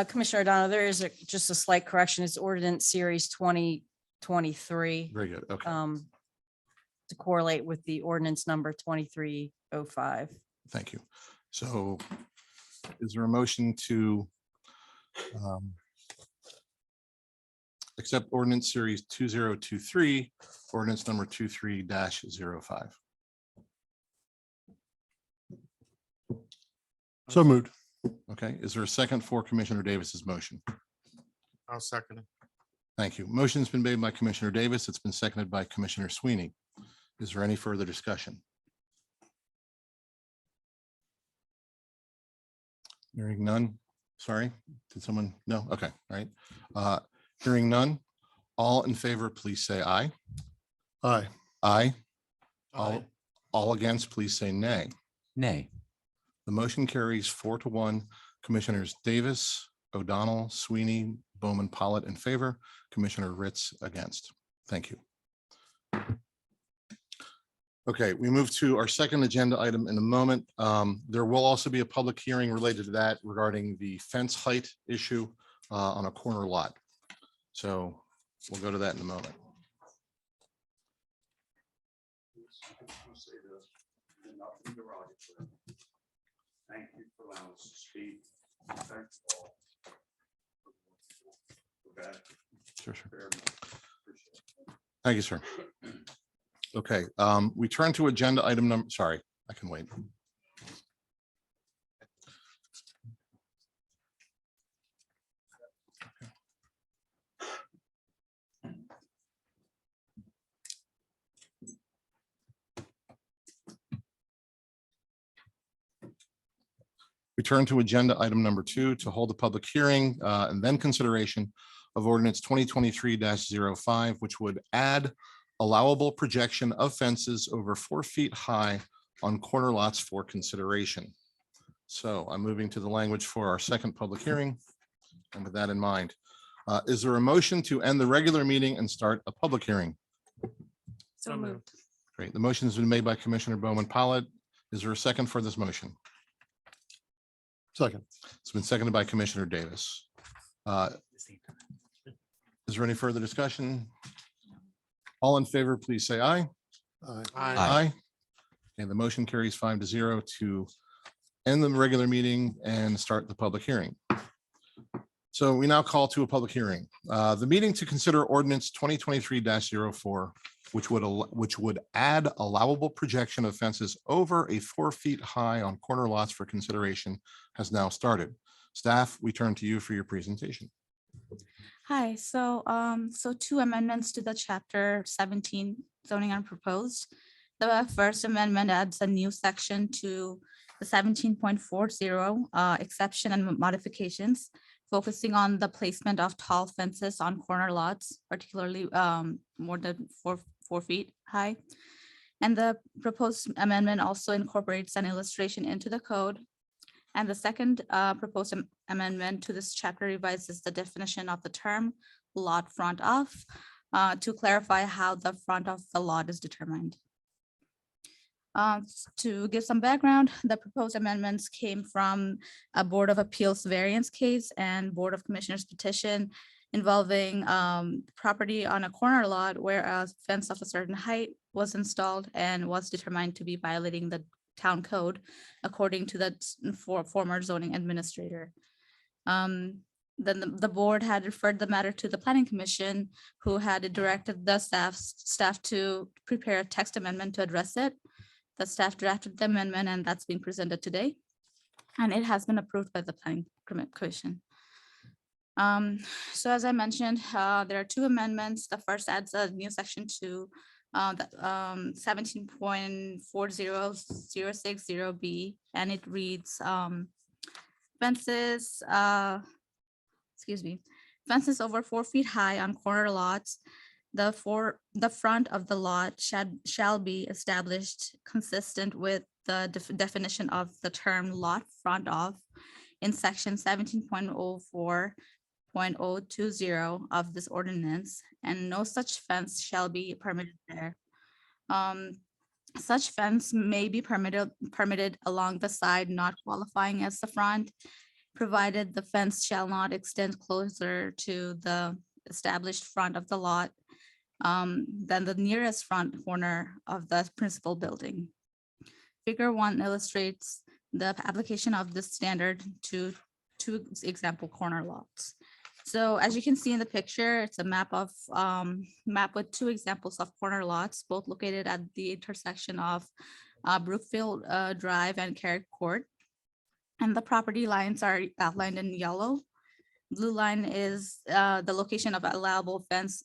Commissioner O'Donnell, there is just a slight correction. It's ordinance series 2023. Very good. Okay. To correlate with the ordinance number 2305. Thank you. So is there a motion to accept ordinance series 2023, ordinance number 23-05? So moved. Okay, is there a second for Commissioner Davis's motion? I'll second it. Thank you. Motion's been made by Commissioner Davis. It's been seconded by Commissioner Sweeney. Is there any further discussion? Hearing none. Sorry, did someone? No. Okay, all right. Hearing none. All in favor, please say aye. Aye. Aye. Aye. All against, please say nay. Nay. The motion carries 4-1. Commissioners Davis, O'Donnell, Sweeney, Bowman, Pollitt in favor, Commissioner Ritz against. Thank you. Okay, we move to our second agenda item in a moment. There will also be a public hearing related to that regarding the fence height issue on a corner lot. So we'll go to that in a moment. Thank you for allowing us to speak. Thank you all. Sure, sure. Thank you, sir. Okay, we turn to agenda item number, sorry, I can wait. We turn to agenda item number 2 to hold a public hearing and then consideration of ordinance 2023-05, which would add allowable projection of fences over 4 feet high on corner lots for consideration. So I'm moving to the language for our second public hearing. And with that in mind, is there a motion to end the regular meeting and start a public hearing? So moved. Great. The motion has been made by Commissioner Bowman Pollitt. Is there a second for this motion? Second. It's been seconded by Commissioner Davis. Is there any further discussion? All in favor, please say aye. Aye. Aye. And the motion carries 5-0 to end the regular meeting and start the public hearing. So we now call to a public hearing. The meeting to consider ordinance 2023-04, which would add allowable projection of fences over a 4 feet high on corner lots for consideration has now started. Staff, we turn to you for your presentation. Hi, so 2 amendments to the chapter 17 zoning are proposed. The first amendment adds a new section to the 17.40 exception and modifications, focusing on the placement of tall fences on corner lots, particularly more than 4 feet high. And the proposed amendment also incorporates an illustration into the code. And the second proposed amendment to this chapter revises the definition of the term lot front of to clarify how the front of the lot is determined. To give some background, the proposed amendments came from a Board of Appeals variance case and Board of Commissioners petition involving property on a corner lot where a fence of a certain height was installed and was determined to be violating the town code, according to the former zoning administrator. Then the board had referred the matter to the planning commission, who had directed the staff to prepare a text amendment to address it. The staff drafted the amendment, and that's being presented today. And it has been approved by the planning commission. So as I mentioned, there are two amendments. The first adds a new section to 17.40060B, and it reads fences, fences over 4 feet high on corner lots. The front of the lot shall be established consistent with the definition of the term lot front of in section 17.04.020 of this ordinance, and no such fence shall be permitted there. Such fence may be permitted along the side not qualifying as the front, provided the fence shall not extend closer to the established front of the lot than the nearest front corner of the principal building. Figure 1 illustrates the application of this standard to two example corner lots. So as you can see in the picture, it's a map with two examples of corner lots, both located at the intersection of Brookfield Drive and Carrick Court. And the property lines are outlined in yellow. Blue line is the location of allowable fence,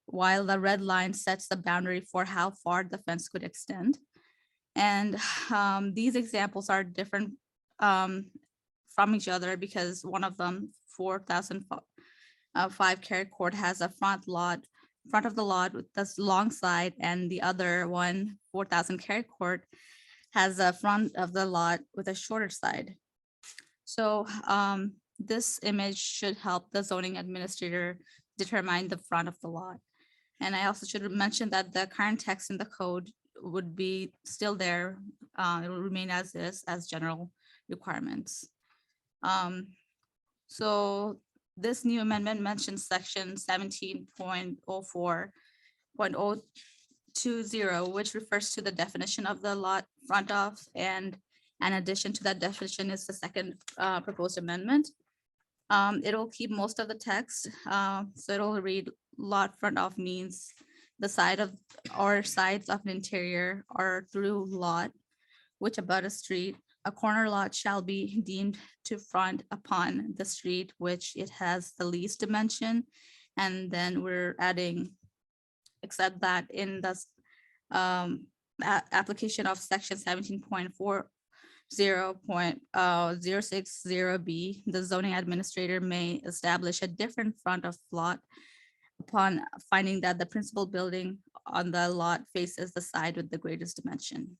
while the red line sets the boundary for how far the fence could extend. And these examples are different from each other because one of them, 4005 Carrick Court, has a front of the lot with this long side, and the other one, 4000 Carrick Court, has a front of the lot with a shorter side. So this image should help the zoning administrator determine the front of the lot. And I also should mention that the current text in the code would be still there. It will remain as is, as general requirements. So this new amendment mentions section 17.04.020, which refers to the definition of the lot front of, and in addition to that definition is the second proposed amendment. It'll keep most of the text. So it'll read lot front of means the side of or sides of an interior or through lot which abut a street. A corner lot shall be deemed to front upon the street which it has the least dimension. And then we're adding, except that in the application of section 17.40.060B, the zoning administrator may establish a different front of lot upon finding that the principal building on the lot faces the side with the greatest dimension.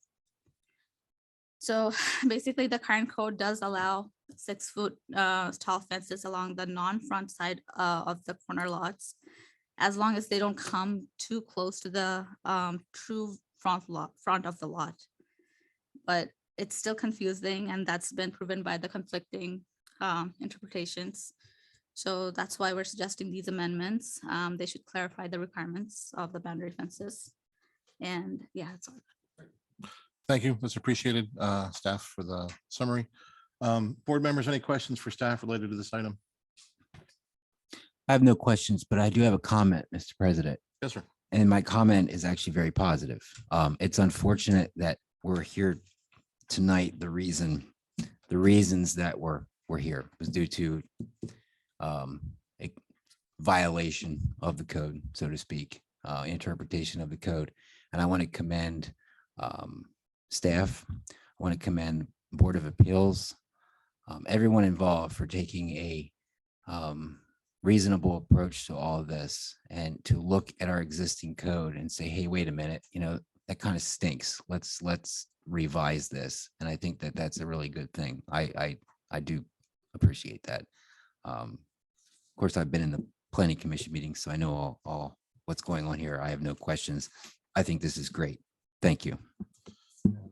So basically, the current code does allow 6 foot tall fences along the non-front side of the corner lots, as long as they don't come too close to the true front of the lot. But it's still confusing, and that's been proven by the conflicting interpretations. So that's why we're suggesting these amendments. They should clarify the requirements of the boundary fences. And yeah, that's all. Thank you. That's appreciated, staff, for the summary. Board members, any questions for staff related to this item? I have no questions, but I do have a comment, Mr. President. Yes, sir. And my comment is actually very positive. It's unfortunate that we're here tonight. The reasons that we're here was due to a violation of the code, so to speak, interpretation of the code. And I want to commend staff. I want to commend Board of Appeals, everyone involved for taking a reasonable approach to all of this and to look at our existing code and say, hey, wait a minute, that kind of stinks. Let's revise this. And I think that that's a really good thing. I do appreciate that. Of course, I've been in the planning commission meetings, so I know all what's going on here. I have no questions. I think this is great. Thank you.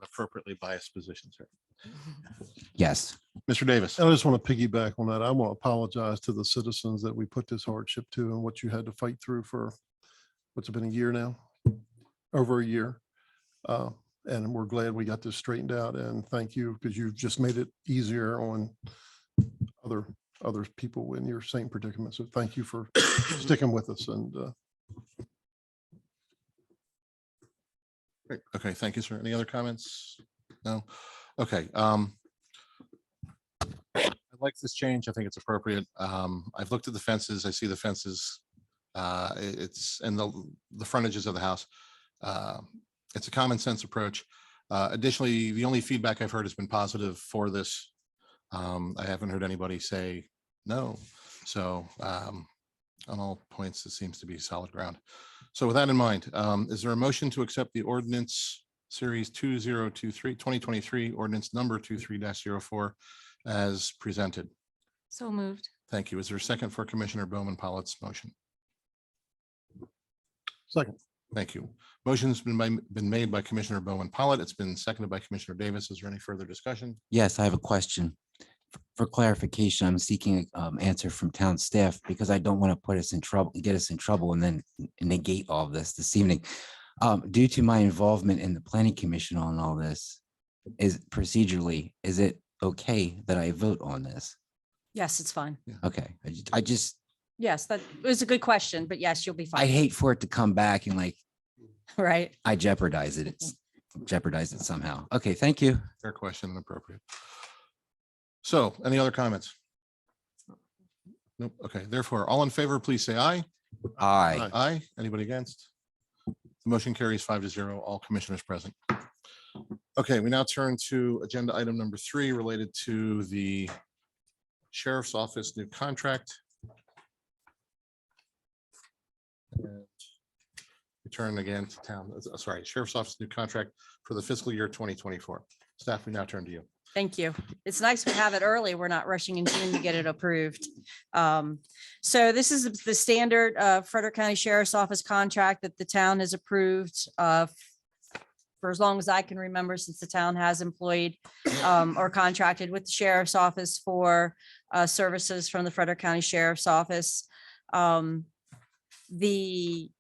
Appropriately biased position, sir. Yes. Mr. Davis. I just want to piggyback on that. I want to apologize to the citizens that we put this hardship to and what you had to fight through for, what's it been, a year now? Over a year. And we're glad we got this straightened out, and thank you because you've just made it easier on other other people in your same predicament. So thank you for sticking with us and Great. Okay, thank you, sir. Any other comments? No? Okay. I like this change. I think it's appropriate. I've looked at the fences. I see the fences. It's and the frontages of the house. It's a common sense approach. Additionally, the only feedback I've heard has been positive for this. I haven't heard anybody say no. So on all points, it seems to be solid ground. So with that in mind, is there a motion to accept the ordinance series 2023 ordinance number 23-04 as presented? So moved. Thank you. Is there a second for Commissioner Bowman Pollitt's motion? second. Thank you. Motion's been made by Commissioner Bowman Pollitt. It's been seconded by Commissioner Davis. Is there any further discussion? Yes, I have a question. For clarification, I'm seeking answer from town staff because I don't want to put us in trouble, get us in trouble and then negate all of this evening. Due to my involvement in the planning commission on all this, is procedurally, is it okay that I vote on this? Yes, it's fine. Okay, I just, Yes, that was a good question, but yes, you'll be I fine. hate for it to come back and like, Right. I jeopardize it. It's jeopardize it somehow. Okay, thank you. Fair question and appropriate. So any other comments? Nope. Okay, therefore, all in favor, please say aye. Aye. Aye. Anybody against? The motion carries 5-0, all commissioners present. Okay, we now turn to agenda item number 3 related to the sheriff's office new contract. And we turn again to town, sorry, sheriff's office new contract for the fiscal year 2024. Staff, we now turn to you. Thank you. It's nice we have it early. We're not rushing in June to get it approved. So this is the standard Frederick County Sheriff's Office contract that the town has approved for as long as I can remember, since the town has employed or contracted with the sheriff's office for services from the Frederick County Sheriff's Office. The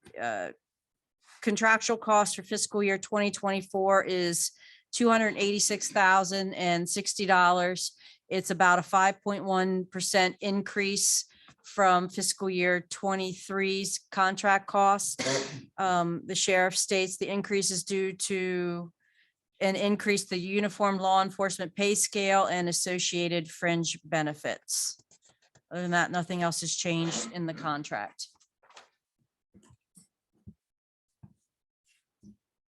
contractual cost for fiscal year 2024 is $286,060. It's about a 5.1% increase from fiscal year 23's contract cost. The sheriff states the increase is due to an increase the uniform law enforcement pay scale and associated fringe benefits. Other than that, nothing else has changed in the contract.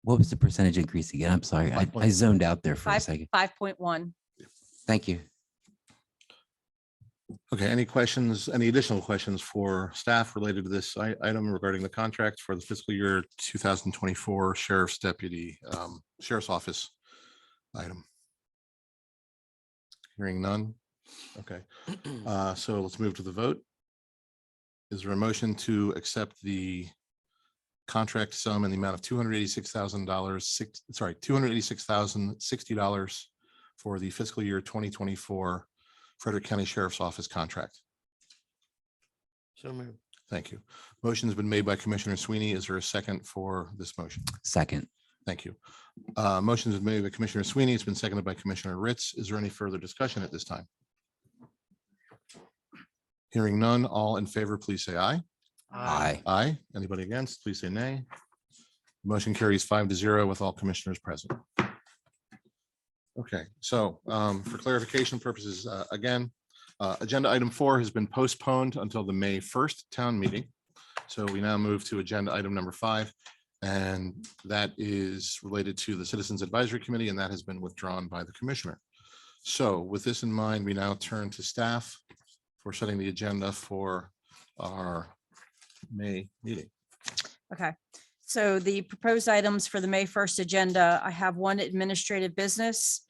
What was the percentage increase again? I'm sorry. I zoned out there for a second. 5.1. Thank you. Okay, any questions, any additional questions for staff related to this item regarding the contract for the fiscal year 2024 sheriff's deputy, sheriff's office item? Hearing none. Okay, so let's move to the vote. Is there a motion to accept the contract sum in the amount of $286,000, $286,060 for the fiscal year 2024 Frederick County Sheriff's Office contract? So moved. Thank you. Motion has been made by Commissioner Sweeney. Is there a second for this motion? Second. Thank you. Motion has been made by Commissioner Sweeney. It's been seconded by Commissioner Ritz. Is there any further discussion at this time? Hearing none, all in favor, please say aye. Aye. Aye. Anybody against, please say nay. Motion carries 5-0 with all commissioners present. Okay, so for clarification purposes, again, agenda item 4 has been postponed until the May 1st town meeting. So we now move to agenda item number 5, and that is related to the Citizens Advisory Committee, and that has been withdrawn by the commissioner. So with this in mind, we now turn to staff for setting the agenda for our May meeting. Okay, so the proposed items for the May 1st agenda, I have one administrative business.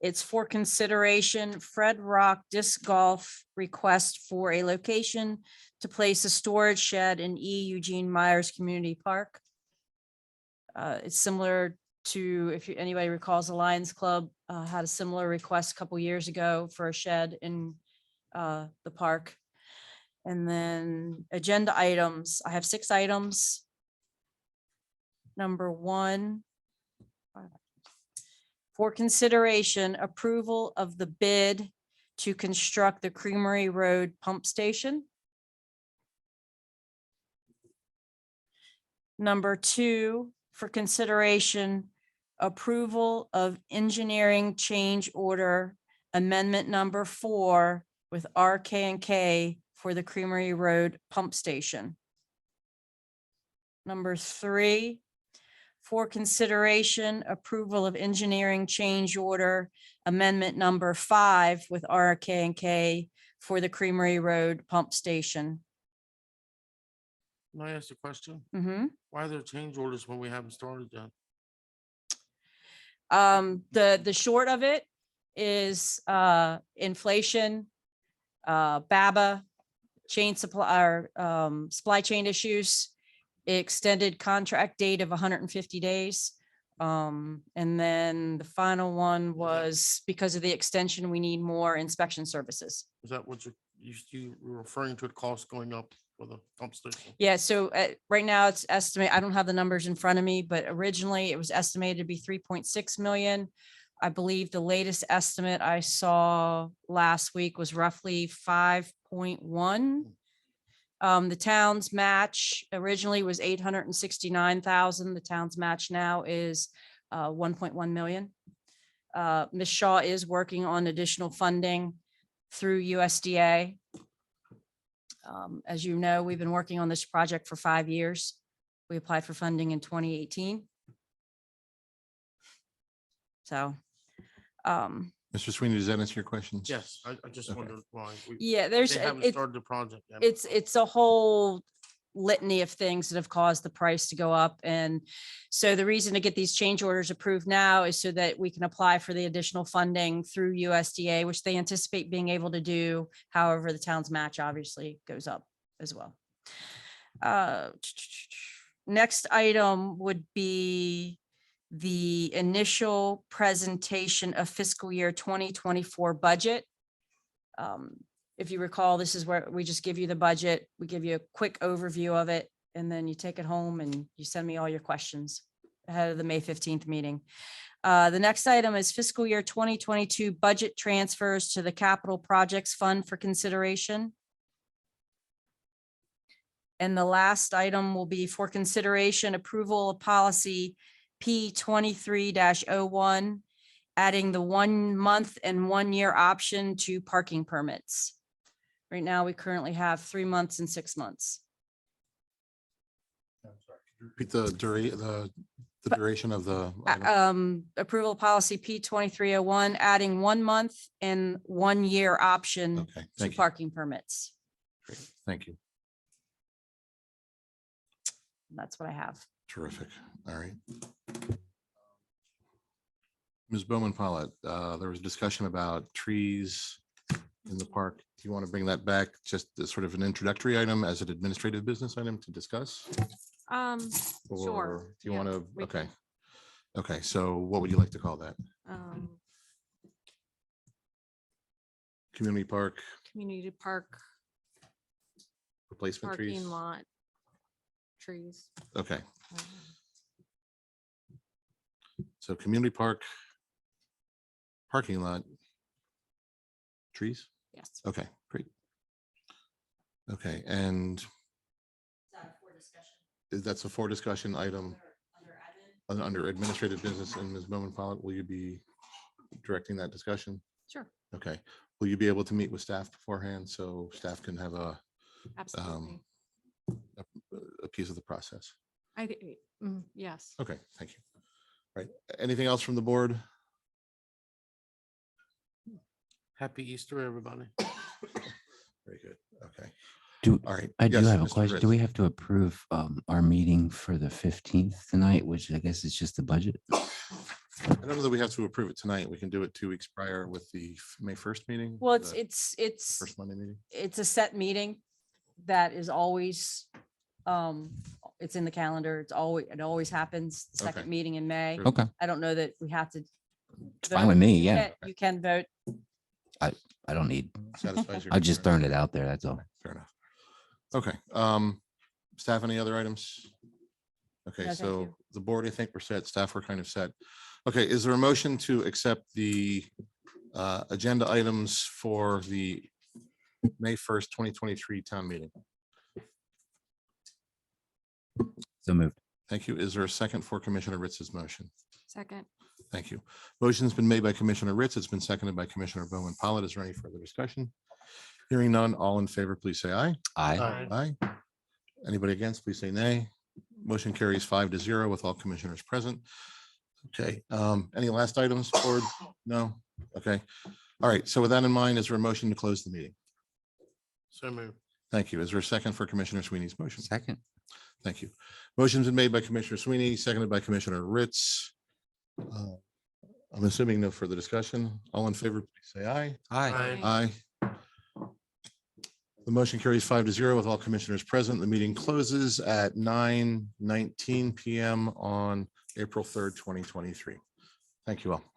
It's for consideration, Fred Rock Disc Golf request for a location to place a storage shed in E. Eugene Myers Community Park. It's similar to, if anybody recalls, the Lions Club had a similar request a couple years ago for a shed in the park. And then agenda items, I have 6 items. Number 1, for consideration, approval of the bid to construct the Creamery Road Pump Station. Number 2, for consideration, approval of engineering change order amendment number 4 with RK&K for the Creamery Road Pump Station. Number 3, for consideration, approval of engineering change order amendment number 5 with RK&K for the Creamery Road Pump Station. Can I ask a question? Mhm. Why are there change orders when we haven't started yet? The short of it is inflation, BABA, chain supply, or supply chain issues, extended contract date of 150 days. And then the final one was because of the extension, we need more inspection services. Is that what you were referring to, the cost going up for the pump station? Yeah, so right now it's estimated, I don't have the numbers in front of me, but originally it was estimated to be 3.6 million. I believe the latest estimate I saw last week was roughly 5.1. The town's match originally was 869,000. The town's match now is 1.1 million. Ms. Shaw is working on additional funding through USDA. As you know, we've been working on this project for 5 years. We applied for funding in 2018. So, Mr. Sweeney, does that answer your questions? Yes, I just Okay. wondered why. yeah, there's, They haven't it's, started the project yet. it's a whole litany of things that have caused the price to go up. And so the reason to get these change orders approved now is so that we can apply for the additional funding through USDA, which they anticipate being able to do. However, the town's match obviously goes up as well. Next item would be the initial presentation of fiscal year 2024 budget. If you recall, this is where we just give you the budget. We give you a quick overview of it, and then you take it home and you send me all your questions ahead of the May 15th meeting. The next item is fiscal year 2022 budget transfers to the Capital Projects Fund for consideration. And the last item will be for consideration approval of policy P23-01, adding the 1 month and 1 year option to parking permits. Right now, we currently have 3 months and 6 months. Repeat the duration of the. item. Approval policy P23-01, adding 1 month and 1 year option Okay, to thank you. parking permits. Thank you. That's what I have. Terrific. All right. Ms. Bowman Follett, there was a discussion about trees in the park. Do you want to bring that back just as sort of an introductory item as an administrative business item to discuss? Sure. Or do you Yeah, want to, we okay. can. Okay, so what would you like to call that? Community park Community park, replacement trees? parking lot, trees. Okay, so community park, parking lot, trees? Yes. Okay, great. Okay, and that's a for discussion item under administrative business. And Ms. Bowman Follett, will you be directing that discussion? Sure. Okay, will you be able to meet with staff beforehand so staff can have a Absolutely. a piece of the process? Yes. Okay, thank you. All right, anything else from the board? Happy Easter, everybody. Very good, okay. All right. I do Yes, have a Mr. question. Do Ritz. we have to approve our meeting for the 15th tonight, which I guess is just the budget? I don't know that we have to approve it tonight. We can do it 2 weeks prior with the May 1st meeting. Well, the it's First Monday meeting. it's a set meeting that is always, it's in the calendar. It always happens, second Okay. meeting in May. Good. Okay, I don't know that we have to. it's fine with me. Yeah, You can vote. I don't need, Satisfies your I just concern. throwing it out there. That's all. Fair enough. Okay, staff, any other items? Okay, No, thank so you. the board, I think we're set. Staff, we're kind of set. Okay, is there a motion to accept the Agenda items for the May 1st, 2023 town meeting. So moved. Thank you. Is there a second for Commissioner Ritz's motion? Second. Thank you. Motion's been made by Commissioner Ritz. It's been seconded by Commissioner Bowman Pollitt. Is there any further discussion? Hearing none, all in favor, please say aye. Aye. Aye. Anybody against, please say nay. Motion carries 5-0 with all commissioners present. Okay, any last items, board? No? Okay. All right, so with that in mind, is there a motion to close the meeting? So moved. Thank you. Is there a second for Commissioner Sweeney's motion? Second. Thank you. Motion's been made by Commissioner Sweeney, seconded by Commissioner Ritz. I'm assuming no further discussion. All in favor, please say aye. Aye. Aye. The motion carries 5-0 with all commissioners present. The meeting closes at 9:19 PM on April 3rd, 2023. Thank you all.